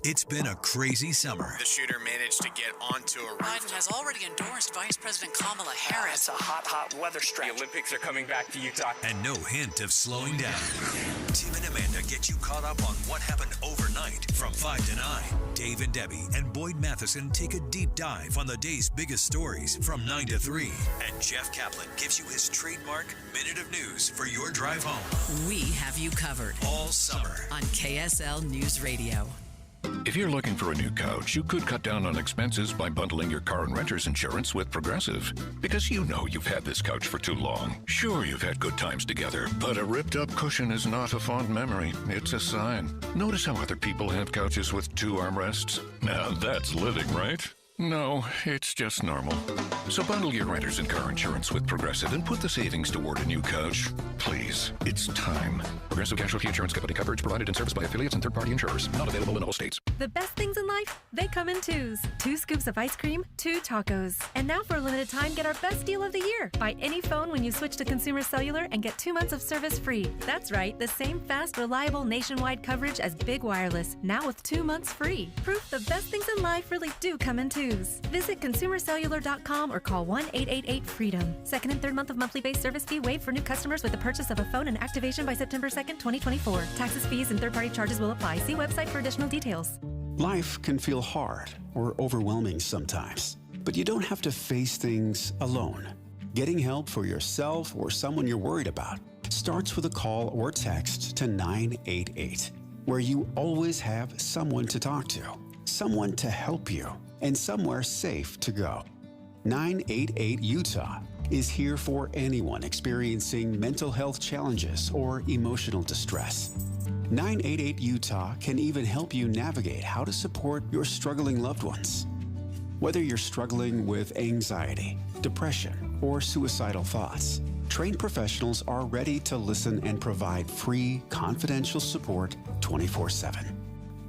It's been a crazy summer. The shooter managed to get onto a roof. Biden has already endorsed Vice President Kamala Harris. It's a hot weather stretch. The Olympics are coming back to Utah. And no hint of slowing down. Tim and Amanda get you caught up on what happened overnight from 5 to 9. Dave and Debbie and Boyd Matheson take a deep dive on the day's biggest stories from 9 to 3. And Jeff Kaplan gives you his trademark Minute of News for your drive home. We have you covered all summer on KSL News Radio. If you're looking for a new couch, you could cut down on expenses by bundling your car and renter's insurance with Progressive. Because you know you've had this couch for too long. Sure, you've had good times together, but a ripped-up cushion is not a fond memory. It's a sign. Notice how other people have couches with 2 armrests? Now that's living, right? No, it's just normal. So bundle your renters and car insurance with Progressive and put the savings toward a new couch. Please, it's time. Progressive Casualty Insurance Company. Coverage provided and serviced by affiliates and third-party insurers. Not available in all states. The best things in life, they come in twos. 2 scoops of ice cream, 2 tacos. And now for a limited time, get our best deal of the year. Buy any phone when you switch to Consumer Cellular and get 2 months of service free. That's right, the same fast, reliable nationwide coverage as Big Wireless, now with 2 months free. Proof the best things in life really do come in twos. Visit consumercellular.com or call 1-888-FREEDOM. Second and third month of monthly base service fee waived for new customers with the purchase of a phone and activation by September 2nd, 2024. Taxes, fees, and third-party charges will apply. See website for additional details. Life can feel hard or overwhelming sometimes, but you don't have to face things alone. Getting help for yourself or someone you're worried about starts with a call or text to 988, where you always have someone to talk to, someone to help you, and somewhere safe to go. 988 Utah is here for anyone experiencing mental health challenges or emotional distress. 988 Utah can even help you navigate how to support your struggling loved ones. Whether you're struggling with anxiety, depression, or suicidal thoughts, trained professionals are ready to listen and provide free, confidential support 24/7.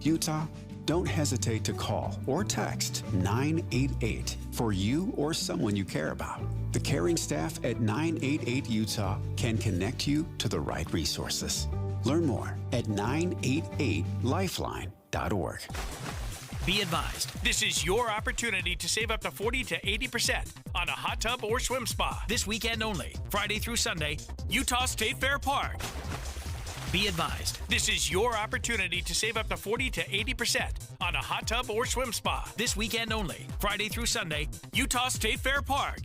Utah, don't hesitate to call or text 988 for you or someone you care about. The caring staff at 988 Utah can connect you to the right resources. Learn more at 988lifeline.org. Be advised, this is your opportunity to save up to 40 to 80% on a hot tub or swim spa this weekend only, Friday through Sunday, Utah State Fair Park. Be advised, this is your opportunity to save up to 40 to 80% on a hot tub or swim spa this weekend only, Friday through Sunday, Utah State Fair Park.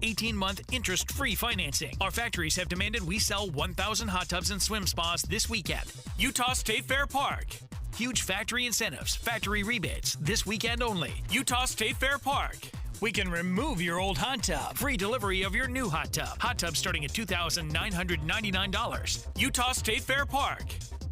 18-month interest-free financing. Our factories have demanded we sell 1,000 hot tubs and swim spas this weekend. Utah State Fair Park. Huge factory incentives, factory rebates, this weekend only. Utah State Fair Park. We can remove your old hot tub. Free delivery of your new hot tub. Hot tub starting at $2,999. Utah State Fair Park.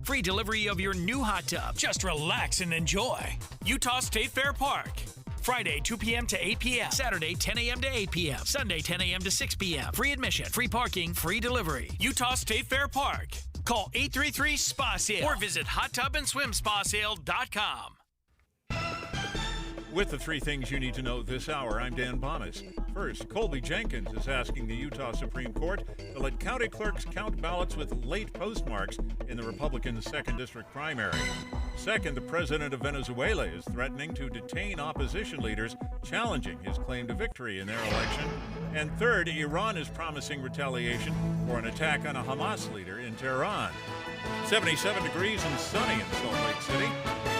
Free delivery of your new hot tub. Just relax and enjoy. Utah State Fair Park. Friday, 2 p.m. to 8 p.m. Saturday, 10 a.m. to 8 p.m. Sunday, 10 a.m. to 6 p.m. Free admission, free parking, free delivery. Utah State Fair Park. Call 833-SPA-SALE or visit hottubandSwimSpaSale.com. With the three things you need to know this hour, I'm Dan Bonas. First, Colby Jenkins is asking the Utah Supreme Court to let county clerks count ballots with late postmarks in the Republican 2nd District primary. Second, the president of Venezuela is threatening to detain opposition leaders challenging his claim to victory in their election. And third, Iran is promising retaliation for an attack on a Hamas leader in Tehran. 77 degrees and sunny in Salt Lake City.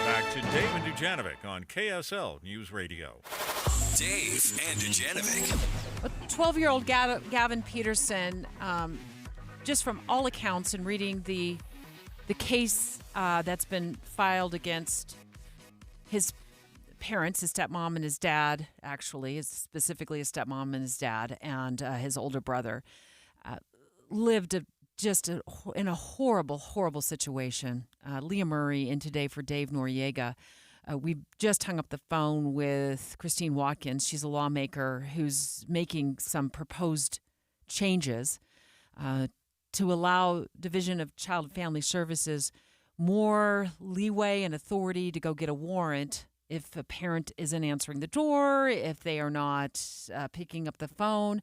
Back to Dave and Dujanovic on KSL News Radio. Dave and Dujanovic. 12-year-old Gavin Peterson, just from all accounts and reading the case that's been filed against his parents, his stepmom and his dad, actually, specifically his stepmom and his dad, and his older brother, lived in a horrible, horrible situation. Leah Murray in today for Dave Noriega. We just hung up the phone with Christine Watkins. She's a lawmaker who's making some proposed changes to allow Division of Child and Family Services more leeway and authority to go get a warrant if a parent isn't answering the door, if they are not picking up the phone,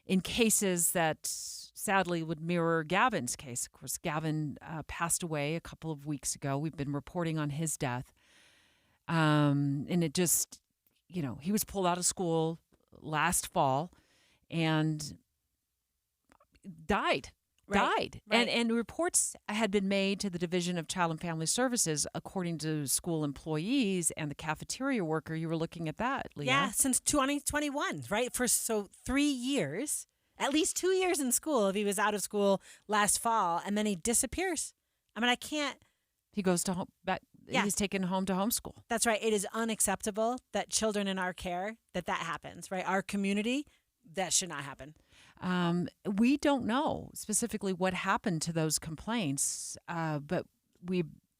in cases that sadly would mirror Gavin's case. Of course, Gavin passed away a couple of weeks ago. We've been reporting on his death. And it just, he was pulled out of school last fall and died. Right. And reports had been made to the Division of Child and Family Services, according to school employees and the cafeteria worker. You were looking at that, Leah. Yeah, since 2021, right? For 3 years, at least 2 years in school if he was out of school last fall, and then he disappears. I mean, I can't. He goes to home back. Yeah. He's taken home to homeschool. That's right. It is unacceptable that children in our care, that happens, right? Our community, that should not happen. We don't know specifically what happened to those complaints, but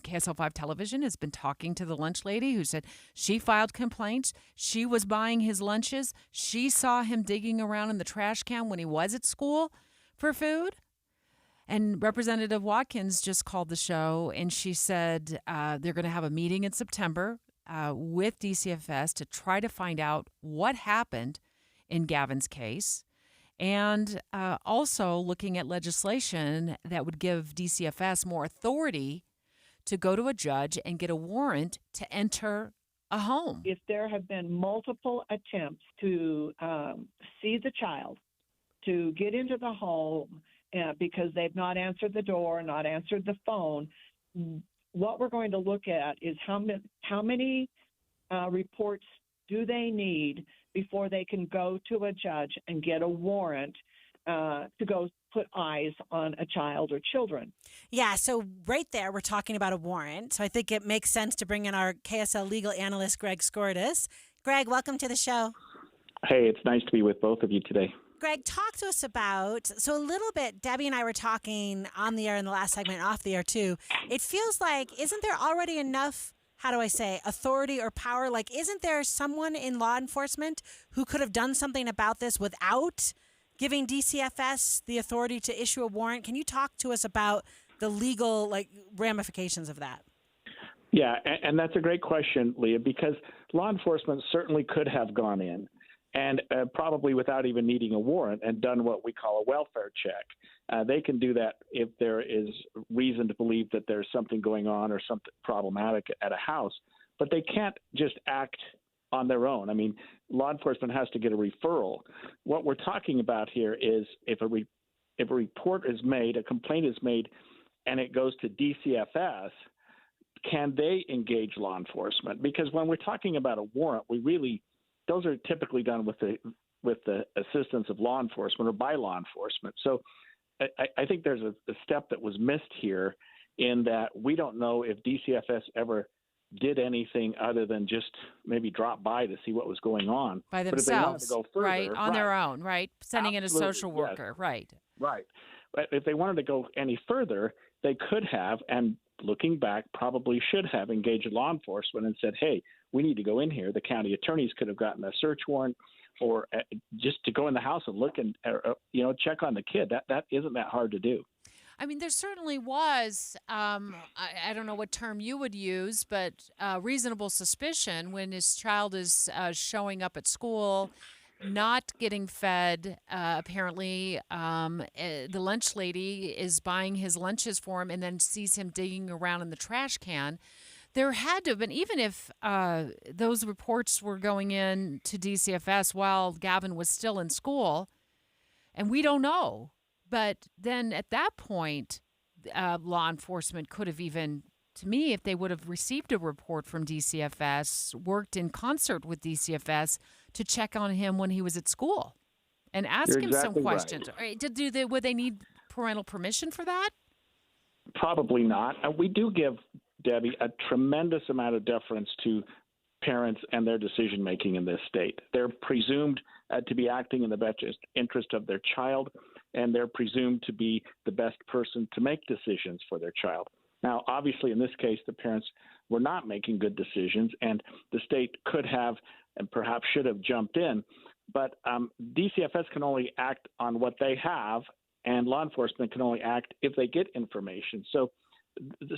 KSL 5 Television has been talking to the lunch lady who said she filed complaints. She was buying his lunches. She saw him digging around in the trash can when he was at school for food. And Representative Watkins just called the show, and she said they're going to have a meeting in September with DCFS to try to find out what happened in Gavin's case, and also looking at legislation that would give DCFS more authority to go to a judge and get a warrant to enter a home. If there have been multiple attempts to see the child, to get into the home, because they've not answered the door, not answered the phone, what we're going to look at is how many reports do they need before they can go to a judge and get a warrant to go put eyes on a child or children. Yeah, so right there, we're talking about a warrant. So I think it makes sense to bring in our KSL legal analyst, Greg Skordas. Greg, welcome to the show. Hey, it's nice to be with both of you today. Greg, talk to us about, so a little bit, Debbie and I were talking on the air in the last segment, off the air too. It feels like, isn't there already enough, how do I say, authority or power? Like, isn't there someone in law enforcement who could have done something about this without giving DCFS the authority to issue a warrant? Can you talk to us about the legal ramifications of that? Yeah, and that's a great question, Leah, because law enforcement certainly could have gone in and probably without even needing a warrant and done what we call a welfare check. They can do that if there is reason to believe that there's something going on or something problematic at a house, but they can't just act on their own. I mean, law enforcement has to get a referral. What we're talking about here is if a report is made, a complaint is made, and it goes to DCFS, can they engage law enforcement? Because when we're talking about a warrant, those are typically done with the assistance of law enforcement or by law enforcement. So I think there's a step that was missed here in that we don't know if DCFS ever did anything other than just maybe drop by to see what was going on. By themselves, but if they wanted to go further, right, on their own, right? Sending in a social worker, yes. right. Right. But if they wanted to go any further, they could have, and looking back, probably should have engaged law enforcement and said, hey, we need to go in here. The county attorneys could have gotten a search warrant or just to go in the house and look and, check on the kid. That isn't that hard to do. I mean, there certainly was, I don't know what term you would use, but reasonable suspicion when his child is showing up at school, not getting fed. Apparently, the lunch lady is buying his lunches for him and then sees him digging around in the trash can. There had to have been, even if those reports were going in to DCFS while Gavin was still in school, and we don't know. But then at that point, law enforcement could have even, to me, if they would have received a report from DCFS, worked in concert with DCFS to check on him when he was at school and ask him some questions. Right. Would they need parental permission for that? Probably not. We do give, Debbie, a tremendous amount of deference to parents and their decision-making in this state. They're presumed to be acting in the best interest of their child, and they're presumed to be the best person to make decisions for their child. Now, obviously, in this case, the parents were not making good decisions, and the state could have and perhaps should have jumped in. But DCFS can only act on what they have, and law enforcement can only act if they get information. So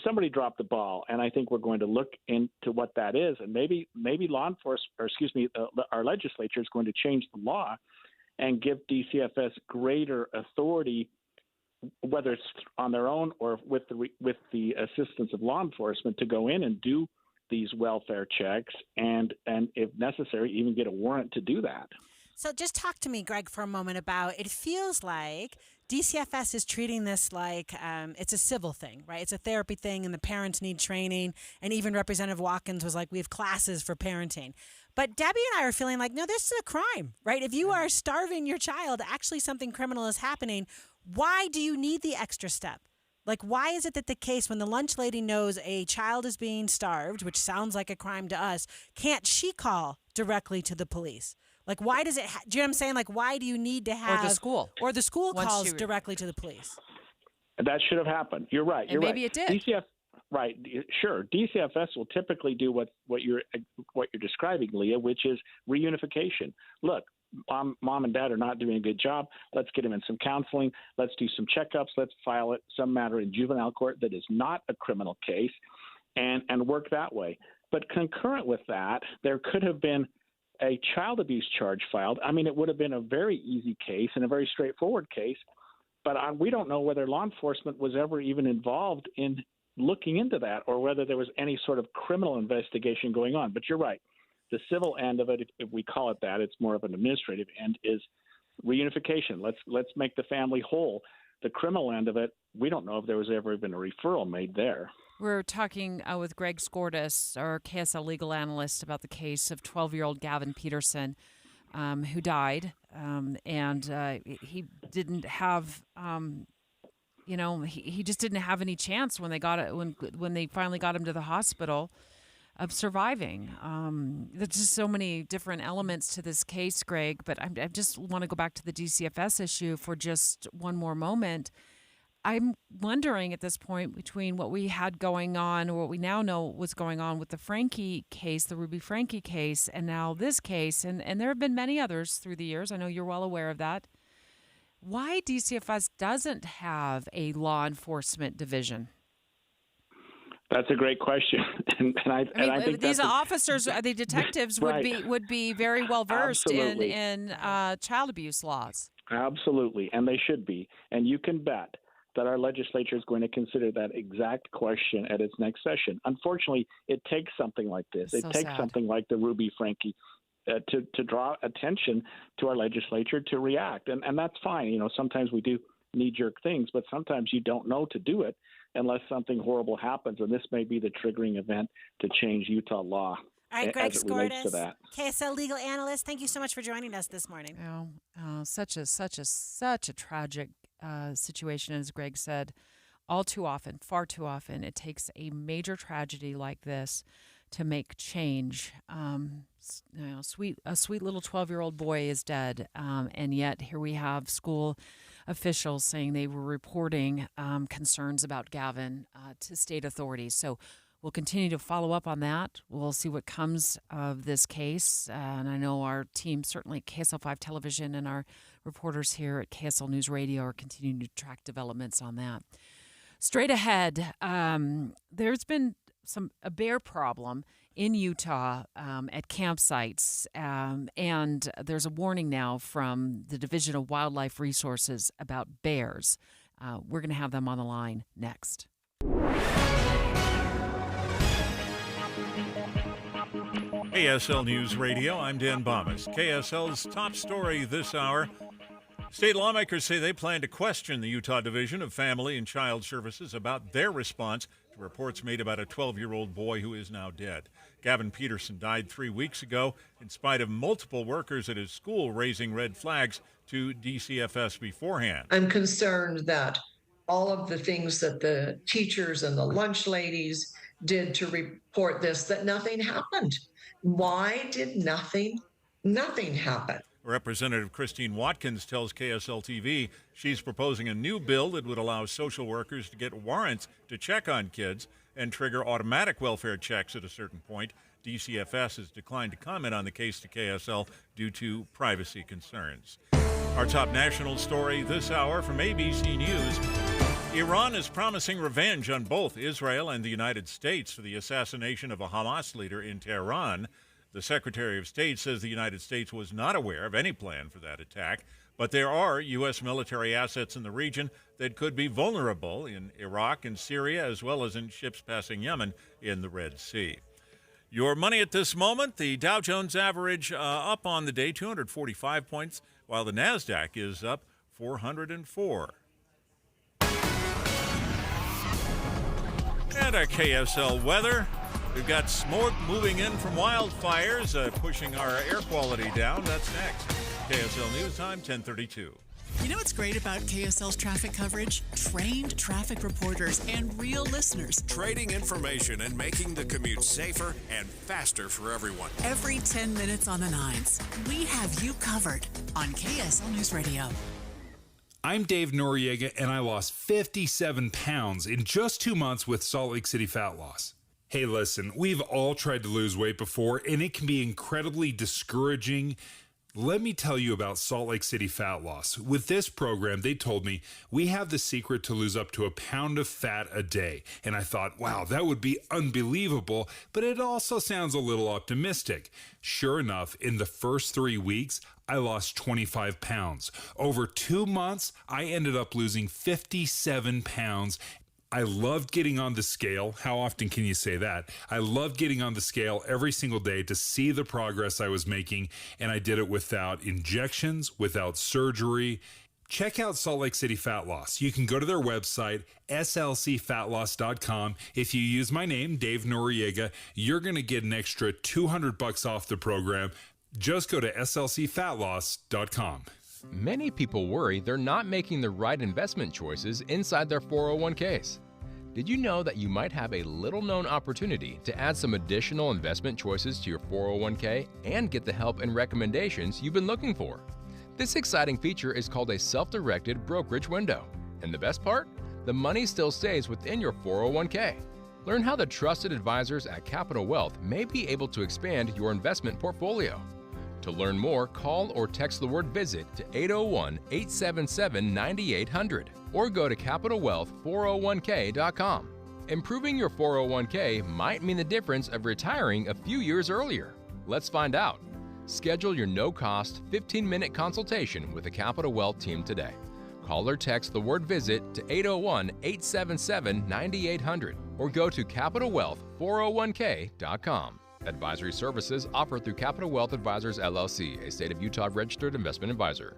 somebody dropped the ball, and I think we're going to look into what that is. And maybe law enforcement, our legislature is going to change the law and give DCFS greater authority, whether it's on their own or with the assistance of law enforcement, to go in and do these welfare checks and if necessary, even get a warrant to do that. So just talk to me, Greg, for a moment about, it feels like DCFS is treating this like it's a civil thing, right? It's a therapy thing, and the parents need training. And even Representative Watkins was like, we have classes for parenting. But Debbie and I are feeling like, no, this is a crime, right? If you are starving your child, actually something criminal is happening. Why do you need the extra step? Like, why is it that the case, when the lunch lady knows a child is being starved, which sounds like a crime to us, can't she call directly to the police? Like, why does it, do you know what I'm saying? Like, why do you need to have. Or the school calls directly to the police. That should have happened. You're right. And maybe it did. Right. Sure. DCFS will typically do what you're describing, Leah, which is reunification. Look, mom and dad are not doing a good job. Let's get them in some counseling. Let's do some checkups. Let's file some matter in juvenile court that is not a criminal case and work that way. But concurrent with that, there could have been a child abuse charge filed. I mean, it would have been a very easy case and a very straightforward case, but we don't know whether law enforcement was ever even involved in looking into that or whether there was any sort of criminal investigation going on. But you're right. The civil end of it, if we call it that, it's more of an administrative end, is reunification. Let's make the family whole. The criminal end of it, we don't know if there was ever been a referral made there. We're talking with Greg Skordas, our KSL legal analyst, about the case of 12-year-old Gavin Peterson. who died, and he didn't have. He just didn't have any chance when they got it when they finally got him to the hospital of surviving. There's just so many different elements to this case, Greg. But I just want to go back to the DCFS issue for just one more moment. I'm wondering at this point, between what we had going on, or what we now know was going on with the Frankie case, the Ruby Frankie case, and now this case, and there have been many others through the years. I know you're well aware of that. Why DCFS doesn't have a law enforcement division? That's a great question, and I think these officers, the detectives, right. would be very well versed in child abuse laws. Absolutely, and they should be. And you can bet that our legislature is going to consider that exact question at its next session. Unfortunately, it takes something like this. It takes something like the Ruby Frankie to draw attention to our legislature to react. And that's fine. Sometimes we do knee-jerk things, but sometimes you don't know to do it unless something horrible happens. And this may be the triggering event to change Utah law. All right, Greg as it relates to Skordas, that. KSL legal analyst, thank you so much for joining us this morning. Such a tragic situation, as Greg said. All too often, far too often, it takes a major tragedy like this to make change. A sweet little 12-year-old boy is dead, and yet here we have school officials saying they were reporting concerns about Gavin to state authorities. So we'll continue to follow up on that. We'll see what comes of this case, and I know our team, certainly KSL 5 Television, and our reporters here at KSL News Radio are continuing to track developments on that. Straight ahead, there's been a bear problem in Utah at campsites, and there's a warning now from the Division of Wildlife Resources about bears. We're going to have them on the line next. KSL News Radio, I'm Dan Bomas. KSL's top story this hour. State lawmakers say they plan to question the Utah Division of Family and Child Services about their response to reports made about a 12-year-old boy who is now dead. Gavin Peterson died 3 weeks ago in spite of multiple workers at his school raising red flags to DCFS beforehand. I'm concerned that all of the things that the teachers and the lunch ladies did to report this, that nothing happened. Why did nothing happen? Representative Christine Watkins tells KSL TV she's proposing a new bill that would allow social workers to get warrants to check on kids and trigger automatic welfare checks at a certain point. DCFS has declined to comment on the case to KSL due to privacy concerns. Our top national story this hour from ABC News. Iran is promising revenge on both Israel and the United States for the assassination of a Hamas leader in Tehran. The Secretary of State says the United States was not aware of any plan for that attack, but there are U.S. military assets in the region that could be vulnerable in Iraq and Syria, as well as in ships passing Yemen in the Red Sea. Your money at this moment, the Dow Jones average up on the day, 245 points, while the NASDAQ is up 404. And our KSL weather. We've got smoke moving in from wildfires, pushing our air quality down. That's next. KSL News Time, 10:32. You know what's great about KSL's traffic coverage? Trained traffic reporters and real listeners. Trading information and making the commute safer and faster for everyone. Every 10 minutes on the 9s, we have you covered on KSL News Radio. I'm Dave Noriega, and I lost 57 pounds in just 2 months with Salt Lake City Fat Loss. Hey, listen, we've all tried to lose weight before, and it can be incredibly discouraging. Let me tell you about Salt Lake City Fat Loss. With this program, they told me we have the secret to lose up to a pound of fat a day. And I thought, wow, that would be unbelievable, but it also sounds a little optimistic. Sure enough, in the first 3 weeks, I lost 25 pounds. Over 2 months, I ended up losing 57 pounds. I loved getting on the scale. How often can you say that? I loved getting on the scale every single day to see the progress I was making, and I did it without injections, without surgery. Check out Salt Lake City Fat Loss. You can go to their website, slcfatloss.com. If you use my name, Dave Noriega, you're going to get an extra $200 off the program. Just go to slcfatloss.com. Many people worry they're not making the right investment choices inside their 401ks. Did you know that you might have a little-known opportunity to add some additional investment choices to your 401k and get the help and recommendations you've been looking for? This exciting feature is called a self-directed brokerage window. And the best part? The money still stays within your 401k. Learn how the trusted advisors at Capital Wealth may be able to expand your investment portfolio. To learn more, call or text the word VISIT to 801-877-9800 or go to CapitalWealth401k.com. Improving your 401k might mean the difference of retiring a few years earlier. Let's find out. Schedule your no-cost 15-minute consultation with the Capital Wealth team today. Call or text the word VISIT to 801-877-9800 or go to CapitalWealth401k.com. Advisory services offered through Capital Wealth Advisors, LLC, a state of Utah registered investment advisor.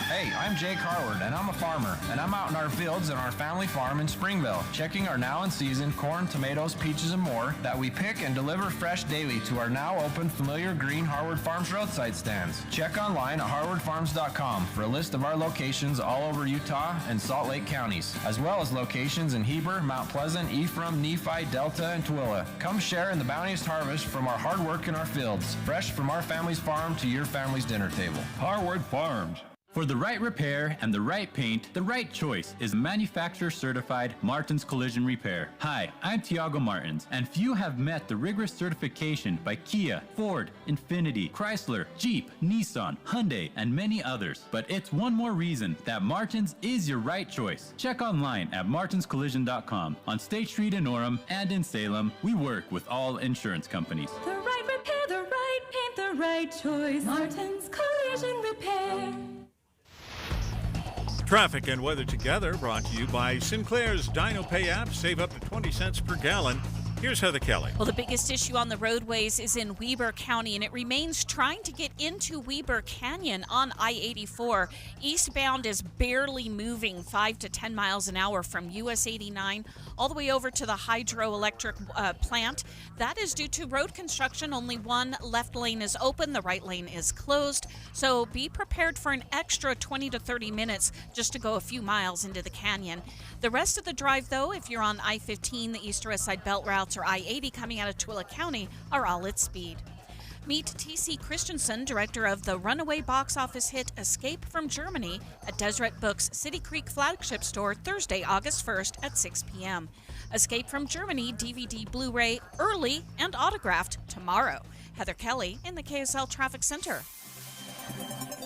Hey, I'm Jake Harward, and I'm a farmer, and I'm out in our fields on our family farm in Springville, checking our now-in-season corn, tomatoes, peaches, and more that we pick and deliver fresh daily to our now-open familiar green Harward Farms roadside stands. Check online at harwardfarms.com for a list of our locations all over Utah and Salt Lake counties, as well as locations in Heber, Mount Pleasant, Ephraim, Nephi, Delta, and Tooele. Come share in the bountiest harvest from our hard work in our fields, fresh from our family's farm to your family's dinner table. Harward Farms. For the right repair and the right paint, the right choice is manufacturer-certified Martins Collision Repair. Hi, I'm Tiago Martins, and few have met the rigorous certification by Kia, Ford, Infiniti, Chrysler, Jeep, Nissan, Hyundai, and many others. But it's one more reason that Martins is your right choice. Check online at martinscollision.com. On State Street in Orem and in Salem, we work with all insurance companies. The right repair, the right paint, the right choice. Martin's Collision Repair. Traffic and weather together brought to you by Sinclair's Dino Pay app. Save up to 20 cents per gallon. Here's Heather Kelly. Well, the biggest issue on the roadways is in Weber County, and it remains trying to get into Weber Canyon on I-84. Eastbound is barely moving 5 to 10 miles an hour from US 89 all the way over to the hydroelectric plant. That is due to road construction. Only one left lane is open. The right lane is closed. So be prepared for an extra 20 to 30 minutes just to go a few miles into the canyon. The rest of the drive, though, if you're on I-15, the East or West Side Belt routes, or I-80 coming out of Tooele County, are all at speed. Meet T.C. Christensen, director of the runaway box office hit Escape from Germany at Deseret Books' City Creek flagship store Thursday, August 1st at 6 p.m. Escape from Germany DVD Blu-ray early and autographed tomorrow. Heather Kelly in the KSL Traffic Center.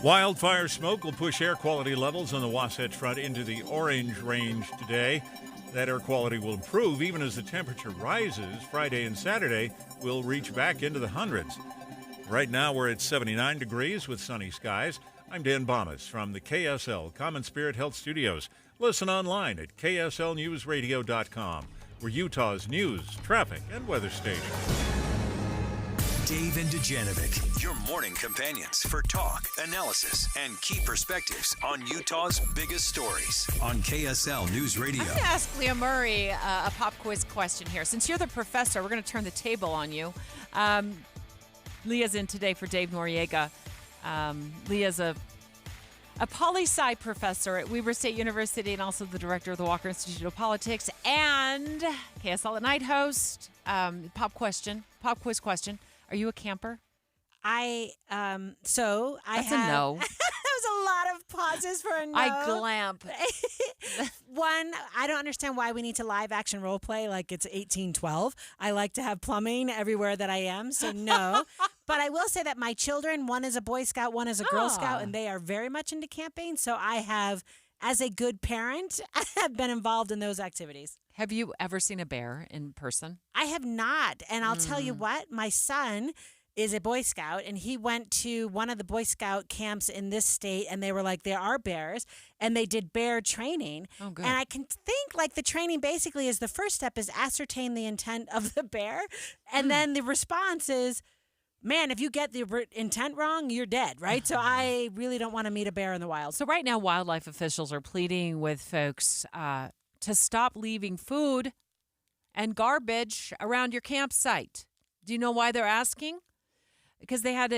Wildfire smoke will push air quality levels on the Wasatch Front into the orange range today. That air quality will improve even as the temperature rises. Friday and Saturday will reach back into the hundreds. Right now we're at 79 degrees with sunny skies. I'm Dan Bomas from the KSL Common Spirit Health Studios. Listen online at kslnewsradio.com. We're Utah's news, traffic, and weather station. Dave and Dujanovic, your morning companions for talk, analysis, and key perspectives on Utah's biggest stories on KSL News Radio. I'm going to ask Leah Murray a pop quiz question here. Since you're the professor, we're going to turn the table on you. Leah's in today for Dave Noriega. Leah's a poli-sci professor at Weber State University and also the director of the Walker Institute of Politics and KSL at Night host. Pop quiz question. Are you a camper? That's a no. That was a lot of pauses for a no. I glamp. One, I don't understand why we need to live action role play like it's 1812. I like to have plumbing everywhere that I am, so no. But I will say that my children, one is a Boy Scout, one is a Girl Scout, and they are very much into camping. So I have, as a good parent, I have been involved in those activities. Have you ever seen a bear in person? I have not. And I'll tell you what, my son is a Boy Scout, and he went to one of the Boy Scout camps in this state, and they were like, there are bears, and they did bear training. Oh, good. And I can think like the training basically is the first step is ascertain the intent of the bear, and then the response is, man, if you get the intent wrong, you're dead, right? So I really don't want to meet a bear in the wild. So right now, wildlife officials are pleading with folks to stop leaving food and garbage around your campsite. Do you know why they're asking? Because they had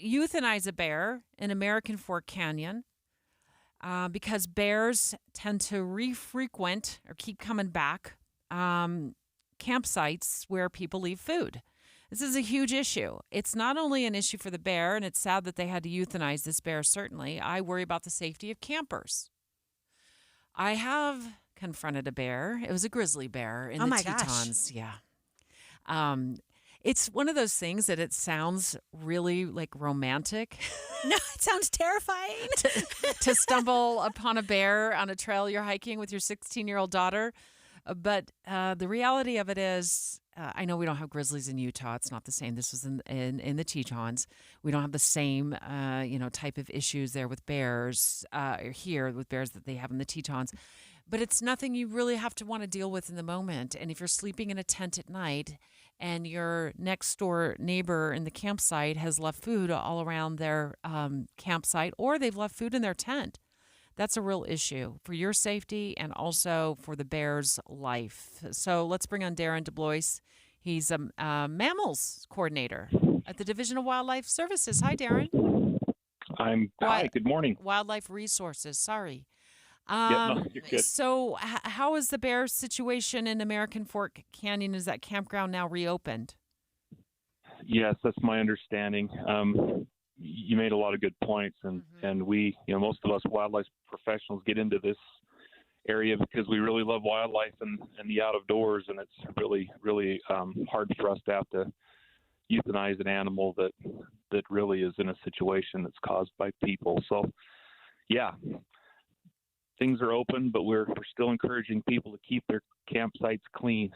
euthanize a bear in American Fork Canyon because bears tend to re-frequent or keep coming back campsites where people leave food. This is a huge issue. It's not only an issue for the bear, and it's sad that they had to euthanize this bear, certainly. I worry about the safety of campers. I have confronted a bear. It was a grizzly bear in the Tetons. Yeah. It's one of those things that it sounds really like romantic. No, it sounds terrifying. to stumble upon a bear on a trail you're hiking with your 16-year-old daughter. But the reality of it is, I know we don't have grizzlies in Utah. It's not the same. This was in the Tetons. We don't have the same, type of issues there with bears, or here with bears that they have in the Tetons. But it's nothing you really have to want to deal with in the moment. And if you're sleeping in a tent at night and your next door neighbor in the campsite has left food all around their campsite, or they've left food in their tent, that's a real issue for your safety and also for the bear's life. So let's bring on Darren DeBlois. He's a mammals coordinator at the Division of Wildlife Services. Hi, Darren. Hi, good morning. Wildlife Resources, sorry. No, you're good. So how is the bear situation in American Fork Canyon? Is that campground now reopened? Yes, that's my understanding. You made a lot of good points, and we, most of us wildlife professionals get into this area because we really love wildlife and the out of doors, and it's really, really hard for us to have to euthanize an animal that really is in a situation that's caused by people. So, yeah, things are open, but we're still encouraging people to keep their campsites clean.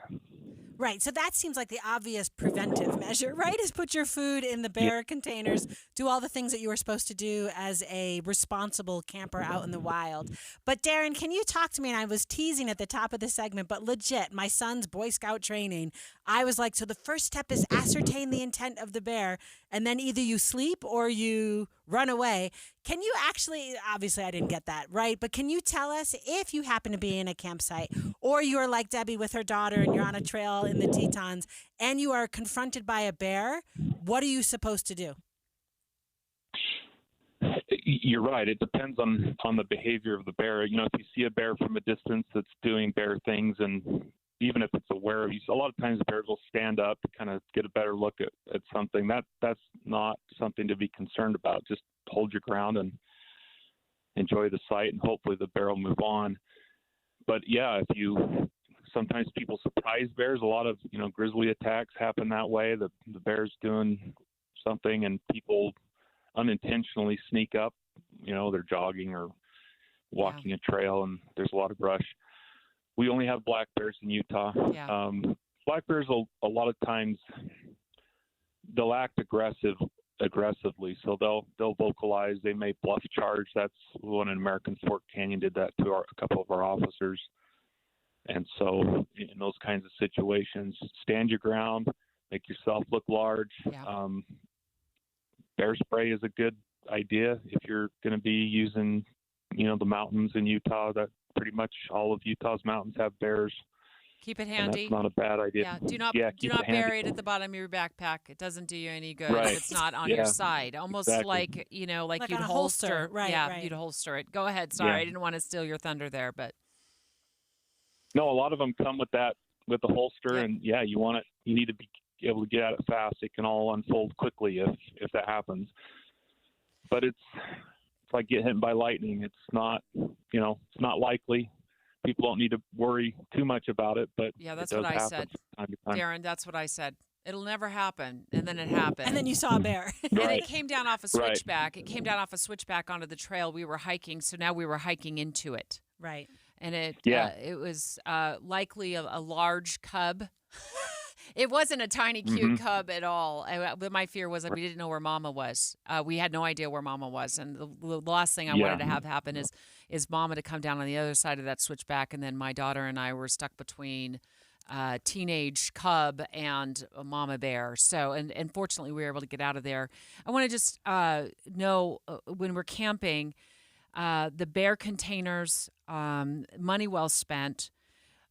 Right. So that seems like the obvious preventive measure, right? Is put your food in the bear containers, do all the things that you were supposed to do as a responsible camper out in the wild. But Darren, can you talk to me? And I was teasing at the top of the segment, but legit, my son's Boy Scout training, I was like, so the first step is ascertain the intent of the bear, and then either you sleep or you run away. Can you actually, obviously I didn't get that, right? But can you tell us if you happen to be in a campsite or you're like Debbie with her daughter and you're on a trail in the Tetons and you are confronted by a bear, what are you supposed to do? You're right. It depends on the behavior of the bear. If you see a bear from a distance that's doing bear things, and even if it's aware of you, a lot of times bears will stand up to kind of get a better look at something. That's not something to be concerned about. Just hold your ground and enjoy the sight, and hopefully the bear will move on. But yeah, sometimes people surprise bears. A lot of grizzly attacks happen that way. The bear's doing something and people unintentionally sneak up. They're jogging or walking a trail and there's a lot of brush. We only have black bears in Utah. Yeah. Black bears, a lot of times, they'll act aggressively. So they'll vocalize. They may bluff charge. That's when in American Fork Canyon did that to a couple of our officers. And so in those kinds of situations, stand your ground, make yourself look large. Yeah. Bear spray is a good idea if you're going to be using, the mountains in Utah. That pretty much all of Utah's mountains have bears. Keep it handy. That's not a bad idea. Yeah. Do not bury it at the bottom of your backpack. It doesn't do you any good right. if it's not on your side. Almost exactly. like you'd on a holster. Right. Yeah, right. you'd holster it. Go ahead. Sorry, I didn't want to steal your thunder there, but no, a lot of them come with the holster, and you need to be able to get at it fast. It can all unfold quickly if that happens. But it's like getting hit by lightning. It's not likely. People don't need to worry too much about it, but yeah, that's it does what I happen said, from time to time. Darren. That's what I said. It'll never happen, and then it happened. And then you saw a bear. And Right. it came down off a switchback. It came down off a switchback onto the trail we were hiking, so now we were hiking into it. Right. And it Yeah. was likely a large cub. It wasn't a tiny, cute cub at all. But my fear was that we didn't know where Mama was. We had no idea where Mama was. And the last thing I wanted to have happen is Mama to come down on the other side of that switchback, and then my daughter and I were stuck between teenage cub and a mama bear. So, and fortunately, we were able to get out of there. I want to just know when we're camping, the bear containers, money well spent.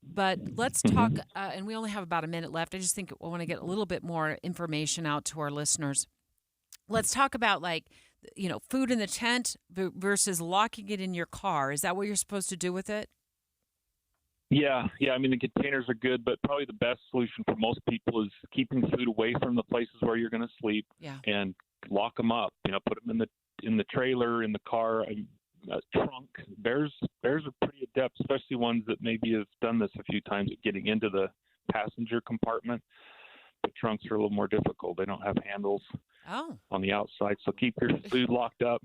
But let's talk, and we only have about a minute left. I just think I want to get a little bit more information out to our listeners. let's talk about food in the tent versus locking it in your car. Is that what you're supposed to do with it? Yeah. I mean, the containers are good, but probably the best solution for most people is keeping food away from the places where you're going to sleep. Yeah. And lock them up. Put them in the trailer, in the car, trunk. Bears are pretty adept, especially ones that maybe have done this a few times at getting into the passenger compartment. The trunks are a little more difficult. They don't have handles on the outside. So keep your food locked up.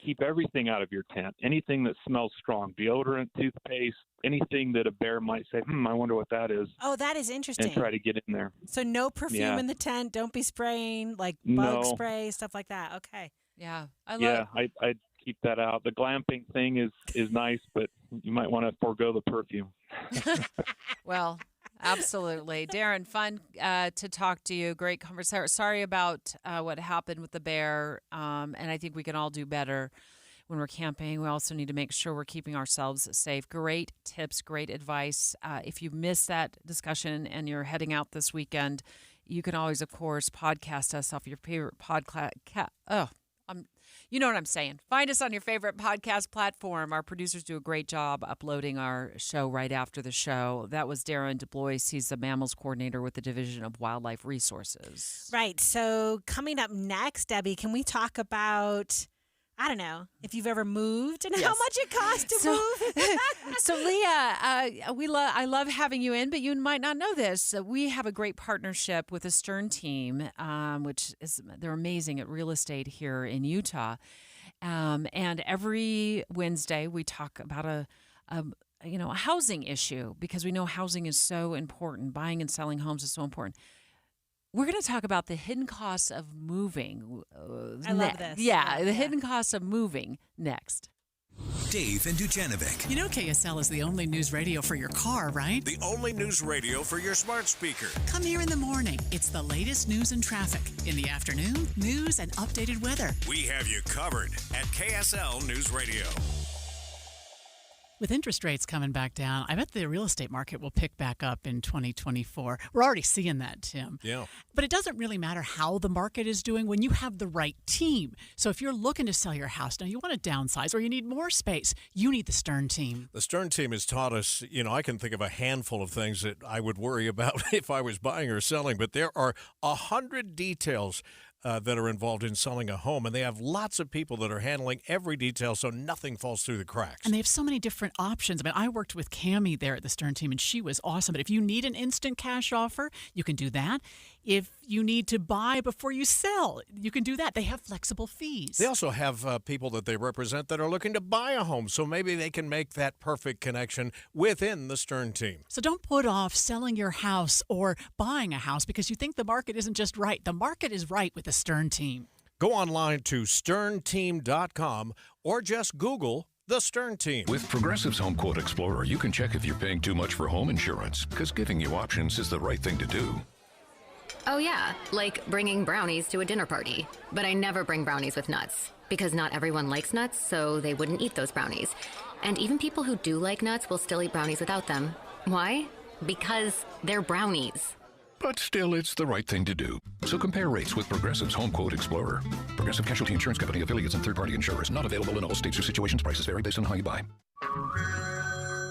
Keep everything out of your tent. Anything that smells strong, deodorant, toothpaste, anything that a bear might say, I wonder what that is. Oh, that is interesting. And try to get in there. So no perfume in the tent. Don't be spraying bug spray, stuff like that. Okay. Yeah. I'd keep that out. The glamping thing is nice, but you might want to forego the perfume. Well, absolutely. Darren, fun to talk to you. Great conversation. Sorry about what happened with the bear, and I think we can all do better when we're camping. We also need to make sure we're keeping ourselves safe. Great tips, great advice. If you missed that discussion and you're heading out this weekend, you can always, of course, podcast us off your favorite podcast. You know what I'm saying. Find us on your favorite podcast platform. Our producers do a great job uploading our show right after the show. That was Darren DeBlois. He's the mammals coordinator with the Division of Wildlife Resources. Right. So coming up next, Debbie, can we talk about, I don't know, if you've ever moved and how much it costs to move? So Leah, I love having you in, but you might not know this. We have a great partnership with the Stern team, they're amazing at real estate here in Utah. And every Wednesday we talk about a housing issue, because we know housing is so important. Buying and selling homes is so important. We're going to talk about the hidden costs of moving. I love this. Yeah, the hidden costs of moving next. Dave and Dujanovic. You know KSL is the only news radio for your car, right? The only news radio for your smart speaker. Come here in the morning. It's the latest news and traffic. In the afternoon, news and updated weather. We have you covered at KSL News Radio. With interest rates coming back down, I bet the real estate market will pick back up in 2024. We're already seeing that, Tim. Yeah. But it doesn't really matter how the market is doing when you have the right team. So if you're looking to sell your house, now you want to downsize or you need more space, you need the Stern team. The Stern team has taught us, I can think of a handful of things that I would worry about if I was buying or selling, but there are 100 details that are involved in selling a home, and they have lots of people that are handling every detail so nothing falls through the cracks. And they have so many different options. I mean, I worked with Cammie there at the Stern team, and she was awesome. But if you need an instant cash offer, you can do that. If you need to buy before you sell, you can do that. They have flexible fees. They also have people that they represent that are looking to buy a home, so maybe they can make that perfect connection within the Stern team. So don't put off selling your house or buying a house because you think the market isn't just right. The market is right with the Stern team. Go online to sternteam.com or just Google the Stern team. With Progressive's Home Quote Explorer, you can check if you're paying too much for home insurance, because giving you options is the right thing to do. Oh yeah, like bringing brownies to a dinner party. But I never bring brownies with nuts, because not everyone likes nuts, so they wouldn't eat those brownies. And even people who do like nuts will still eat brownies without them. Why? Because they're brownies. But still, it's the right thing to do. So compare rates with Progressive's Home Quote Explorer. Progressive Casualty Insurance Company, affiliates, and third-party insurers. Not available in all states or situations. Prices vary based on how you buy.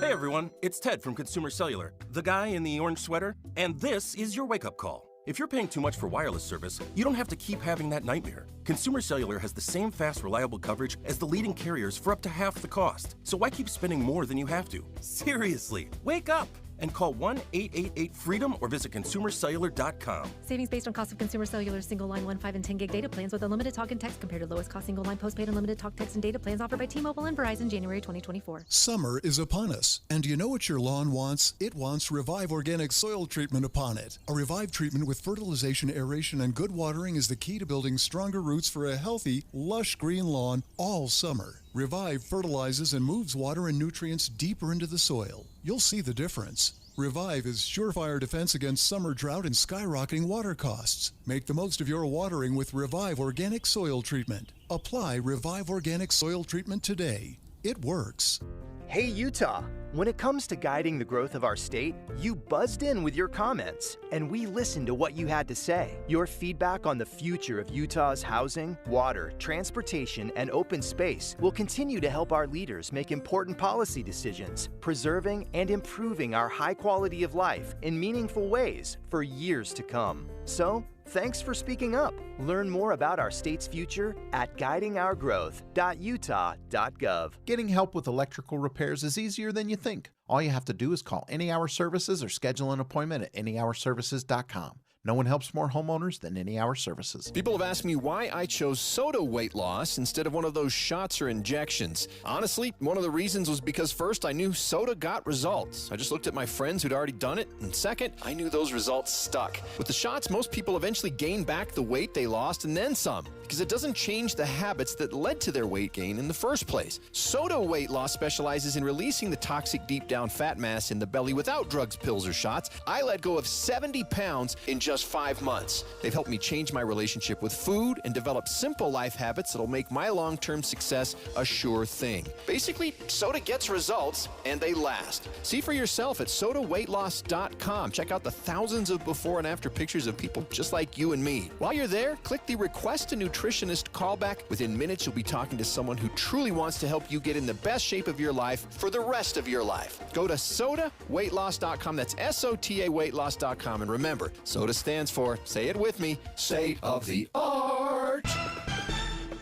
Hey everyone, it's Ted from Consumer Cellular, the guy in the orange sweater, and this is your wake-up call. If you're paying too much for wireless service, you don't have to keep having that nightmare. Consumer Cellular has the same fast, reliable coverage as the leading carriers for up to half the cost. So why keep spending more than you have to? Seriously, wake up! And call 1-888-FREEDOM or visit consumercellular.com. Savings based on cost of Consumer Cellular single line 1, 5, and 10 gig data plans with unlimited talk and text compared to lowest cost single line postpaid unlimited talk, text, and data plans offered by T-Mobile and Verizon January 2024. Summer is upon us, and do you know what your lawn wants? It wants Revive Organic Soil Treatment upon it. A Revive treatment with fertilization, aeration, and good watering is the key to building stronger roots for a healthy, lush green lawn all summer. Revive fertilizes and moves water and nutrients deeper into the soil. You'll see the difference. Revive is surefire defense against summer drought and skyrocketing water costs. Make the most of your watering with Revive Organic Soil Treatment. Apply Revive Organic Soil Treatment today. It works. Hey Utah, When it comes to guiding the growth of our state, you buzzed in with your comments, and we listened to what you had to say. Your feedback on the future of Utah's housing, water, transportation, and open space will continue to help our leaders make important policy decisions, preserving and improving our high quality of life in meaningful ways for years to come. So, thanks for speaking up. Learn more about our state's future at guidingourgrowth.utah.gov. Getting help with electrical repairs is easier than you think. All you have to do is call Any Hour Services or schedule an appointment at anyhourservices.com. No one helps more homeowners than Any Hour Services. People have asked me why I chose soda weight loss instead of one of those shots or injections. Honestly, one of the reasons was because first, I knew soda got results. I just looked at my friends who'd already done it, and second, I knew those results stuck. With the shots, most people eventually gain back the weight they lost and then some, because it doesn't change the habits that led to their weight gain in the first place. Soda weight loss specializes in releasing the toxic deep down fat mass in the belly without drugs, pills, or shots. I let go of 70 pounds in just 5 months. They've helped me change my relationship with food and develop simple life habits that'll make my long-term success a sure thing. Basically, soda gets results and they last. See for yourself at sodaweightloss.com. Check out the thousands of before and after pictures of people just like you and me. While you're there, click the Request a Nutritionist callback. Within minutes, you'll be talking to someone who truly wants to help you get in the best shape of your life for the rest of your life. Go to sodaweightloss.com. That's SOTA weightloss.com. And remember, soda stands for, say it with me, state of the art.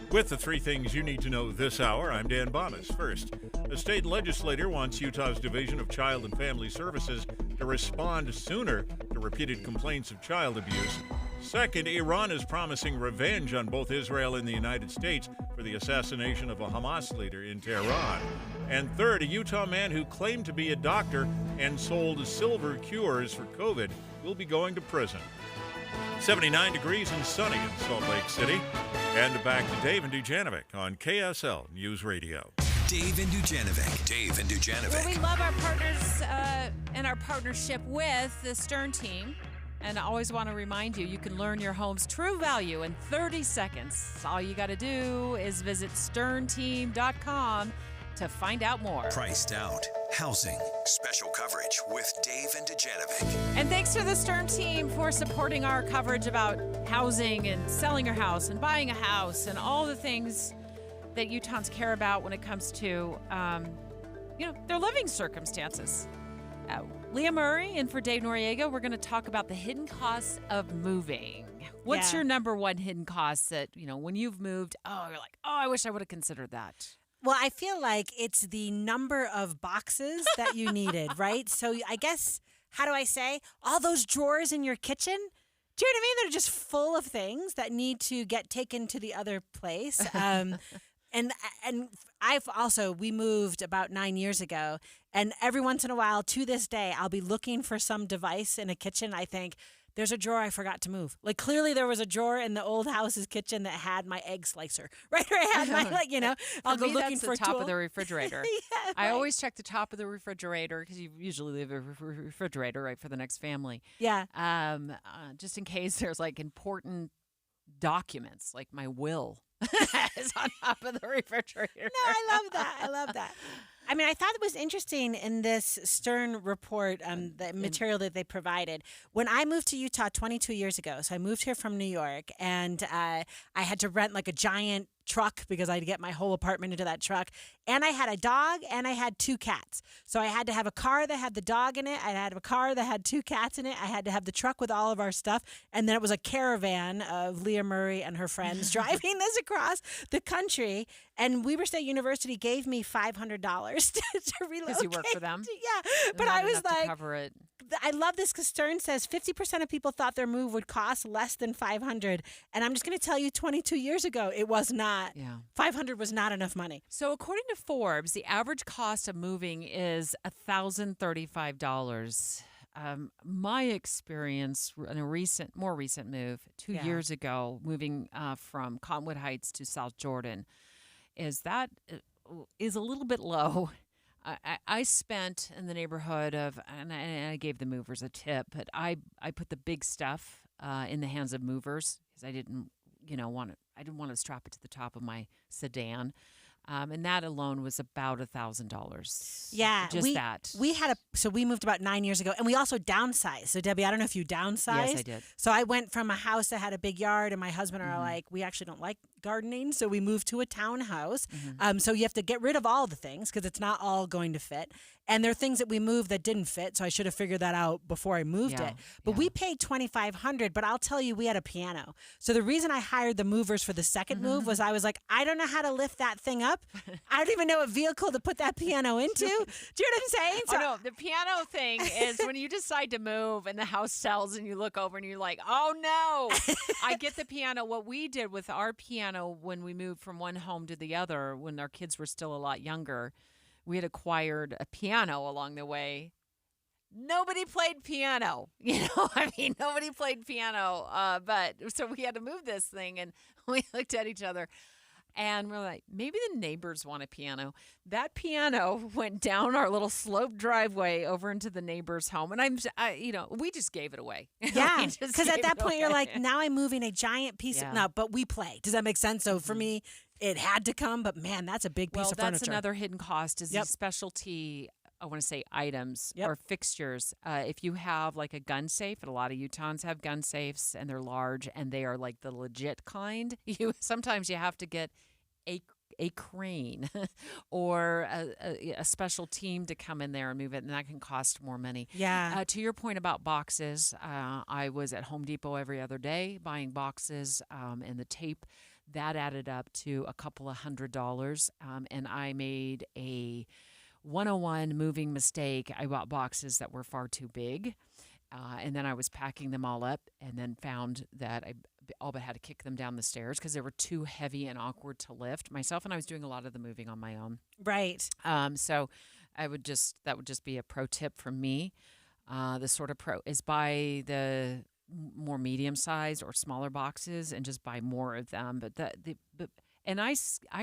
With the three things you need to know this hour, I'm Dan Bomas. First, a state legislator wants Utah's Division of Child and Family Services to respond sooner to repeated complaints of child abuse. Second, Iran is promising revenge on both Israel and the United States for the assassination of a Hamas leader in Tehran. And third, a Utah man who claimed to be a doctor and sold silver cures for COVID will be going to prison. 79 degrees and sunny in Salt Lake City. And back to Dave and Dujanovic on KSL News Radio. Dave and Dujanovic. Dave and Dujanovic. Well, we love our partners and our partnership with the Stern team. And I always want to remind you, you can learn your home's true value in 30 seconds. All you got to do is visit sternteam.com to find out more. Priced Out. Housing. Special coverage with Dave and Dujanovic. And thanks to the Stern team for supporting our coverage about housing and selling your house and buying a house and all the things that Utahns care about when it comes to, their living circumstances. Leah Murray and for Dave Noriega, we're going to talk about the hidden costs of moving. What's your number one hidden cost that, when you've moved, you're like, I wish I would have considered that? Well, I feel like it's the number of boxes that you needed, right? So I guess, how do I say? All those drawers in your kitchen, do you know what I mean? They're just full of things that need to get taken to the other place. And we moved about 9 years ago, and every once in a while, to this day, I'll be looking for some device in a kitchen. I think, there's a drawer I forgot to move. Like, clearly there was a drawer in the old house's kitchen that had my egg slicer, right? Or I had my, I'll go looking for the top tool. of the refrigerator. Yeah, I always check the top of the refrigerator because you usually leave a refrigerator, right, for the next family. Yeah. Just in case there's, important documents, like my will is on top of the refrigerator. No, I love that. I mean, I thought it was interesting in this Stern report, the material that they provided. When I moved to Utah 22 years ago, so I moved here from New York, and I had to rent a giant truck because I had to get my whole apartment into that truck. And I had a dog and I had 2 cats. So I had to have a car that had the dog in it. I had a car that had 2 cats in it. I had to have the truck with all of our stuff. And then it was a caravan of Leah Murray and her friends driving this across the country. And Weber State University gave me $500 to relocate. Because you work for them? Yeah. But I was like, to cover it. I love this because Stern says 50% of people thought their move would cost less than $500. And I'm just going to tell you, 22 years ago, it was not. Yeah. $500 was not enough money. So according to Forbes, the average cost of moving is $1,035. My experience in a more recent move 2 years ago, moving from Cottonwood Heights to South Jordan, is a little bit low. I spent in the neighborhood of, and I gave the movers a tip, but I put the big stuff in the hands of movers because I didn't want to strap it to the top of my sedan. And that alone was about $1,000. Yeah, just that. So we moved about 9 years ago, and we also downsized. So Debbie, I don't know if you downsized. Yes, I did. So I went from a house that had a big yard, and my husband are like, we actually don't like gardening, so we moved to a townhouse. So you have to get rid of all the things because it's not all going to fit. And there are things that we moved that didn't fit, so I should have figured that out before I moved it. But we paid $2,500. But I'll tell you, we had a piano. So the reason I hired the movers for the second move was I was like, I don't know how to lift that thing up. I don't even know what vehicle to put that piano into. Do you know what I'm saying? So, no, the piano thing is when you decide to move and the house sells and you look over and you're like, oh no, I get the piano. What we did with our piano when we moved from one home to the other, when our kids were still a lot younger, we had acquired a piano along the way. Nobody played piano, nobody played piano. But so we had to move this thing, and we looked at each other, and we're like, maybe the neighbors want a piano. That piano went down our little slope driveway over into the neighbor's home, and we just gave it away. Yeah, because at that point you're like, now I'm moving a giant piece. But we play. Does that make sense? So for me, it had to come, but man, that's a big piece of furniture. That's another hidden cost is these specialty, I want to say items or fixtures. If you have like a gun safe, and a lot of Utahns have gun safes, and they're large, and they are like the legit kind. Sometimes you have to get a crane or a special team to come in there and move it, and that can cost more money. Yeah. To your point about boxes, I was at Home Depot every other day buying boxes, and the tape. That added up to a couple of $100, and I made a 101 moving mistake. I bought boxes that were far too big, and then I was packing them all up, and then found that I all but had to kick them down the stairs because they were too heavy and awkward to lift myself, and I was doing a lot of the moving on my own. Right. So that would just be a pro tip from me. The sort of pro is buy the more medium-sized or smaller boxes and just buy more of them. And I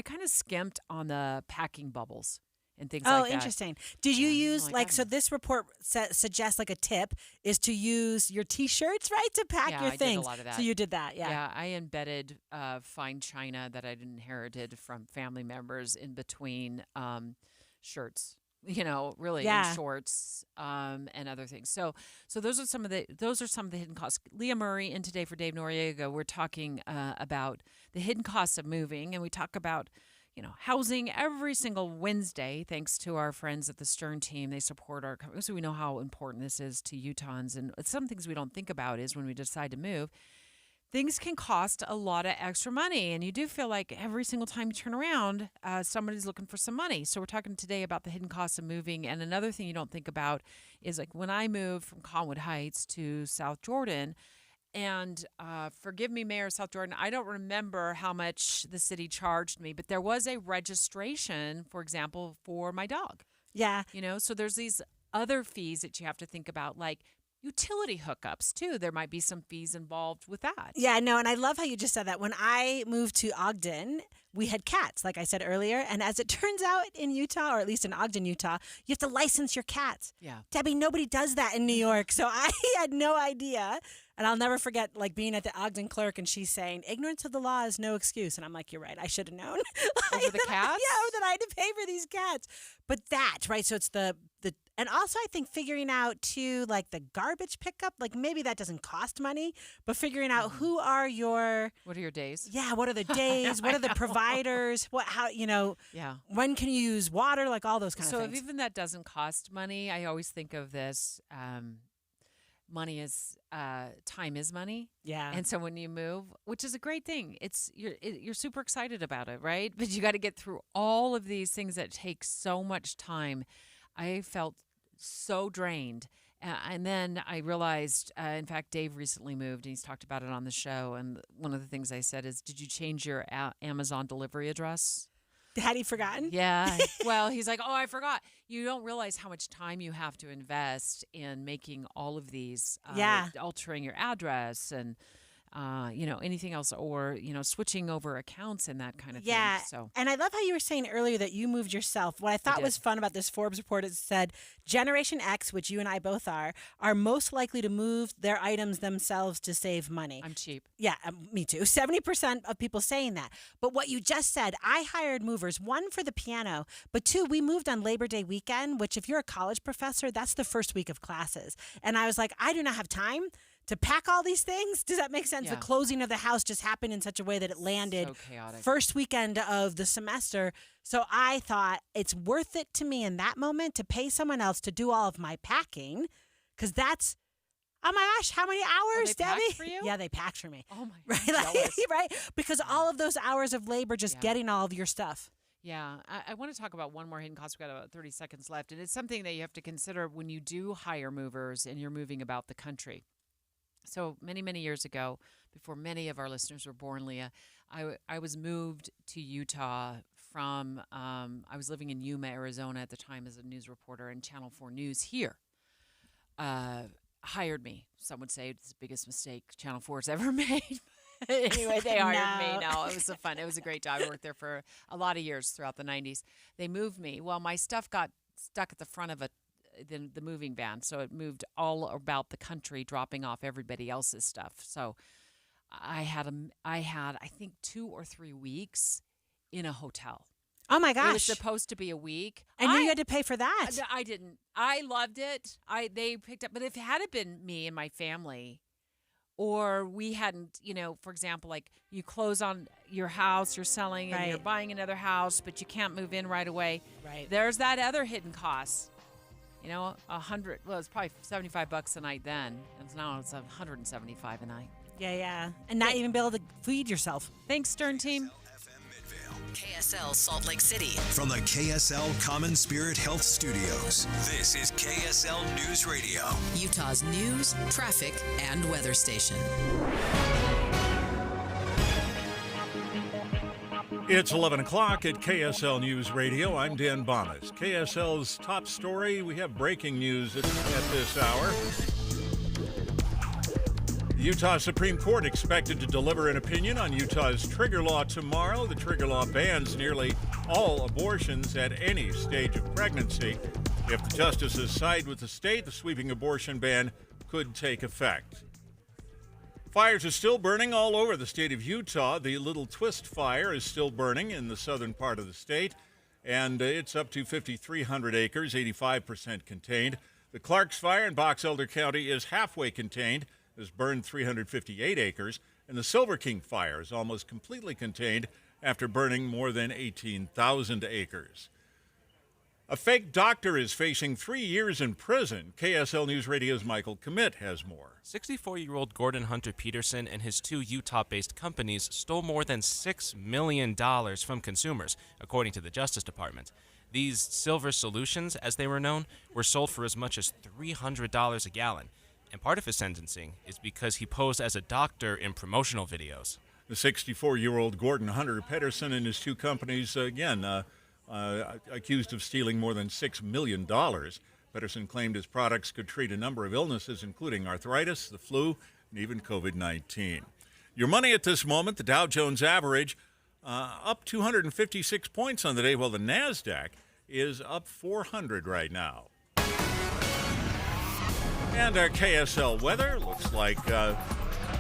kind of skimped on the packing bubbles and things like that. Oh, interesting. Did you use so this report suggests like a tip is to use your T-shirts, right, to pack your things. I did a lot of that. So you did that, yeah. Yeah, I embedded fine china that I'd inherited from family members in between shirts. Really in shorts and other things. So those are some of the hidden costs. Leah Murray in Today for Dave Noriega, we're talking about the hidden costs of moving, and we talk about housing every single Wednesday. Thanks to our friends at the Stern team, they support our company, so we know how important this is to Utahns. And some things we don't think about is when we decide to move. Things can cost a lot of extra money, and you do feel like every single time you turn around, somebody's looking for some money. So we're talking today about the hidden costs of moving. And another thing you don't think about is like when I moved from Conwood Heights to South Jordan, and forgive me, Mayor of South Jordan, I don't remember how much the city charged me, but there was a registration, for example, for my dog. Yeah. So there's these other fees that you have to think about, like utility hookups too. There might be some fees involved with that. Yeah, no, and I love how you just said that. When I moved to Ogden, we had cats, like I said earlier. And as it turns out in Utah, or at least in Ogden, Utah, you have to license your cats. Yeah. Debbie, nobody does that in New York. So I had no idea. And I'll never forget like being at the Ogden clerk and she's saying, ignorance of the law is no excuse. And I'm like, you're right. I should have known. Over the cats? Yeah, or that I had to pay for these cats. But that, right? So it's the and also I think figuring out too, like the garbage pickup, like maybe that doesn't cost money, but figuring out what are your days? Yeah, what are the days? What are the providers? When can you use water? Like all those kind of things. So if even that doesn't cost money, I always think of this. Money is time is money. Yeah. And so when you move, which is a great thing, you're super excited about it, right? But you got to get through all of these things that take so much time. I felt so drained. And then I realized, in fact, Dave recently moved and he's talked about it on the show. And one of the things I said is, did you change your Amazon delivery address? Had he forgotten? Yeah. Well, he's like, oh, I forgot. You don't realize how much time you have to invest in making all of these, altering your address and anything else, or switching over accounts and that kind of Yeah. thing. So, and I love how you were saying earlier that you moved yourself. What I thought was fun about this Forbes report is it said Generation X, which you and I both are most likely to move their items themselves to save money. I'm cheap. Yeah, me too. 70% of people saying that. But what you just said, I hired movers, one for the piano, but two, we moved on Labor Day weekend, which if you're a college professor, that's the first week of classes. And I was like, I do not have time to pack all these things. Does that make sense? Yeah. The closing of the house just happened in such a way that it landed So chaotic. first weekend of the semester. So I thought it's worth it to me in that moment to pay someone else to do all of my packing, because that's, oh my gosh, how many hours, they Debbie? packed for you? Yeah, they packed for me. Oh my Right, God, right? Because all of those hours of labor just getting all of your stuff. Yeah, I want to talk about one more hidden cost. We've got about 30 seconds left, and it's something that you have to consider when you do hire movers and you're moving about the country. So many, many years ago, before many of our listeners were born, Leah, I was moved to Utah from, I was living in Yuma, Arizona at the time as a news reporter, and Channel 4 News here hired me. Some would say it's the biggest mistake Channel 4's ever made. Anyway, they hired me. No, it was so fun. It was a great job. I worked there for a lot of years throughout the 90s. They moved me. Well, my stuff got stuck at the front of the moving van, so it moved all about the country, dropping off everybody else's stuff. So I had I think 2 or 3 weeks in a hotel. Oh my gosh! It was supposed to be a week, and you had to pay for that. I didn't. I loved it. They picked up, but if it had been me and my family, or we hadn't, for example, like you close on your house, you're selling, and you're buying another house, but you can't move in right away. Right. There's that other hidden cost. $100. Well, it's probably $75 a night then, and now it's $175 a night. Yeah, and not even be able to feed yourself. Thanks, Stern Team. KSL Salt Lake City. From the KSL Common Spirit Health Studios, this is KSL News Radio. Utah's news, traffic, and weather station. It's 11 o'clock at KSL News Radio. I'm Dan Bonas. KSL's top story, we have breaking news at this hour. The Utah Supreme Court expected to deliver an opinion on Utah's trigger law tomorrow. The trigger law bans nearly all abortions at any stage of pregnancy. If the justices side with the state, the sweeping abortion ban could take effect. Fires are still burning all over the state of Utah. The Little Twist fire is still burning in the southern part of the state, and it's up to 5,300 acres, 85% contained. The Clarks fire in Box Elder County is halfway contained, has burned 358 acres, and the Silver King fire is almost completely contained after burning more than 18,000 acres. A fake doctor is facing 3 years in prison. KSL News Radio's Michael Commit has more. 64-year-old Gordon Hunter Peterson and his 2 Utah-based companies stole more than $6 million from consumers, according to the Justice Department. These silver solutions, as they were known, were sold for as much as $300 a gallon. And part of his sentencing is because he posed as a doctor in promotional videos. The 64-year-old Gordon Hunter Peterson and his 2 companies, accused of stealing more than $6 million. Peterson claimed his products could treat a number of illnesses, including arthritis, the flu, and even COVID-19. Your money at this moment, the Dow Jones average, up 256 points on the day, while the NASDAQ is up 400 right now. And our KSL weather looks like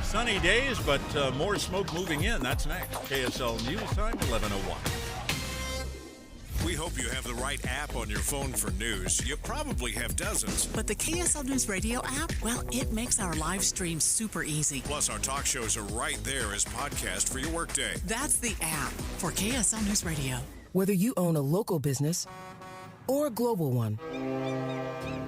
sunny days, but more smoke moving in. That's next. KSL News Time, 11:01. We hope you have the right app on your phone for news. You probably have dozens. But the KSL News Radio app, well, it makes our live stream super easy. Plus, our talk shows are right there as podcast for your workday. That's the app for KSL News Radio. Whether you own a local business or a global one,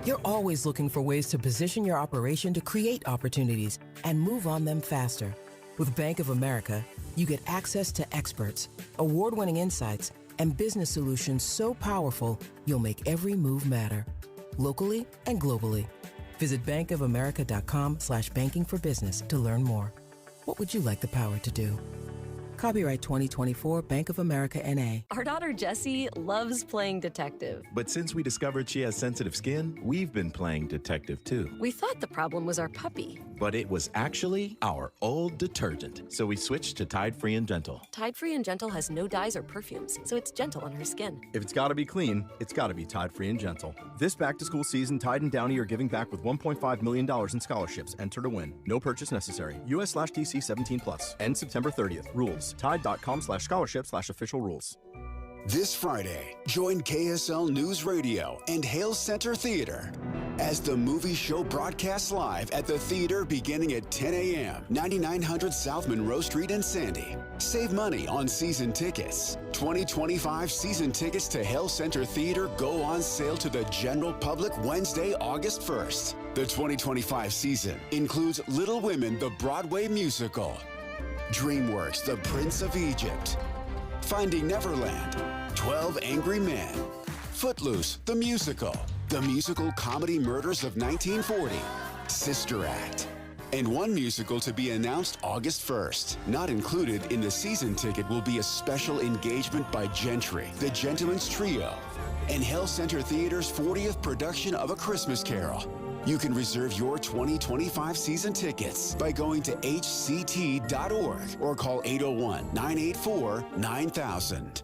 you're always looking for ways to position your operation to create opportunities and move on them faster. With Bank of America, you get access to experts, award-winning insights, and business solutions so powerful, you'll make every move matter, locally and globally. Visit bankofamerica.com/banking for business to learn more. What would you like the power to do? Copyright 2024 Bank of America N.A. Our daughter Jessie loves playing detective. But since we discovered she has sensitive skin, we've been playing detective too. We thought the problem was our puppy. but it was actually our old detergent. So we switched to Tide Free and Gentle. Tide Free and Gentle has no dyes or perfumes, so it's gentle on her skin. If it's got to be clean, it's got to be Tide Free and Gentle. This back-to-school season, Tide and Downy are giving back with $1.5 million in scholarships. Enter to win. No purchase necessary. US/DC 17+. End September 30th. Rules. Tide.com/scholarship/official rules. This Friday, join KSL News Radio and Hale Center Theater as the movie show broadcasts live at the theater beginning at 10 a.m., 9900 South Monroe Street in Sandy. Save money on season tickets. 2025 season tickets to Hale Center Theater go on sale to the general public Wednesday, August 1st. The 2025 season includes Little Women, the Broadway musical, DreamWorks, The Prince of Egypt, Finding Neverland, 12 Angry Men, Footloose, the musical comedy Murders of 1940, Sister Act, and one musical to be announced August 1st. Not included in the season ticket will be a special engagement by Gentry, the Gentleman's Trio, and Hale Center Theater's 40th production of A Christmas Carol. You can reserve your 2025 season tickets by going to hct.org or call 801-984-9000.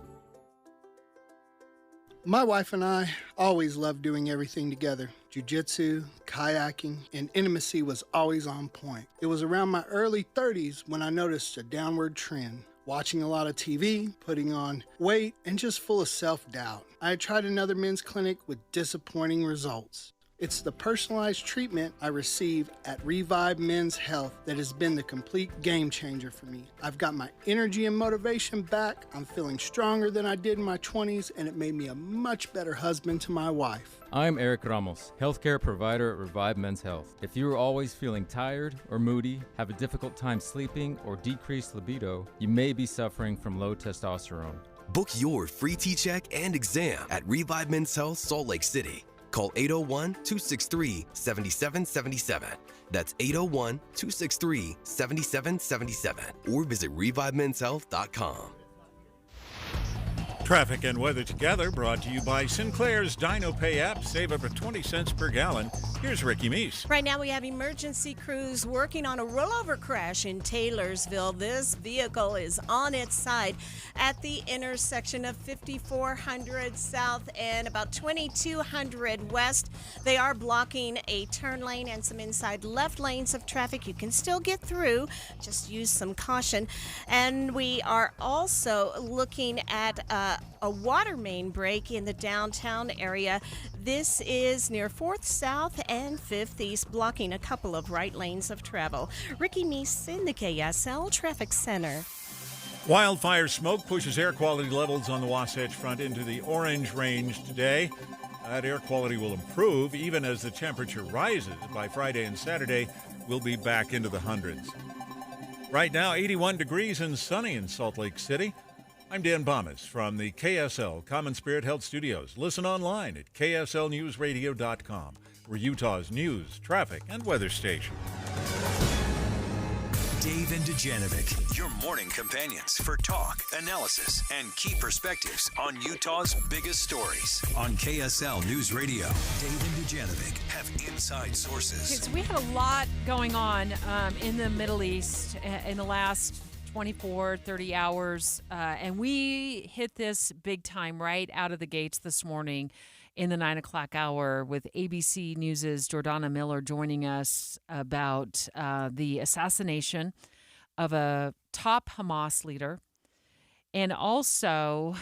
My wife and I always loved doing everything together. Jiu-jitsu, kayaking, and intimacy was always on point. It was around my early 30s when I noticed a downward trend. Watching a lot of TV, putting on weight, and just full of self-doubt. I had tried another men's clinic with disappointing results. It's the personalized treatment I receive at Revive Men's Health that has been the complete game changer for me. I've got my energy and motivation back, I'm feeling stronger than I did in my 20s, and it made me a much better husband to my wife. I'm Eric Ramos, healthcare provider at Revive Men's Health. If you're always feeling tired or moody, have a difficult time sleeping, or decreased libido, you may be suffering from low testosterone. Book your free T-check and exam at Revive Men's Health, Salt Lake City. Call 801-263-7777. That's 801-263-7777. Or visit ReviveMen'sHealth.com. Traffic and weather together brought to you by Sinclair's Dino Pay app. Save up to 20 cents per gallon. Here's Ricky Meese. Right now we have emergency crews working on a rollover crash in Taylorsville. This vehicle is on its side at the intersection of 5400 South and about 2200 West. They are blocking a turn lane and some inside left lanes of traffic. You can still get through. Just use some caution. And we are also looking at a water main break in the downtown area. This is near 4th South and 5th East, blocking a couple of right lanes of travel. Ricky Meese in the KSL Traffic Center. Wildfire smoke pushes air quality levels on the Wasatch Front into the orange range today. That air quality will improve even as the temperature rises. By Friday and Saturday, we'll be back into the hundreds. Right now, 81 degrees and sunny in Salt Lake City. I'm Dan Bomas from the KSL Common Spirit Health Studios. Listen online at kslnewsradio.com. We're Utah's news, traffic, and weather station. Dave and Dujanovic, your morning companions for talk, analysis, and key perspectives on Utah's biggest stories. On KSL News Radio, Dave and Dujanovic have inside sources. Okay, so we have a lot going on in the Middle East in the last 24, 30 hours. And we hit this big time right out of the gates this morning in the 9 o'clock hour with ABC News' Jordana Miller joining us about the assassination of a top Hamas leader and also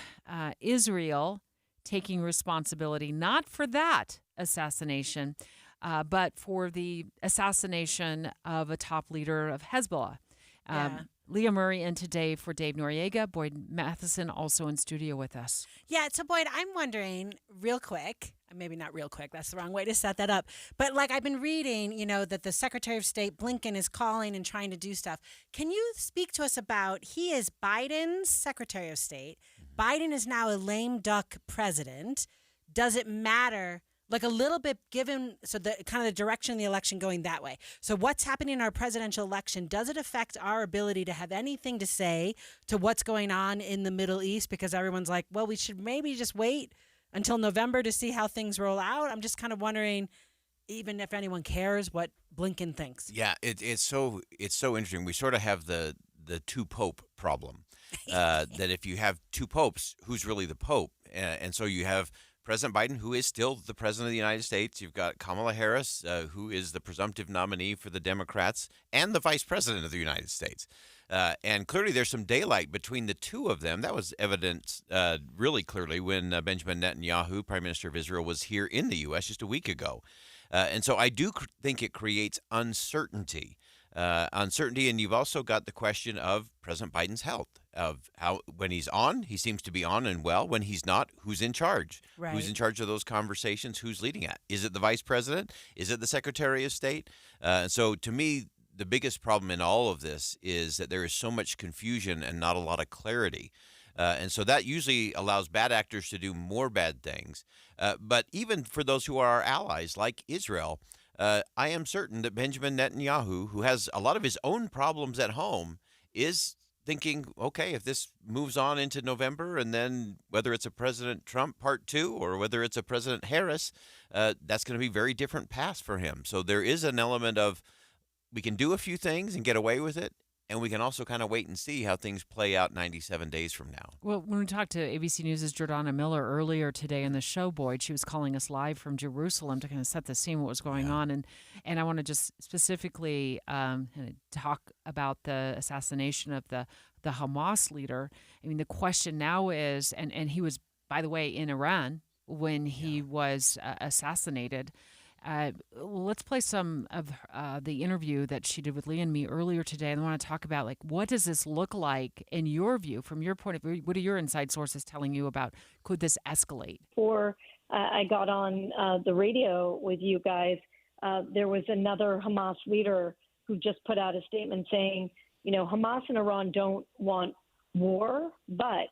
Israel taking responsibility not for that assassination, but for the assassination of a top leader of Hezbollah. Leah Murray in today for Dave Noriega. Boyd Matheson also in studio with us. Yeah, so Boyd, I'm wondering real quick, maybe not real quick, that's the wrong way to set that up, but like I've been reading, that the Secretary of State Blinken is calling and trying to do stuff. Can you speak to us about, he is Biden's Secretary of State. Biden is now a lame duck president. Does it matter? Like a little bit given, so the kind of the direction of the election going that way. So what's happening in our presidential election, does it affect our ability to have anything to say to what's going on in the Middle East? Because everyone's like, well, we should maybe just wait until November to see how things roll out. I'm just kind of wondering, even if anyone cares what Blinken thinks. Yeah, it's so interesting. We sort of have the two pope problem. That if you have two popes, who's really the pope? And so you have President Biden, who is still the president of the United States. You've got Kamala Harris, who is the presumptive nominee for the Democrats, and the vice president of the United States. And clearly there's some daylight between the two of them. That was evident really clearly when Benjamin Netanyahu, Prime Minister of Israel, was here in the U.S. just a week ago. And so I do think it creates uncertainty. And you've also got the question of President Biden's health, of how when he's on, he seems to be on and well. When he's not, who's in charge? Right. Who's in charge of those conversations? Who's leading it? Is it the vice president? Is it the Secretary of State? So to me, the biggest problem in all of this is that there is so much confusion and not a lot of clarity. And so that usually allows bad actors to do more bad things. But even for those who are our allies, like Israel, I am certain that Benjamin Netanyahu, who has a lot of his own problems at home, is thinking, okay, if this moves on into November, and then whether it's a President Trump Part 2 or whether it's a President Harris, that's going to be very different paths for him. So there is an element of we can do a few things and get away with it, and we can also kind of wait and see how things play out 97 days from now. Well, when we talked to ABC News' Jordana Miller earlier today in the show, Boyd, she was calling us live from Jerusalem to kind of set the scene, what was going on. And I want to just specifically talk about the assassination of the Hamas leader. I mean, the question now is, and he was, by the way, in Iran when he was assassinated. Let's play some of the interview that she did with Lee and me earlier today. And I want to talk about, like, what does this look like in your view, from your point of view? What are your inside sources telling you about could this escalate? Before I got on the radio with you guys, there was another Hamas leader who just put out a statement saying, you know, Hamas and Iran don't want war, but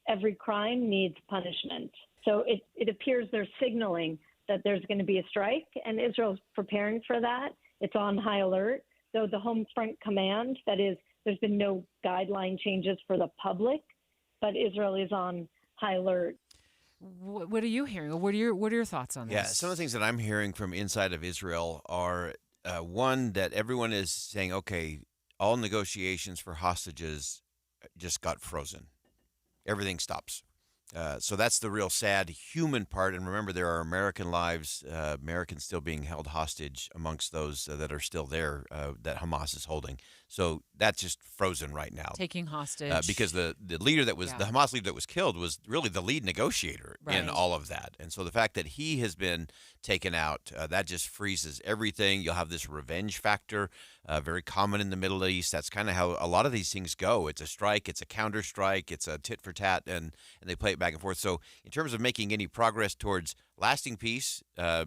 every crime needs punishment. So it appears they're signaling that there's going to be a strike, and Israel's preparing for that. It's on high alert. So the Home Front Command, that is, there's been no guideline changes for the public, but Israel is on high alert. What are you hearing? What are your thoughts on this? Yeah, some of the things that I'm hearing from inside of Israel are, one, that everyone is saying, okay, all negotiations for hostages just got frozen. Everything stops. So that's the real sad human part. And remember, there are American lives, Americans still being held hostage amongst those that are still there that Hamas is holding. So that's just frozen right now. Taking hostage. Because the leader that was, the Hamas leader that was killed was really the lead negotiator in all of that. And so the fact that he has been taken out, that just freezes everything. You'll have this revenge factor, very common in the Middle East. That's kind of how a lot of these things go. It's a strike, it's a counter strike, it's a tit for tat, and they play it back and forth. So in terms of making any progress towards lasting peace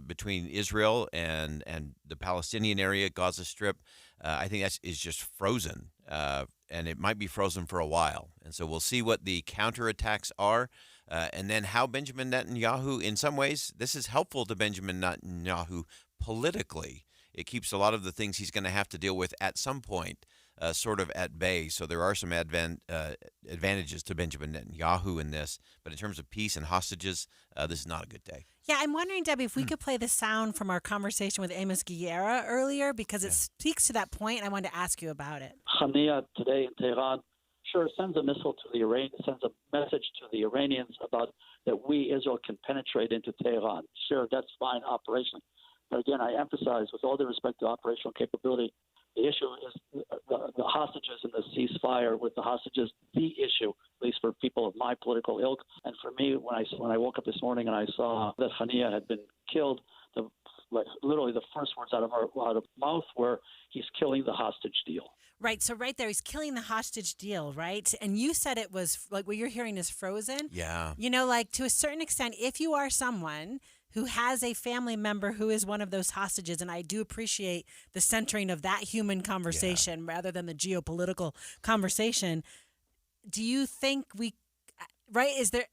between Israel and the Palestinian area, Gaza Strip, I think that is just frozen, and it might be frozen for a while. And so we'll see what the counterattacks are, and then how Benjamin Netanyahu, in some ways, this is helpful to Benjamin Netanyahu politically. It keeps a lot of the things he's going to have to deal with at some point sort of at bay. So there are some advantages to Benjamin Netanyahu in this. But in terms of peace and hostages, this is not a good day. Yeah, I'm wondering, Debbie, if we could play the sound from our conversation with Amos Guerra earlier, because it speaks to that point, and I wanted to ask you about it. Khania today in Tehran sends a missile to the Iran, sends a message to the Iranians about that we, Israel, can penetrate into Tehran. Sure, that's fine operationally. But again, I emphasize, with all due respect to operational capability, the issue is the hostages and the ceasefire with the hostages, the issue, at least for people of my political ilk. And for me, when I woke up this morning and I saw that Khania had been killed, literally the first words out of mouth were, he's killing the hostage deal. Right. So right there, he's killing the hostage deal, right? And you said it was, like, what you're hearing is frozen. Yeah. You know, like, to a certain extent, if you are someone who has a family member who is one of those hostages, and I do appreciate the centering of that human conversation rather than the geopolitical conversation, do you think is there,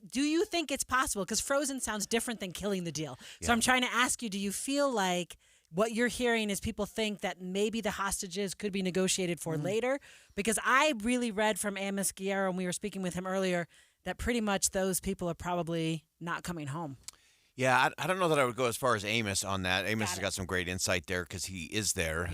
do you think it's possible? Because frozen sounds different than killing the deal. So I'm trying to ask you, do you feel like what you're hearing is people think that maybe the hostages could be negotiated for later? Because I really read from Amos Guerra, when we were speaking with him earlier, that pretty much those people are probably not coming home. Yeah, I don't know that I would go as far as Amos on that. Amos has got some great insight there because he is there,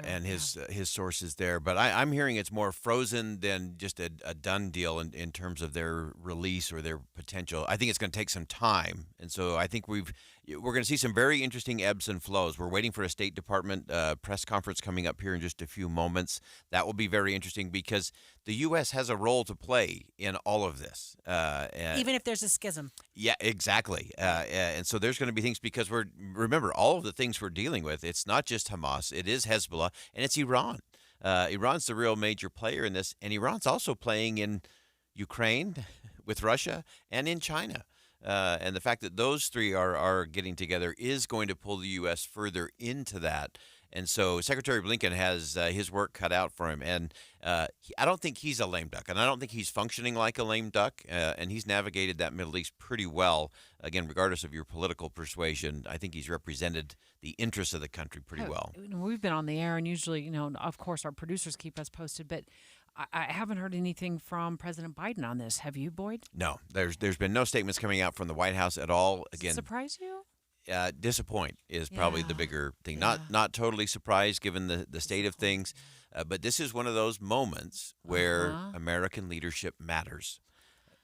and his source is there. But I'm hearing it's more frozen than just a done deal in terms of their release or their potential. I think it's going to take some time, and so I think we're going to see some very interesting ebbs and flows. We're waiting for a State Department press conference coming up here in just a few moments. That will be very interesting because the U.S. has a role to play in all of this. Even if there's a schism. Yeah, exactly. And so there's going to be things because remember, all of the things we're dealing with, it's not just Hamas, it is Hezbollah, and it's Iran. Iran's the real major player in this, and Iran's also playing in Ukraine with Russia and in China. And the fact that those three are getting together is going to pull the U.S. further into that. And so Secretary Blinken has his work cut out for him. And I don't think he's a lame duck. And I don't think he's functioning like a lame duck. And he's navigated that Middle East pretty well. Again, regardless of your political persuasion, I think he's represented the interests of the country pretty well. We've been on the air, and usually, of course, our producers keep us posted. But I haven't heard anything from President Biden on this. Have you, Boyd? No, there's been no statements coming out from the White House at all. Again, surprise you? Disappoint is probably the bigger thing. Not totally surprised given the state of things, but this is one of those moments where American leadership matters.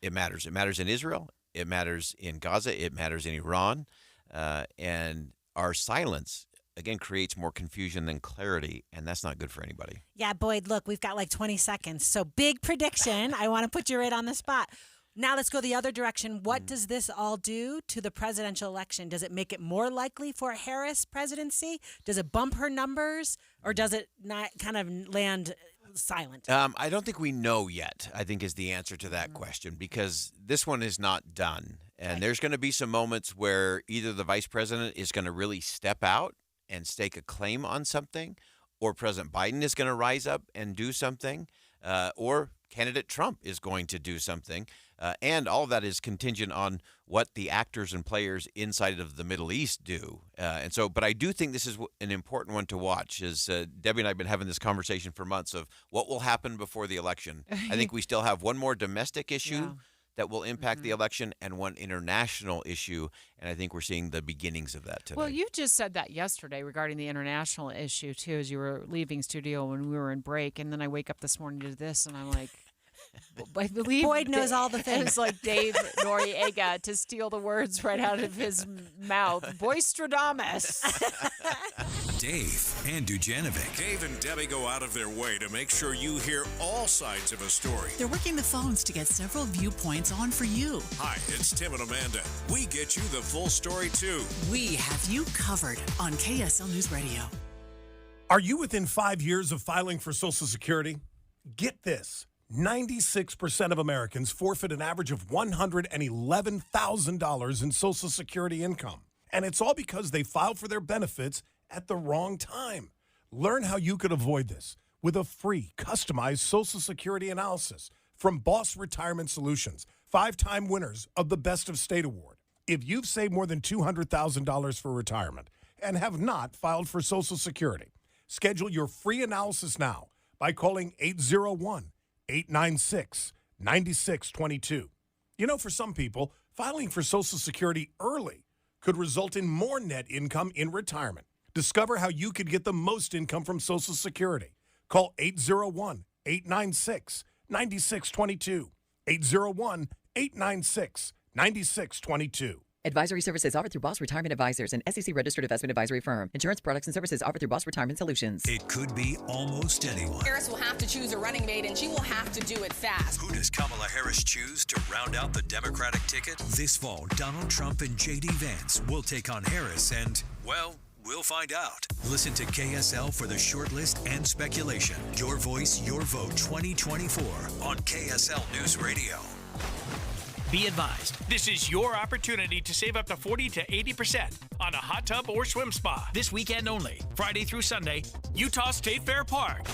It matters. It matters in Israel. It matters in Gaza. It matters in Iran. And our silence, again, creates more confusion than clarity, and that's not good for anybody. Yeah, Boyd, look, we've got like 20 seconds. So big prediction. I want to put you right on the spot. Now let's go the other direction. What does this all do to the presidential election? Does it make it more likely for a Harris presidency? Does it bump her numbers, or does it not kind of land silent? I don't think we know yet, I think is the answer to that question, because this one is not done. And there's going to be some moments where either the vice president is going to really step out and stake a claim on something, or President Biden is going to rise up and do something, or candidate Trump is going to do something. And all of that is contingent on what the actors and players inside of the Middle East do. But I do think this is an important one to watch. As Debbie and I have been having this conversation for months of what will happen before the election. I think we still have one more domestic issue that will impact the election and one international issue. And I think we're seeing the beginnings of that today. Well, you just said that yesterday regarding the international issue, too, as you were leaving studio when we were in break. And then I wake up this morning to this, and I'm like, I believe Boyd knows all the things. It's like Dave Noriega to steal the words right out of his mouth. Boystradamus. Dave and Dujanovic. Dave and Debbie go out of their way to make sure you hear all sides of a story. They're working the phones to get several viewpoints on for you. Hi, it's Tim and Amanda. We get you the full story, too. We have you covered on KSL News Radio. Are you within 5 years of filing for Social Security? Get this. 96% of Americans forfeit an average of $111,000 in Social Security income. And it's all because they filed for their benefits at the wrong time. Learn how you could avoid this with a free, customized Social Security analysis from Boss Retirement Solutions, 5-time winners of the Best of State Award. If you've saved more than $200,000 for retirement and have not filed for Social Security, schedule your free analysis now by calling 801-896-9622. You know, for some people, filing for Social Security early could result in more net income in retirement. Discover how you could get the most income from Social Security. Call 801-896-9622. 801-896-9622. Advisory services offered through Boss Retirement Advisors, an SEC-registered investment advisory firm. Insurance products and services offered through Boss Retirement Solutions. It could be almost anyone. Harris will have to choose a running mate, and she will have to do it fast. Who does Kamala Harris choose to round out the Democratic ticket? This fall, Donald Trump and J.D. Vance will take on Harris and, well, we'll find out. Listen to KSL for the shortlist and speculation. Your voice, your vote 2024 on KSL News Radio. Be advised, this is your opportunity to save up to 40 to 80% on a hot tub or swim spa. This weekend only, Friday through Sunday, Utah State Fair Park.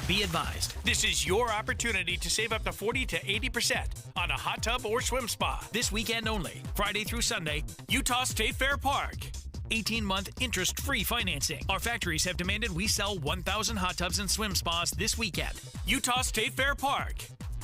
Be advised, this is your opportunity to save up to 40 to 80% on a hot tub or swim spa. This weekend only, Friday through Sunday, Utah State Fair Park. 18-month interest-free financing. Our factories have demanded we sell 1,000 hot tubs and swim spas this weekend. Utah State Fair Park.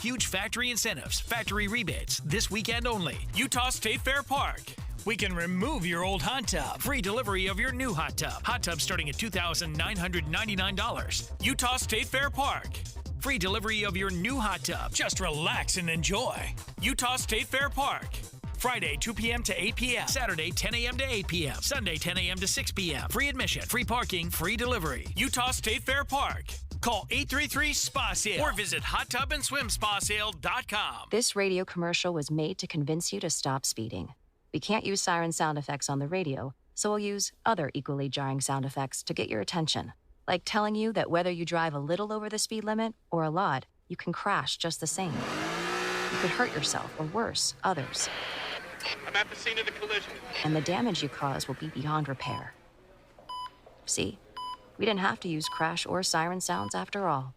Huge factory incentives, factory rebates, this weekend only. Utah State Fair Park. We can remove your old hot tub. Free delivery of your new hot tub. Hot tub starting at $2,999. Utah State Fair Park. Free delivery of your new hot tub. Just relax and enjoy. Utah State Fair Park. Friday, 2 p.m. to 8 p.m. Saturday, 10 a.m. to 8 p.m. Sunday, 10 a.m. to 6 p.m. Free admission, free parking, free delivery. Utah State Fair Park. Call 833-SPA-SALE or visit hottubandSwimSpaSale.com. This radio commercial was made to convince you to stop speeding. We can't use siren sound effects on the radio, so we'll use other equally jarring sound effects to get your attention. Like telling you that whether you drive a little over the speed limit or a lot, you can crash just the same. You could hurt yourself or worse, others. I'm at the scene of the collision. And the damage you cause will be beyond repair. See? We didn't have to use crash or siren sounds after all.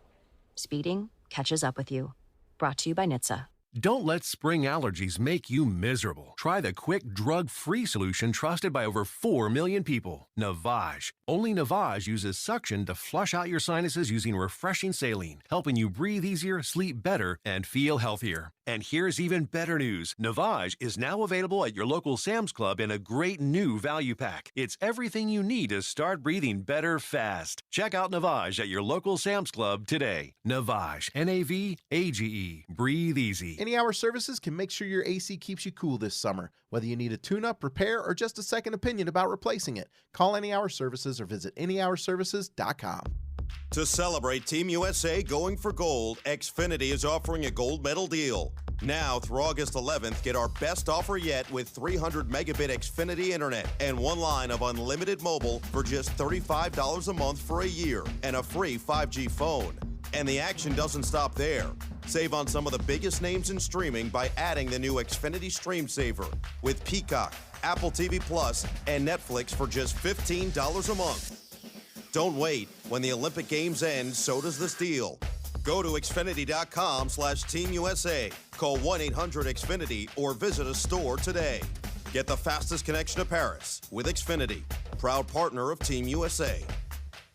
Speeding catches up with you. Brought to you by NHTSA. Don't let spring allergies make you miserable. Try the quick, drug-free solution trusted by over 4 million people. Navage. Only Navage uses suction to flush out your sinuses using refreshing saline, helping you breathe easier, sleep better, and feel healthier. And here's even better news. Navage is now available at your local Sam's Club in a great new value pack. It's everything you need to start breathing better fast. Check out Navage at your local Sam's Club today. Navage. Navage. Breathe easy. Any Hour Services can make sure your AC keeps you cool this summer. Whether you need a tune-up, repair, or just a second opinion about replacing it, call Any Hour Services or visit anyhourservices.com. To celebrate Team USA going for gold, Xfinity is offering a gold medal deal. Now, through August 11th, get our best offer yet with 300 megabit Xfinity internet and one line of unlimited mobile for just $35 a month for a year and a free 5G phone. And the action doesn't stop there. Save on some of the biggest names in streaming by adding the new Xfinity Stream Saver with Peacock, Apple TV Plus, and Netflix for just $15 a month. Don't wait. When the Olympic Games end, so does this deal. Go to Xfinity.com/Team USA. Call 1-800-XFINITY or visit a store today. Get the fastest connection to Paris with Xfinity, proud partner of Team USA.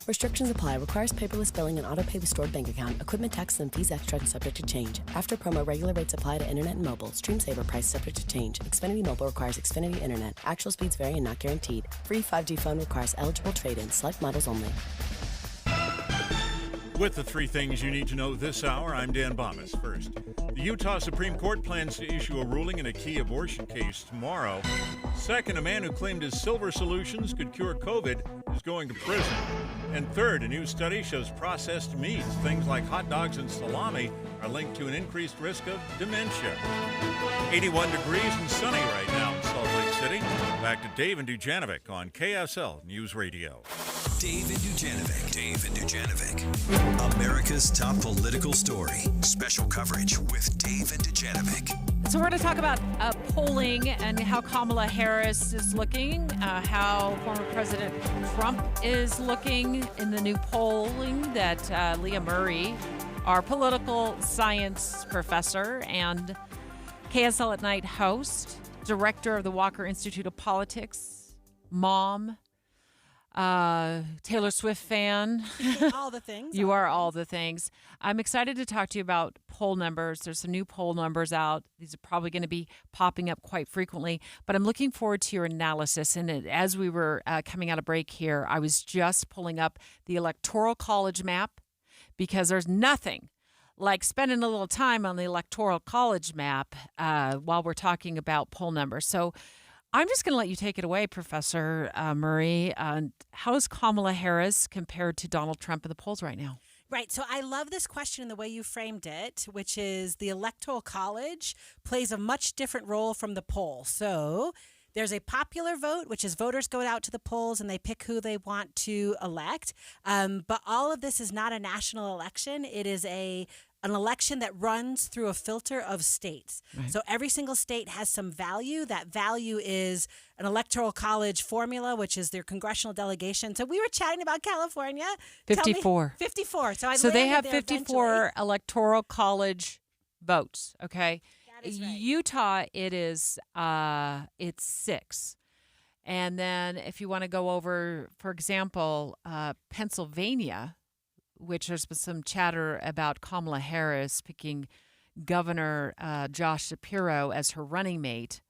Restrictions apply. Requires paperless billing and auto pay with stored bank account. Equipment tax and fees extra and subject to change. After promo, regular rates apply to internet and mobile. Stream Saver price subject to change. Xfinity Mobile requires Xfinity Internet. Actual speeds vary and not guaranteed. Free 5G phone requires eligible trade-in. Select models only. With the three things you need to know this hour, I'm Dan Bomas. First, the Utah Supreme Court plans to issue a ruling in a key abortion case tomorrow. Second, a man who claimed his silver solutions could cure COVID is going to prison. And third, a new study shows processed meats, things like hot dogs and salami, are linked to an increased risk of dementia. 81 degrees and sunny right now in Salt Lake City. Back to Dave and Dujanovic on KSL News Radio. Dave and Dujanovic. America's top political story. Special coverage with Dave and Dujanovic. So we're going to talk about polling and how Kamala Harris is looking, how former President Trump is looking in the new polling that Leah Murray, our political science professor and KSL at Night host, director of the Walker Institute of Politics, mom, Taylor Swift fan. All the things. You are all the things. I'm excited to talk to you about poll numbers. There's some new poll numbers out. These are probably going to be popping up quite frequently, but I'm looking forward to your analysis. And as we were coming out of break here, I was just pulling up the Electoral College map because there's nothing like spending a little time on the Electoral College map while we're talking about poll numbers. So I'm just going to let you take it away, Professor Murray. How is Kamala Harris compared to Donald Trump in the polls right now? Right. So I love this question and the way you framed it, which is the Electoral College plays a much different role from the poll. So there's a popular vote, which is voters go out to the polls and they pick who they want to elect. But all of this is not a national election. It is an election that runs through a filter of states. Right. So every single state has some value. That value is an electoral college formula, which is their congressional delegation. So we were chatting about California. 54. 54. So they have 54 electoral college votes. Okay. That is right. Utah, it is it's 6. And then if you want to go over, for example, Pennsylvania, which there's been some chatter about Kamala Harris picking Governor Josh Shapiro as her running mate.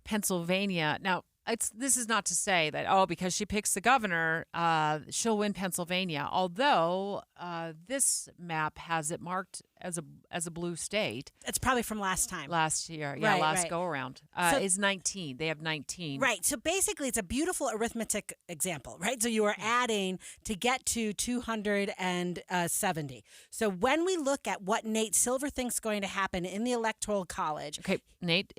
Pennsylvania. Now, this is not to say that, because she picks the governor, she'll win Pennsylvania. Although this map has it marked as a blue state. It's probably from last time. Last year. Right. Go around. Is 19. They have 19. Right. So basically, it's a beautiful arithmetic example, right? So you are adding to get to 270. So when we look at what Nate Silver thinks is going to happen in the Electoral College. Okay, Nate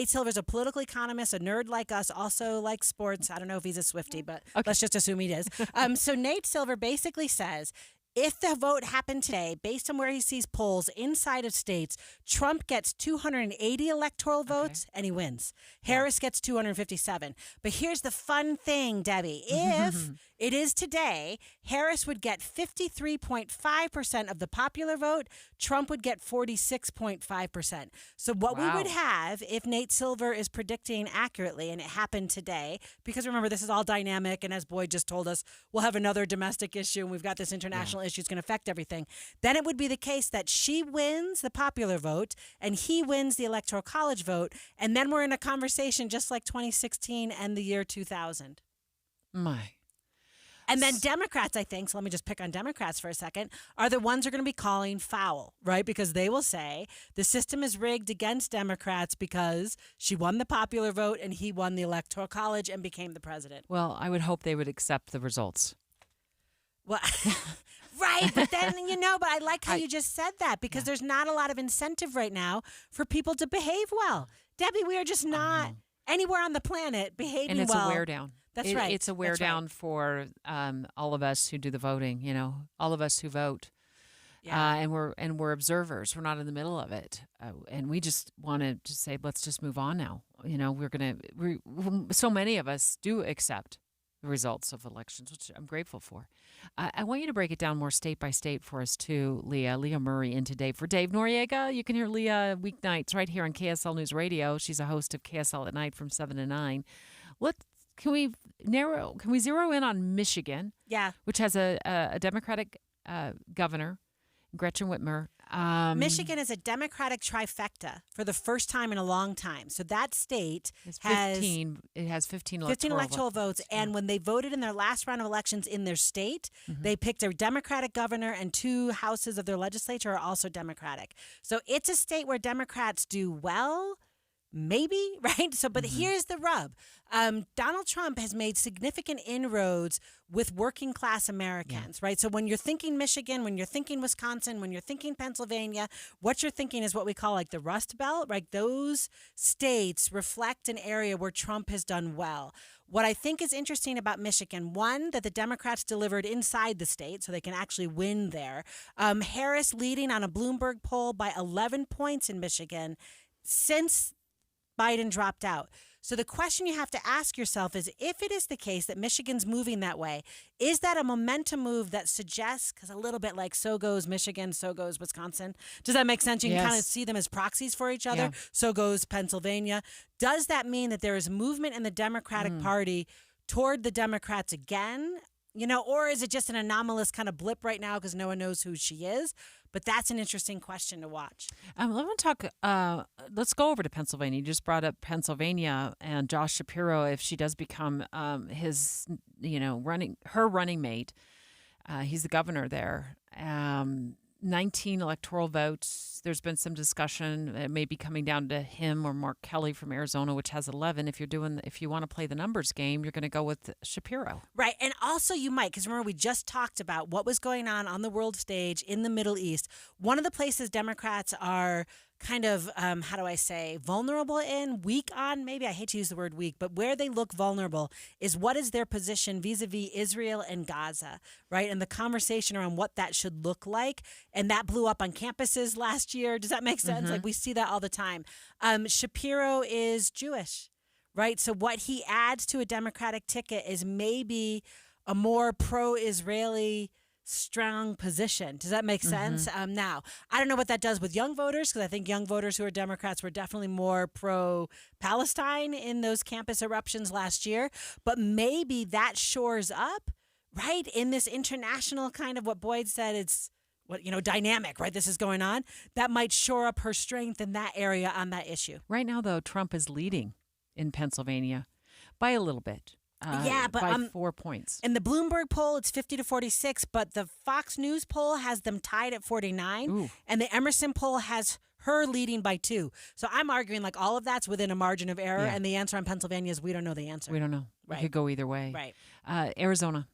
Silver is a political economist, a nerd like us, also likes sports. I don't know if he's a Swiftie, but let's just assume he is. So Nate Silver basically says, if the vote happened today, based on where he sees polls inside of states, Trump gets 280 electoral votes and he wins. Harris gets 257. But here's the fun thing, Debbie. If it is today, Harris would get 53.5% of the popular vote. Trump would get 46.5%. So what we would have, if Nate Silver is predicting accurately, and it happened today, because remember, this is all dynamic, and as Boyd just told us, we'll have another domestic issue, and we've got this international issue that's going to affect everything. Then it would be the case that she wins the popular vote, and he wins the Electoral College vote, and then we're in a conversation just like 2016 and the year 2000. And then Democrats, I think, so let me just pick on Democrats for a second, are the ones who are going to be calling foul, right? Because they will say the system is rigged against Democrats because she won the popular vote and he won the Electoral College and became the president. Well, I would hope they would accept the results. Well, right, but then, but I like how you just said that because there's not a lot of incentive right now for people to behave well. Debbie, we are just not anywhere on the planet behaving well. And it's a wear down. That's right. It's a wear down for all of us who do the voting, all of us who vote. Yeah. And we're observers. We're not in the middle of it. And we just want to just say, let's just move on now. So many of us do accept the results of elections, which I'm grateful for. I want you to break it down more state by state for us too, Leah. Leah Murray in today for Dave Noriega. You can hear Leah weeknights right here on KSL News Radio. She's a host of KSL at Night from 7 to 9. Can we zero in on Michigan? Yeah. Which has a Democratic governor, Gretchen Whitmer. Michigan is a Democratic trifecta for the first time in a long time. So that state has 15 electoral votes. And when they voted in their last round of elections in their state, they picked a Democratic governor and 2 houses of their legislature are also Democratic. So it's a state where Democrats do well. Maybe, right? So, but here's the rub. Donald Trump has made significant inroads with working class Americans, right? So when you're thinking Michigan, when you're thinking Wisconsin, when you're thinking Pennsylvania, what you're thinking is what we call like the Rust Belt, right? Those states reflect an area where Trump has done well. What I think is interesting about Michigan, one, that the Democrats delivered inside the state so they can actually win there. Harris leading on a Bloomberg poll by 11 points in Michigan since Biden dropped out. So the question you have to ask yourself is, if it is the case that Michigan's moving that way, is that a momentum move that suggests, because a little bit like so goes Michigan, so goes Wisconsin. Does that make sense? You can kind of see them as proxies for each other. Yeah. So goes Pennsylvania. Does that mean that there is movement in the Democratic Party toward the Democrats again? Or is it just an anomalous kind of blip right now because no one knows who she is? But that's an interesting question to watch. Let's go over to Pennsylvania. You just brought up Pennsylvania and Josh Shapiro. If she does become his, running mate, he's the governor there. 19 electoral votes. There's been some discussion. It may be coming down to him or Mark Kelly from Arizona, which has 11. If you want to play the numbers game, you're going to go with Shapiro. Right. And also you might, because remember, we just talked about what was going on the world stage in the Middle East. One of the places Democrats are kind of, vulnerable in, weak on, maybe I hate to use the word weak, but where they look vulnerable is what is their position vis-a-vis Israel and Gaza, right? And the conversation around what that should look like. And that blew up on campuses last year. Does that make sense? Like we see that all the time. Shapiro is Jewish, right? So what he adds to a Democratic ticket is maybe a more pro-Israeli strong position. Does that make sense? Now, I don't know what that does with young voters, because I think young voters who are Democrats were definitely more pro-Palestine in those campus eruptions last year. But maybe that shores up, right, in this international kind of what Boyd said, it's dynamic, right? This is going on. That might shore up her strength in that area on that issue. Right now, though, Trump is leading in Pennsylvania by a little bit. But by 4 points. In the Bloomberg poll, it's 50-46, but the Fox News poll has them tied at 49, Ooh. and the Emerson poll has her leading by 2. So I'm arguing like all of that's within a margin of error, and the answer on Pennsylvania is we don't know the answer. We don't know. Right. It could go either way. Right. Arizona.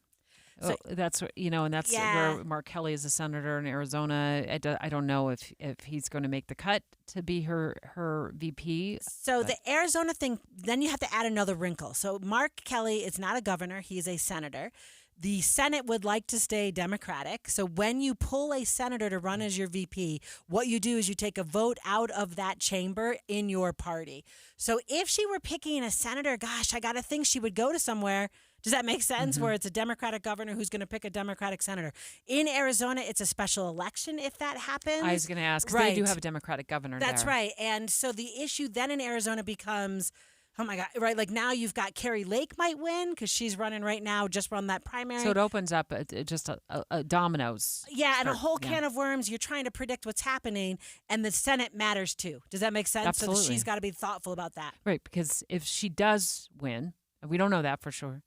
So, that's and that's where Mark Kelly is a senator in Arizona. I don't know if he's going to make the cut to be her VP. So the Arizona thing, then you have to add another wrinkle. So Mark Kelly is not a governor; he's a senator. The Senate would like to stay Democratic. So when you pull a senator to run as your VP, what you do is you take a vote out of that chamber in your party. So if she were picking a senator, gosh, I got to think she would go to somewhere. Does that make sense? Mm-hmm. Where it's a Democratic governor who's going to pick a Democratic senator. In Arizona, it's a special election if that happens. I was going to ask, because they do have a Democratic governor That's there. right. And so the issue then in Arizona becomes, oh my God, right? Like now you've got Carrie Lake might win because she's running right now, just run that primary. So it opens up just a dominoes. Yeah, and a whole can of worms. You're trying to predict what's happening, and the Senate matters too. Does that make sense? Absolutely. So she's got to be thoughtful about that. Right, because if she does win, we don't know that for sure.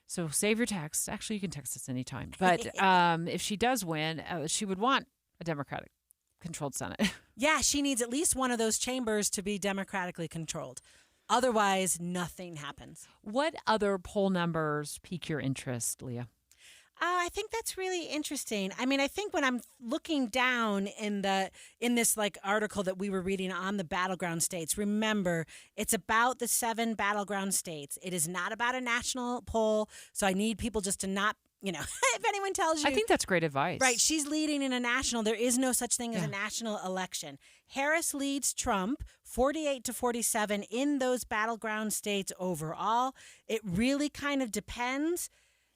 So save your text. Actually, you can text us anytime. But if she does win, she would want a Democratic-controlled Senate. Yeah, she needs at least one of those chambers to be democratically controlled. Otherwise, nothing happens. What other poll numbers pique your interest, Leah? I think that's really interesting. I mean, I think when I'm looking down in this like article that we were reading on the battleground states, remember, it's about the 7 battleground states. It is not about a national poll. So I need people just to not, if anyone tells you. I think that's great advice. Right. She's leading in a national. There is no such thing as a national election. Harris leads Trump 48-47 in those battleground states overall. It really kind of depends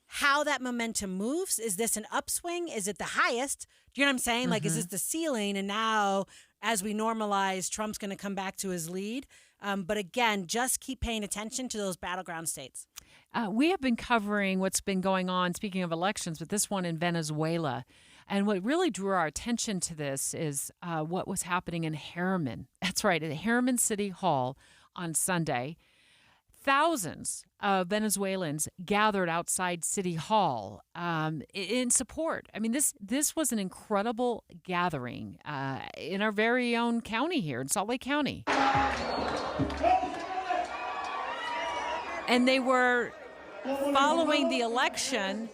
how that momentum moves. Is this an upswing? Is it the highest? Do you know what I'm saying? Like, is this the ceiling? And now, as we normalize, Trump's going to come back to his lead. But again, just keep paying attention to those battleground states. We have been covering what's been going on, speaking of elections, but this one in Venezuela. And what really drew our attention to this is what was happening in Harriman. That's right, at Harriman City Hall on Sunday. Thousands of Venezuelans gathered outside City Hall in support. I mean, this was an incredible gathering in our very own county here in Salt Lake County. And they were following the election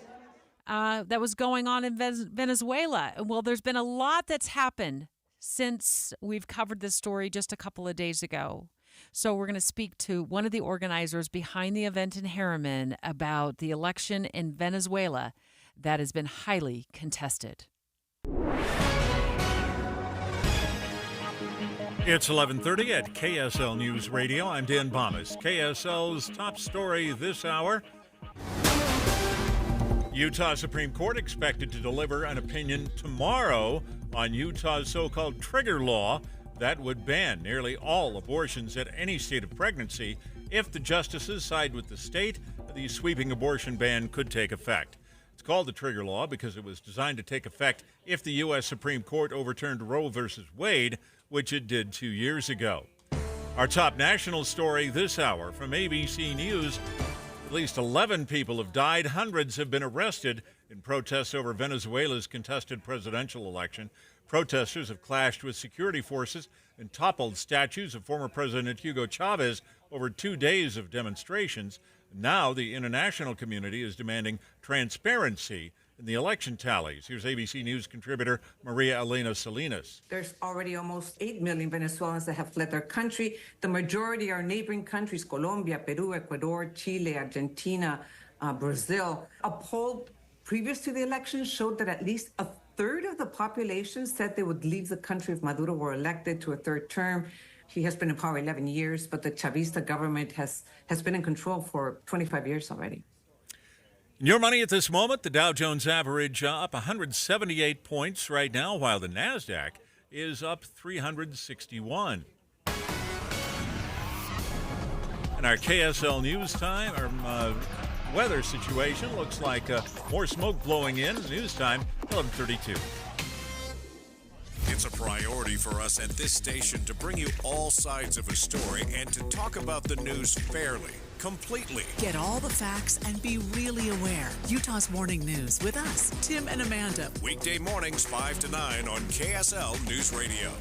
that was going on in Venezuela. Well, there's been a lot that's happened since we've covered this story just a couple of days ago. So we're going to speak to one of the organizers behind the event in Harriman about the election in Venezuela that has been highly contested. It's 11:30 at KSL News Radio. I'm Dan Bomas. KSL's top story this hour. Utah Supreme Court expected to deliver an opinion tomorrow on Utah's so-called trigger law that would ban nearly all abortions at any state of pregnancy. If the justices side with the state, the sweeping abortion ban could take effect. It's called the trigger law because it was designed to take effect if the U.S. Supreme Court overturned Roe versus Wade, which it did 2 years ago. Our top national story this hour from ABC News. At least 11 people have died. Hundreds have been arrested in protests over Venezuela's contested presidential election. Protesters have clashed with security forces and toppled statues of former President Hugo Chavez over 2 days of demonstrations. Now the international community is demanding transparency in the election tallies. Here's ABC News contributor Maria Elena Salinas. There's already almost 8 million Venezuelans that have fled their country. The majority are neighboring countries, Colombia, Peru, Ecuador, Chile, Argentina, Brazil. A poll previous to the election showed that at least a third of the population said they would leave the country if Maduro were elected to a third term. He has been in power 11 years, but the Chavista government has been in control for 25 years already. In your money at this moment, the Dow Jones average up 178 points right now, while the NASDAQ is up 361. And our KSL News time, our weather situation looks like more smoke blowing in. News time, 11:32. It's a priority for us at this station to bring you all sides of a story and to talk about the news fairly, completely. Get all the facts and be really aware. Utah's Morning News with us, Tim and Amanda. Weekday mornings 5 to 9 on KSL News Radio.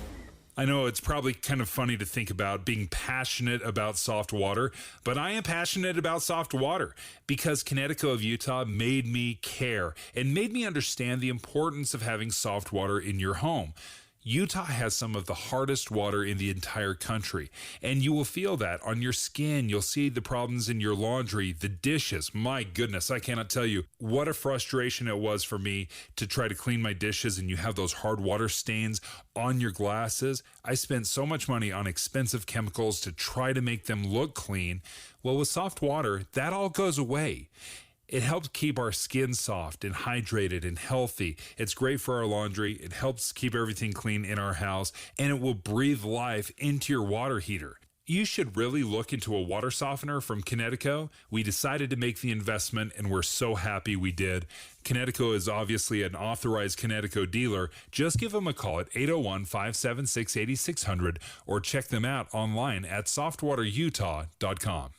I know it's probably kind of funny to think about being passionate about soft water, but I am passionate about soft water because Connecticut of Utah made me care and made me understand the importance of having soft water in your home. Utah has some of the hardest water in the entire country, and you will feel that on your skin. You'll see the problems in your laundry, the dishes. My goodness, I cannot tell you what a frustration it was for me to try to clean my dishes and you have those hard water stains on your glasses. I spent so much money on expensive chemicals to try to make them look clean. Well, with soft water, that all goes away. It helps keep our skin soft and hydrated and healthy. It's great for our laundry. It helps keep everything clean in our house, and it will breathe life into your water heater. You should really look into a water softener from Connecticut. We decided to make the investment, and we're so happy we did. Connecticut is obviously an authorized Connecticut dealer. Just give them a call at 801-576-8600 or check them out online at softwaterutah.com.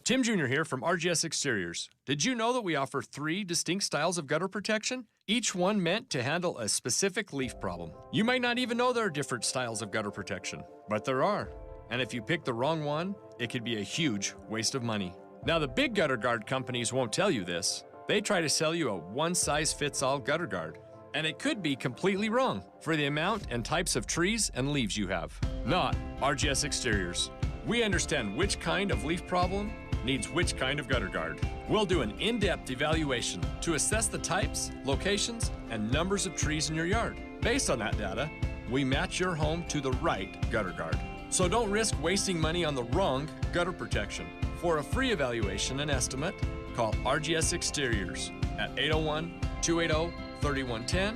Tim Jr. here from RGS Exteriors. Did you know that we offer 3 distinct styles of gutter protection? Each one meant to handle a specific leaf problem. You might not even know there are different styles of gutter protection, but there are. And if you pick the wrong one, it could be a huge waste of money. Now, the big gutter guard companies won't tell you this. They try to sell you a one-size-fits-all gutter guard. And it could be completely wrong for the amount and types of trees and leaves you have. Not RGS Exteriors. We understand which kind of leaf problem needs which kind of gutter guard. We'll do an in-depth evaluation to assess the types, locations, and numbers of trees in your yard. Based on that data, we match your home to the right gutter guard. So don't risk wasting money on the wrong gutter protection. For a free evaluation and estimate, call RGS Exteriors at 801-280-3110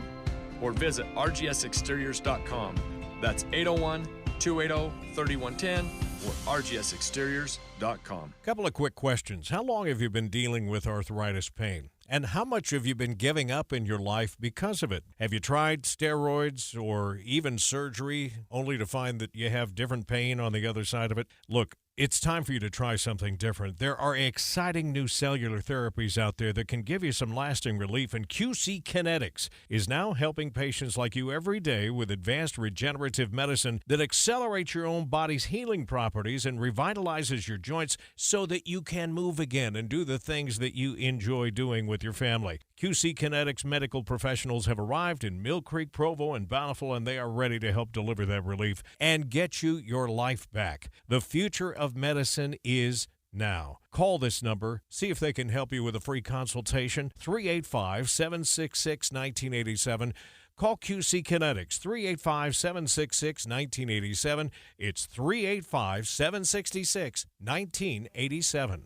or visit rgsexteriors.com. That's 801-280-3110 or rgsexteriors.com. Couple of quick questions. How long have you been dealing with arthritis pain? And how much have you been giving up in your life because of it? Have you tried steroids or even surgery only to find that you have different pain on the other side of it? Look, it's time for you to try something different. There are exciting new cellular therapies out there that can give you some lasting relief, and QC Kinetics is now helping patients like you every day with advanced regenerative medicine that accelerates your own body's healing properties and revitalizes your joints so that you can move again and do the things that you enjoy doing with your family. QC Kinetics medical professionals have arrived in Mill Creek, Provo, and Bountiful, and they are ready to help deliver that relief and get you your life back. The future of medicine is now. Call this number. See if they can help you with a free consultation. 385-766-1987. Call QC Kinetics, 385-766-1987. It's 385-766-1987.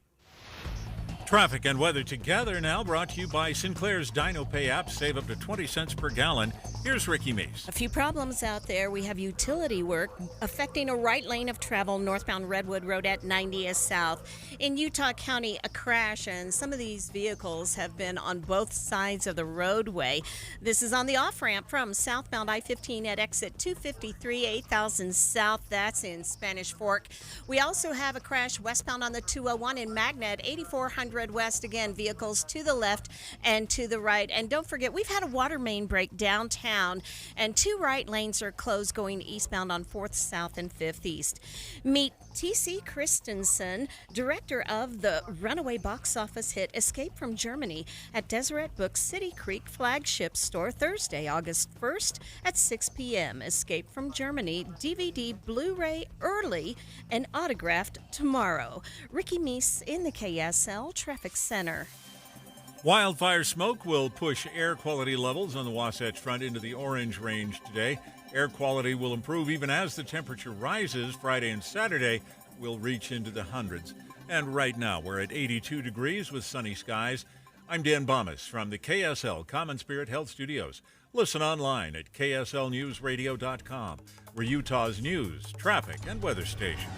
Traffic and weather together now, brought to you by Sinclair's Dino Pay app. Save up to 20 cents per gallon. Here's Ricky Meese. A few problems out there. We have utility work affecting a right lane of travel northbound Redwood Road at 90th South. In Utah County, a crash, and some of these vehicles have been on both sides of the roadway. This is on the off-ramp from southbound I-15 at exit 253, 8000 South. That's in Spanish Fork. We also have a crash westbound on the 201 in Magnet, 8400 West. Again, vehicles to the left and to the right. And don't forget, we've had a water main break downtown, and 2 right lanes are closed going eastbound on 4th South and 5th East. Meet T.C. Christensen, director of the runaway box office hit Escape from Germany at Deseret Books City Creek flagship store Thursday, August 1st at 6 p.m. Escape from Germany, DVD, Blu-ray early and autographed tomorrow. Ricky Meese in the KSL Traffic Center. Wildfire smoke will push air quality levels on the Wasatch Front into the orange range today. Air quality will improve even as the temperature rises. Friday and Saturday will reach into the hundreds. And right now, we're at 82 degrees with sunny skies. I'm Dan Bomas from the KSL Common Spirit Health Studios. Listen online at kslnewsradio.com. We're Utah's news, traffic, and weather station.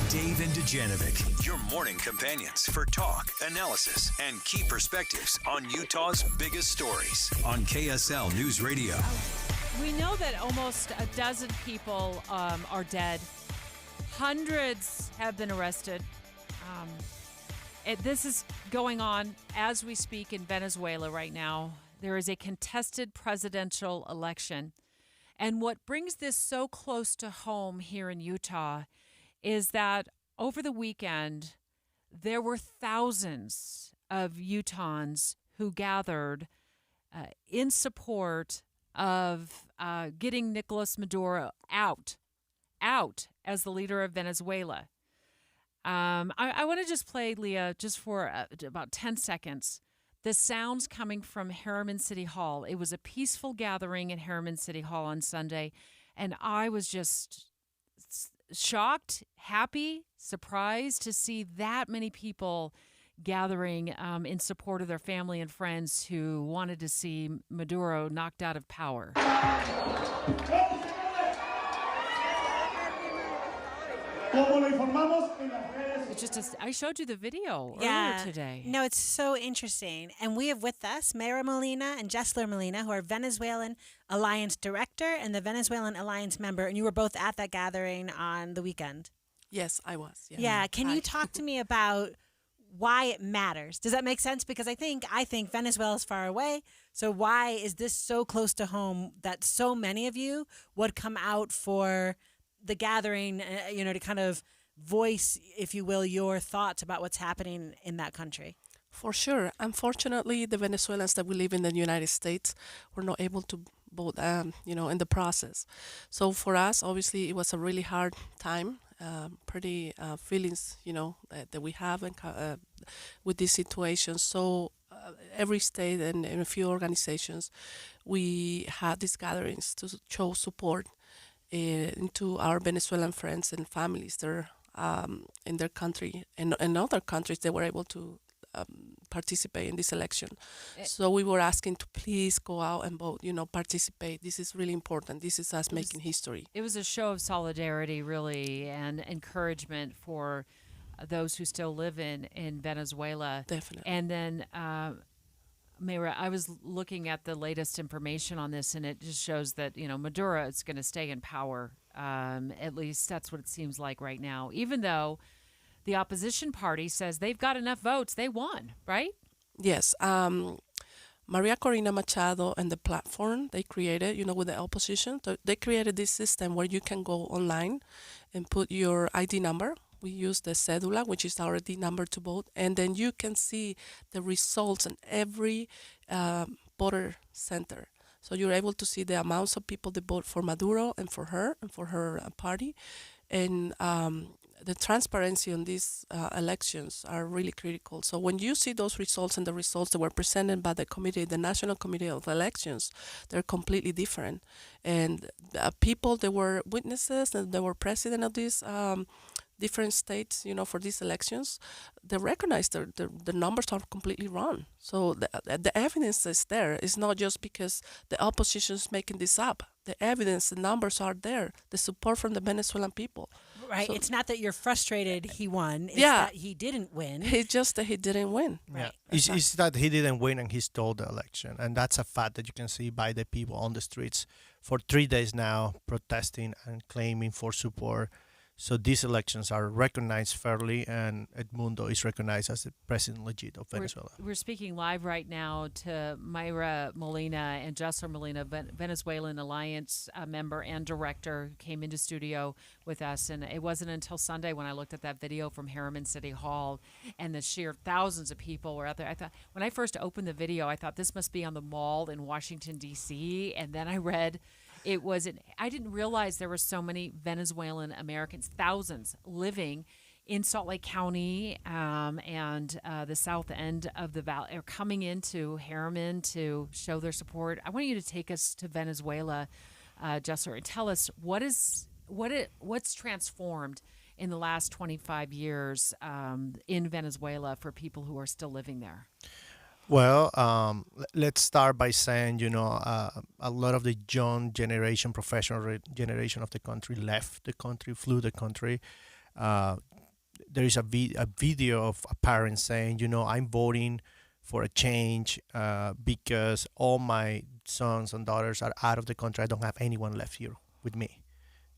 Dave and Dujanovic, your morning companions for talk, analysis, and key perspectives on Utah's biggest stories on KSL News Radio. We know that almost a dozen people are dead. Hundreds have been arrested. This is going on as we speak in Venezuela right now. There is a contested presidential election. And what brings this so close to home here in Utah is that over the weekend, there were thousands of Utahns who gathered in support of getting Nicolas Maduro out as the leader of Venezuela. I want to just play, Leah, just for about 10 seconds, the sounds coming from Harriman City Hall. It was a peaceful gathering at Harriman City Hall on Sunday, and I was just shocked, happy, surprised to see that many people gathering in support of their family and friends who wanted to see Maduro knocked out of power. I showed you the video earlier today. No, it's so interesting. And we have with us Mayra Molina and Jessler Molina, who are Venezuelan Alliance Director and the Venezuelan Alliance member. And you were both at that gathering on the weekend. Yes, I was. Yeah. Can you talk to me about why it matters? Does that make sense? Because I think Venezuela is far away. So why is this so close to home that so many of you would come out for the gathering, to kind of voice, if you will, your thoughts about what's happening in that country? For sure. Unfortunately, the Venezuelans that we live in the United States were not able to vote, in the process. So for us, obviously, it was a really hard time. Pretty feelings, that we have with this situation. So every state and a few organizations, we had these gatherings to show support into our Venezuelan friends and families there in their country and other countries that were able to participate in this election. So we were asking to please go out and vote, participate. This is really important. This is us making history. It was a show of solidarity, really, and encouragement for those who still live in Venezuela. Definitely. And then, Mayra, I was looking at the latest information on this, and it just shows that, Maduro is going to stay in power. At least that's what it seems like right now, even though the opposition party says they've got enough votes. They won, right? Yes. Maria Corina Machado and the platform they created, with the opposition, they created this system where you can go online and put your ID number. We use the cédula, which is our ID number to vote, and then you can see the results in every voter center. So you're able to see the amounts of people that vote for Maduro and for her party. And the transparency on these elections are really critical. So when you see those results and the results that were presented by the National Committee of Elections, they're completely different. And people that were witnesses and they were president of these different states, for these elections, they recognize the numbers are completely wrong. So the evidence is there. It's not just because the opposition is making this up. The evidence, the numbers are there. The support from the Venezuelan people. Right. So, it's not that you're frustrated he won. It's that he didn't win. It's just that he didn't win. Right. Yeah. It's that he didn't win and he stole the election. And that's a fact that you can see by the people on the streets for 3 days now protesting and claiming for support. So these elections are recognized fairly, and Edmundo is recognized as the president legit of Venezuela. We're speaking live right now to Mayra Molina and Jessler Molina, Venezuelan Alliance member and director, who came into studio with us. And it wasn't until Sunday when I looked at that video from Harriman City Hall and the sheer thousands of people were out there. I thought, when I first opened the video, I thought this must be on the mall in Washington, D.C. And then I read I didn't realize there were so many Venezuelan Americans, thousands, living in Salt Lake County and the south end of the valley, are coming into Harriman to show their support. I want you to take us to Venezuela, Jessler, and tell us what's transformed in the last 25 years in Venezuela for people who are still living there. Well, let's start by saying, a lot of the young generation, professional generation of the country left the country, flew the country. There is a video of a parent saying, I'm voting for a change because all my sons and daughters are out of the country. I don't have anyone left here with me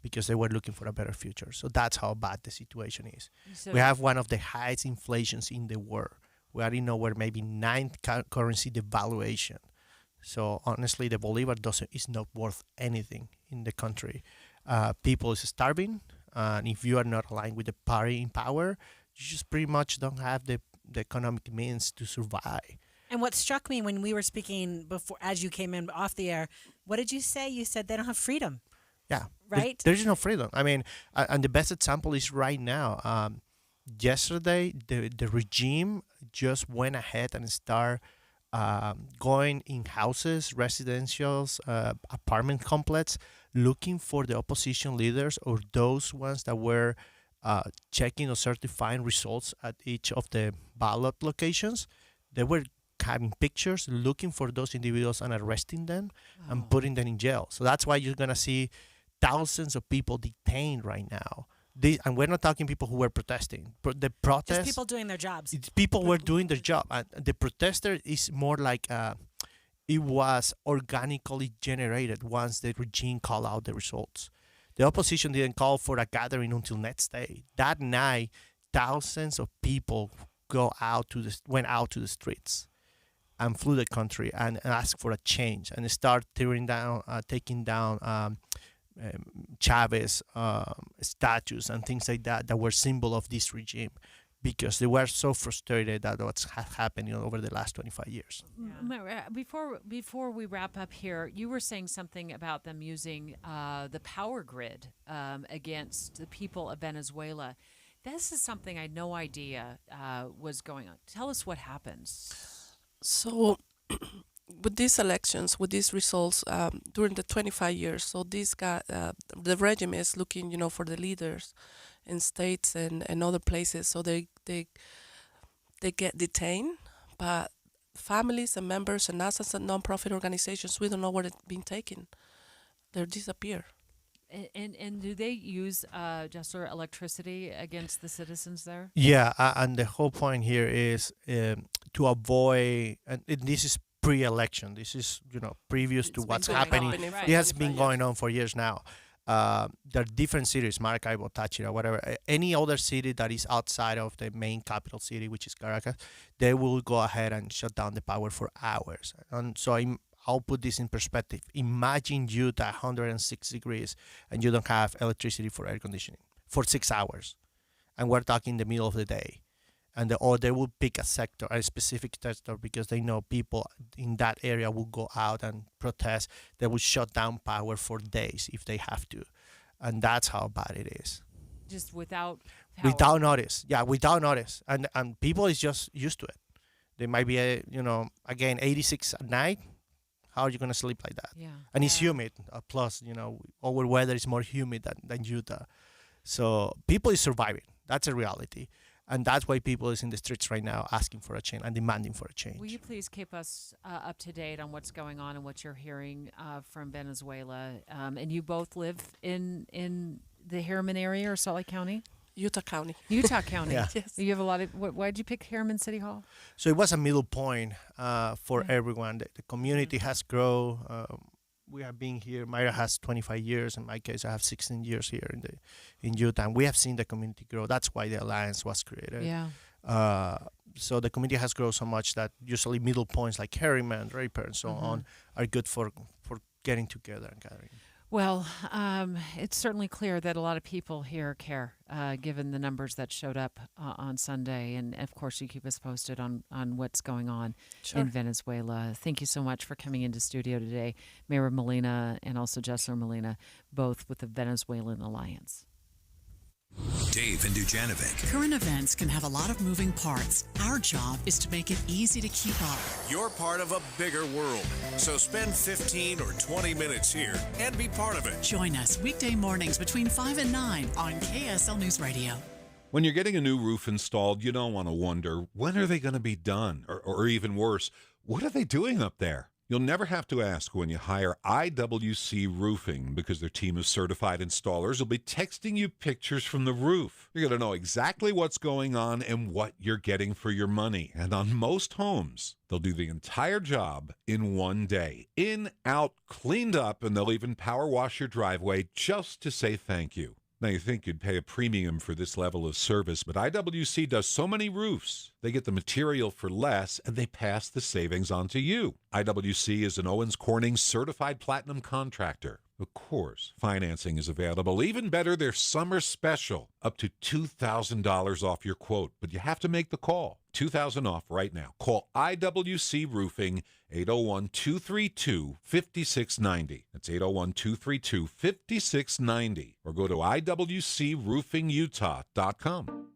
because they were looking for a better future. So that's how bad the situation is. So we have one of the highest inflations in the world. We are in nowhere, maybe 9th currency devaluation. So honestly, the bolivar is not worth anything in the country. People is starving, and if you are not aligned with the party in power, you just pretty much don't have the economic means to survive. And what struck me when we were speaking before, as you came in off the air, what did you say? You said they don't have freedom. Yeah. Right? There's no freedom. I mean, and the best example is right now. Yesterday, the regime just went ahead and started going in houses, residentials, apartment complex, looking for the opposition leaders or those ones that were checking or certifying results at each of the ballot locations. They were having pictures, looking for those individuals and arresting them and putting them in jail. So that's why you're going to see thousands of people detained right now. And we're not talking people who were protesting. The protest, Just people doing their jobs. People were doing their job. And the protester is more like it was organically generated once the regime called out the results. The opposition didn't call for a gathering until next day. That night, thousands of people went out to the streets and flew the country and asked for a change and start taking down Chavez statues and things like that were symbol of this regime, because they were so frustrated at what's happening over the last 25 years. Yeah. Before we wrap up here, you were saying something about them using the power grid against the people of Venezuela. This is something I had no idea was going on. Tell us what happens. So with these elections, with these results, during the 25 years, so this guy, the regime is looking, for the leaders in states and other places. So they get detained, but families and members and us as a nonprofit organizations, we don't know where it's been taken. They disappear. And do they use just their electricity against the citizens there? Yeah, and the whole point here is to avoid, and this is pre-election. This is previous to what's happening. It has been going on for years now. There are different cities, Maracaibo, Táchira, whatever. Any other city that is outside of the main capital city, which is Caracas, they will go ahead and shut down the power for hours. And so I'll put this in perspective. Imagine you at 106 degrees and you don't have electricity for air conditioning for 6 hours. And we're talking the middle of the day. Or they will pick a specific sector, because they know people in that area will go out and protest. They will shut down power for days if they have to. And that's how bad it is. Just without power. Without notice. Yeah, without notice. And people is just used to it. They might be, again, 86 at night. How are you going to sleep like that? Yeah. And it's humid. Plus, our weather is more humid than Utah. So people is surviving. That's a reality. And that's why people is in the streets right now asking for a change and demanding for a change. Will you please keep us up to date on what's going on and what you're hearing from Venezuela? And you both live in the Harriman area or Salt Lake County? Utah County. Utah County. Yeah. Yes. You have a lot of. Why did you pick Harriman City Hall? So it was a middle point for everyone. The community has grown. We have been here. Myra has 25 years. In my case, I have 16 years here in Utah. And we have seen the community grow. That's why the alliance was created. Yeah. So the community has grown so much that usually middle points like Harriman, Draper, and so on are good for getting together and gathering. Well, it's certainly clear that a lot of people here care, given the numbers that showed up on Sunday. And, of course, you keep us posted on what's going on in Venezuela. Thank you so much for coming into studio today, Mayor Molina and also Jessler Molina, both with the Venezuelan Alliance. Dave and Dujanovic. Current events can have a lot of moving parts. Our job is to make it easy to keep up. You're part of a bigger world, so spend 15 or 20 minutes here and be part of it. Join us weekday mornings between 5 and 9 on KSL News Radio. When you're getting a new roof installed, you don't want to wonder, when are they going to be done? Or even worse, what are they doing up there? You'll never have to ask when you hire IWC Roofing because their team of certified installers will be texting you pictures from the roof. You're going to know exactly what's going on and what you're getting for your money. And on most homes, they'll do the entire job in one day. In, out, cleaned up, and they'll even power wash your driveway just to say thank you. Now, you think you'd pay a premium for this level of service, but IWC does so many roofs, they get the material for less, and they pass the savings on to you. IWC is an Owens Corning certified platinum contractor. Of course, financing is available. Even better, their summer special, up to $2,000 off your quote. But you have to make the call. $2,000 off right now. Call IWC Roofing, 801-232-5690. That's 801-232-5690. Or go to IWCRoofingUtah.com.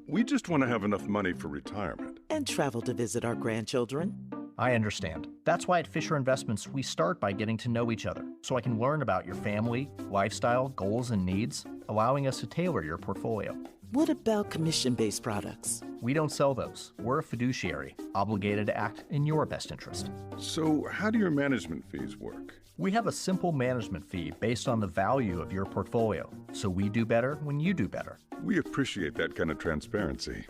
We just want to have enough money for retirement. And travel to visit our grandchildren. I understand. That's why at Fisher Investments, we start by getting to know each other, so I can learn about your family, lifestyle, goals, and needs, allowing us to tailor your portfolio. What about commission-based products? We don't sell those. We're a fiduciary, obligated to act in your best interest. So how do your management fees work? We have a simple management fee based on the value of your portfolio, so we do better when you do better. We appreciate that kind of transparency.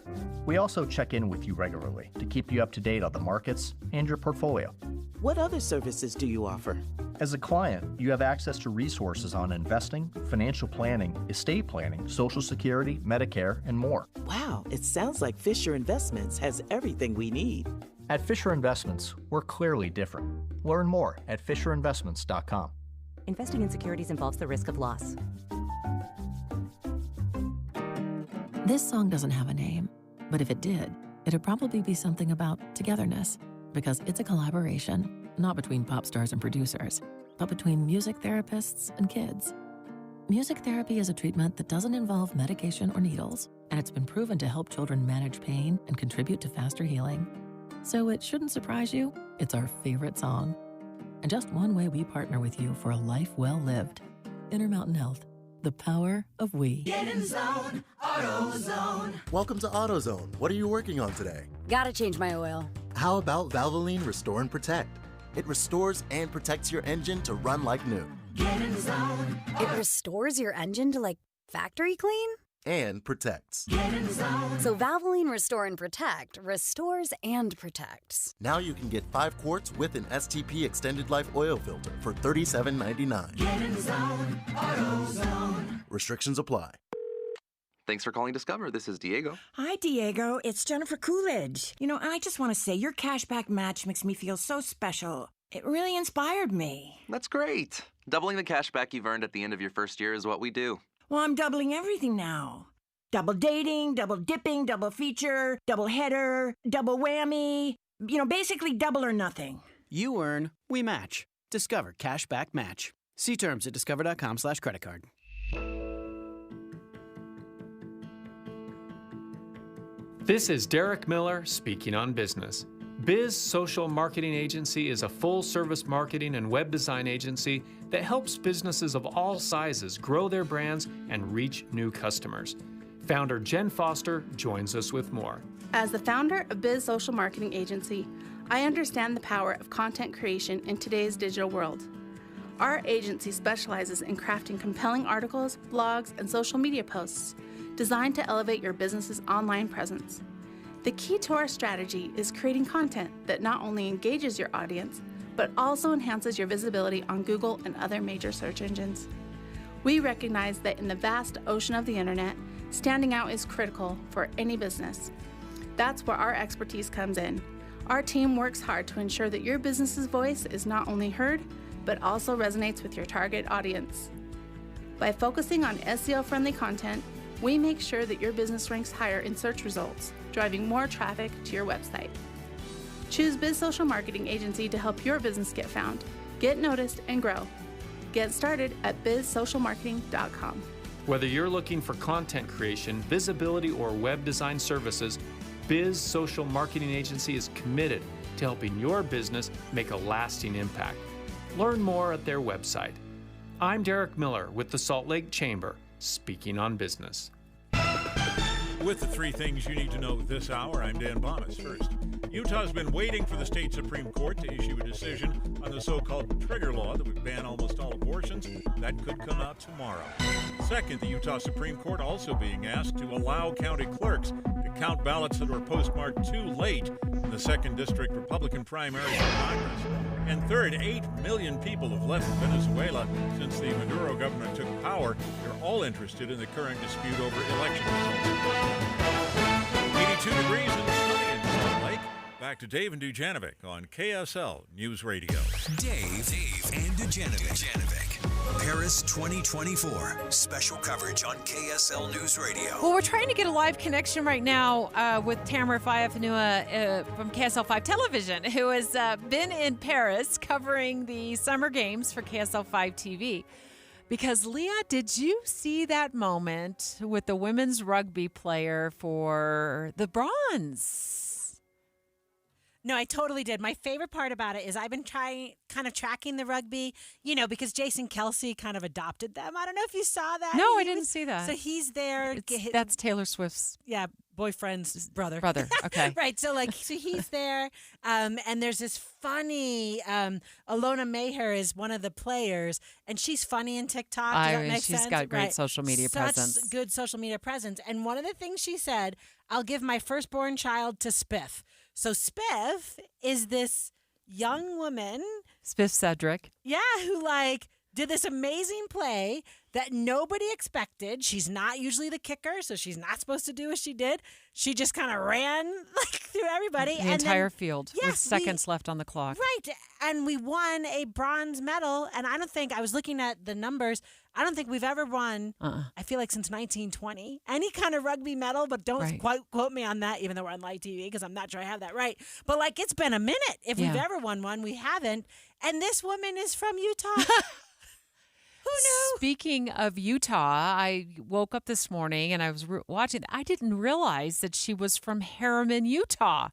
We also check in with you regularly to keep you up to date on the markets and your portfolio. What other services do you offer? As a client, you have access to resources on investing, financial planning, estate planning, Social Security, Medicare, and more. Wow, it sounds like Fisher Investments has everything we need. At Fisher Investments, we're clearly different. Learn more at FisherInvestments.com. Investing in securities involves the risk of loss. This song doesn't have a name, but if it did, it'd probably be something about togetherness, because it's a collaboration, not between pop stars and producers, but between music therapists and kids. Music therapy is a treatment that doesn't involve medication or needles, and it's been proven to help children manage pain and contribute to faster healing. So it shouldn't surprise you, it's our favorite song. And just one way we partner with you for a life well lived. Intermountain Health, the power of we. Get in zone, AutoZone. Welcome to AutoZone. What are you working on today? Gotta change my oil. How about Valvoline Restore and Protect? It restores and protects your engine to run like new. Get in zone. It restores your engine to like factory clean? And protects. Get in zone. So Valvoline Restore and Protect restores and protects. Now you can get 5 quarts with an STP extended life oil filter for $37.99. Get in zone, AutoZone. Restrictions apply. Thanks for calling Discover. This is Diego. Hi, Diego. It's Jennifer Coolidge. You know, I just want to say your cashback match makes me feel so special. It really inspired me. That's great. Doubling the cashback you've earned at the end of your first year is what we do. Well, I'm doubling everything now. Double dating, double dipping, double feature, double header, double whammy. You know, basically double or nothing. You earn, we match. Discover Cashback Match. See terms at discover.com/creditcard. This is Derek Miller speaking on business. Biz Social Marketing Agency is a full-service marketing and web design agency that helps businesses of all sizes grow their brands and reach new customers. Founder Jen Foster joins us with more. As the founder of Biz Social Marketing Agency, I understand the power of content creation in today's digital world. Our agency specializes in crafting compelling articles, blogs, and social media posts designed to elevate your business's online presence. The key to our strategy is creating content that not only engages your audience, but also enhances your visibility on Google and other major search engines. We recognize that in the vast ocean of the internet, standing out is critical for any business. That's where our expertise comes in. Our team works hard to ensure that your business's voice is not only heard, but also resonates with your target audience. By focusing on SEO-friendly content, we make sure that your business ranks higher in search results, driving more traffic to your website. Choose Biz Social Marketing Agency to help your business get found, get noticed, and grow. Get started at bizsocialmarketing.com. Whether you're looking for content creation, visibility, or web design services, Biz Social Marketing Agency is committed to helping your business make a lasting impact. Learn more at their website. I'm Derek Miller with the Salt Lake Chamber, speaking on business. With the 3 things you need to know this hour, I'm Dan Bonas. First, Utah's been waiting for the state Supreme Court to issue a decision on the so-called trigger law that would ban almost all abortions. That could come out tomorrow. Second, the Utah Supreme Court also being asked to allow county clerks to count ballots that were postmarked too late in the 2nd District Republican primary for Congress. And third, 8 million people have left Venezuela since the Maduro government took power. They're all interested in the current dispute over election results. 82 degrees and sunny in Salt Lake. Back to Dave and Dujanovic on KSL News Radio. Dave and Dujanovic. Paris 2024. Special coverage on KSL News Radio. Well, we're trying to get a live connection right now with Tamara Fayafanua from KSL 5 Television, who has been in Paris covering the summer games for KSL 5 TV. Because, Leah, did you see that moment with the women's rugby player for the bronze? No, I totally did. My favorite part about it is I've been tracking the rugby, because Jason Kelsey kind of adopted them. I don't know if you saw that. No, I didn't see that. So he's there. That's Taylor Swift's boyfriend's brother. Okay. Right. So he's there. And there's this funny, Alona Maher is one of the players, and she's funny in TikTok. Does that make sense? She's got great social media presence. Such good social media presence. And one of the things she said, I'll give my firstborn child to Spiff. So Spiff is this young woman. Spiff Cedric. Yeah, who did this amazing play that nobody expected. She's not usually the kicker, so she's not supposed to do what she did. She just kind of ran through everybody. The entire field with seconds left on the clock. Right. And we won a bronze medal. And I was looking at the numbers. I don't think we've ever won, I feel like since 1920, any kind of rugby medal, but don't quite quote me on that, even though we're on live TV, because I'm not sure I have that right. But it's been a minute. If we've ever won one, we haven't. And this woman is from Utah. Who knew? Speaking of Utah, I woke up this morning and I was watching. I didn't realize that she was from Harriman, Utah.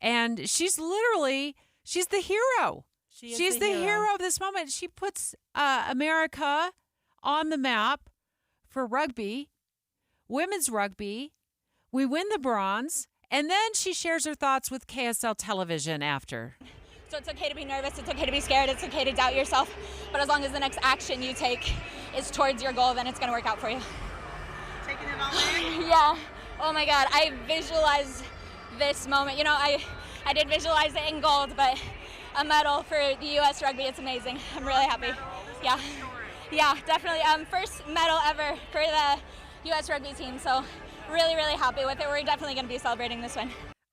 And she's the hero. She's the hero of this moment. She puts America on the map for rugby, women's rugby. We win the bronze. And then she shares her thoughts with KSL Television after. So it's okay to be nervous, it's okay to be scared, it's okay to doubt yourself, but as long as the next action you take is towards your goal, then it's going to work out for you. Taking it all in? Yeah. Oh my God, I visualized this moment. I did visualize it in gold, but a medal for the U.S. rugby, it's amazing. I'm really happy. Yeah. Yeah, definitely. First medal ever for the U.S. rugby team, so really, really happy with it. We're definitely going to be celebrating this win.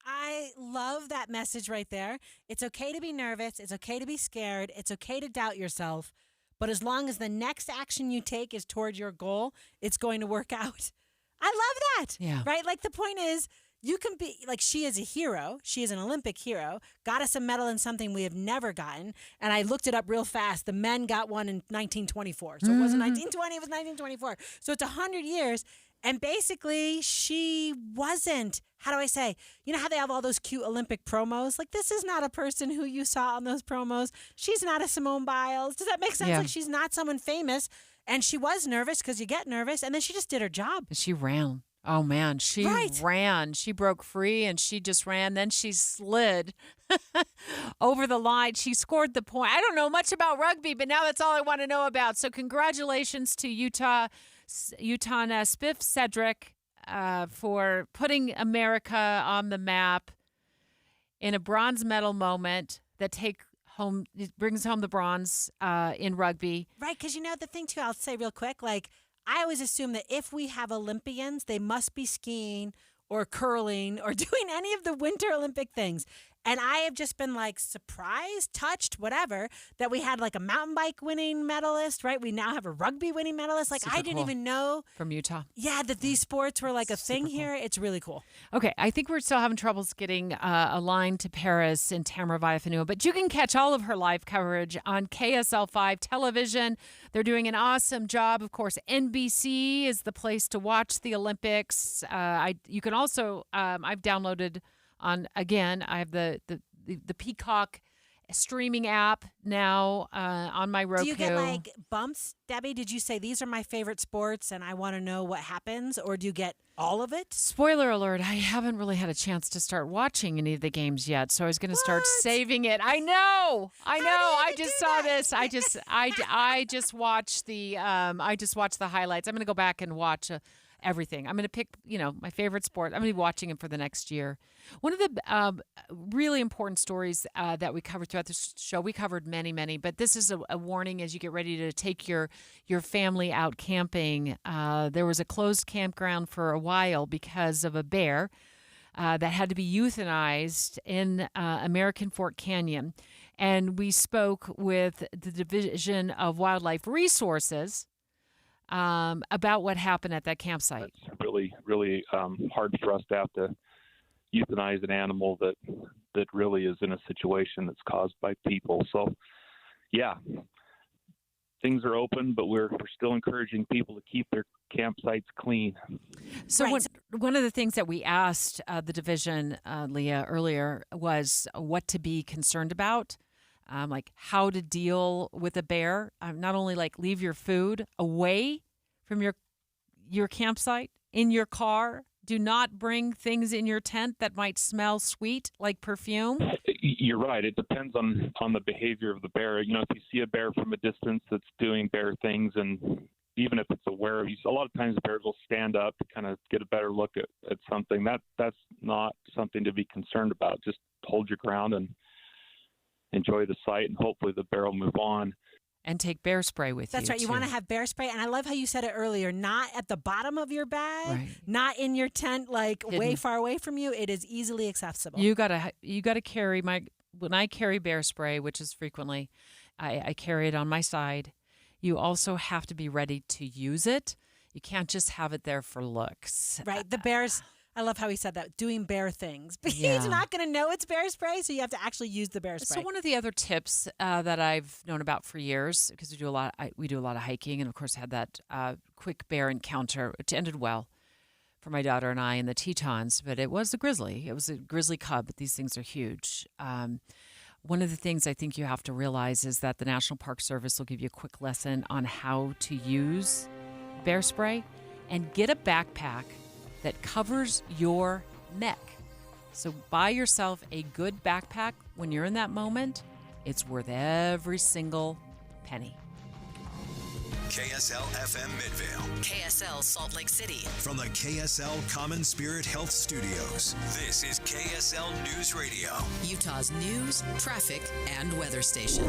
I love that message right there. It's okay to be nervous. It's okay to be scared. It's okay to doubt yourself. But as long as the next action you take is toward your goal, it's going to work out. I love that. Yeah. Right? The point is, you can be, she is a hero. She is an Olympic hero. Got us a medal in something we have never gotten. And I looked it up real fast. The men got one in 1924. So it wasn't 1920, it was 1924. So it's 100 years. And basically, she wasn't, how do I say, how they have all those cute Olympic promos? This is not a person who you saw on those promos. She's not a Simone Biles. Does that make sense? Yeah. She's not someone famous. And she was nervous because you get nervous. And then she just did her job. She ran. Oh, man. She ran. She broke free and she just ran. Then she slid over the line. She scored the point. I don't know much about rugby, but now that's all I want to know about. So congratulations to Utah Spiff Cedric for putting America on the map in a bronze medal moment that brings home the bronze in rugby. Right, because the thing too, I'll say real quick, I always assume that if we have Olympians, they must be skiing or curling or doing any of the Winter Olympic things. And I have just been surprised, touched, whatever, that we had a mountain bike winning medalist, right? We now have a rugby winning medalist. I didn't even know. From Utah. Yeah, that these sports were a thing here. It's really cool. Okay, I think we're still having troubles getting a line to Paris in Tamara Fayafanua, but you can catch all of her live coverage on KSL 5 television. They're doing an awesome job. Of course, NBC is the place to watch the Olympics. You can also, I've downloaded I have the Peacock streaming app now on my Roku. Do you get like bumps, Debbie? Did you say these are my favorite sports and I want to know what happens, or do you get all of it? Spoiler alert, I haven't really had a chance to start watching any of the games yet, so I was going to start saving it. I know. I just saw this. I just watched the highlights. I'm going to go back and watch everything. I'm going to pick, my favorite sport. I'm going to be watching it for the next year. One of the really important stories that we covered throughout the show, we covered many, but this is a warning as you get ready to take your family out camping. There was a closed campground for a while because of a bear that had to be euthanized in American Fork Canyon. And we spoke with the Division of Wildlife Resources about what happened at that campsite. It's really, really hard for us to have to euthanize an animal that really is in a situation that's caused by people. So, yeah, things are open, but we're still encouraging people to keep their campsites clean. So one of the things that we asked the division, Leah, earlier was what to be concerned about. Like how to deal with a bear, not only like leave your food away from your campsite, in your car. Do not bring things in your tent that might smell sweet, like perfume. You're right. It depends on the behavior of the bear. If you see a bear from a distance that's doing bear things, and even if it's aware of you, a lot of times bears will stand up to kind of get a better look at something. That's not something to be concerned about. Just hold your ground and enjoy the sight, and hopefully the bear will move on. And take bear spray with you. That's right. You want to have bear spray. And I love how you said it earlier, not at the bottom of your bag, not in your tent, like hidden, way far away from you. It is easily accessible. You gotta carry when I carry bear spray, which is frequently, I carry it on my side. You also have to be ready to use it. You can't just have it there for looks. Right. The bears, I love how he said that, doing bear things. But he's not going to know it's bear spray, so you have to actually use the bear spray. So one of the other tips that I've known about for years, because we do a lot of hiking, and of course had that quick bear encounter, which ended well for my daughter and I in the Tetons, but it was a grizzly. It was a grizzly cub, but these things are huge. One of the things I think you have to realize is that the National Park Service will give you a quick lesson on how to use bear spray, and get a backpack that covers your neck. So buy yourself a good backpack when you're in that moment. It's worth every single penny. KSL FM Midvale. KSL Salt Lake City. From the KSL Common Spirit Health Studios, this is KSL News Radio. Utah's news, traffic, and weather station.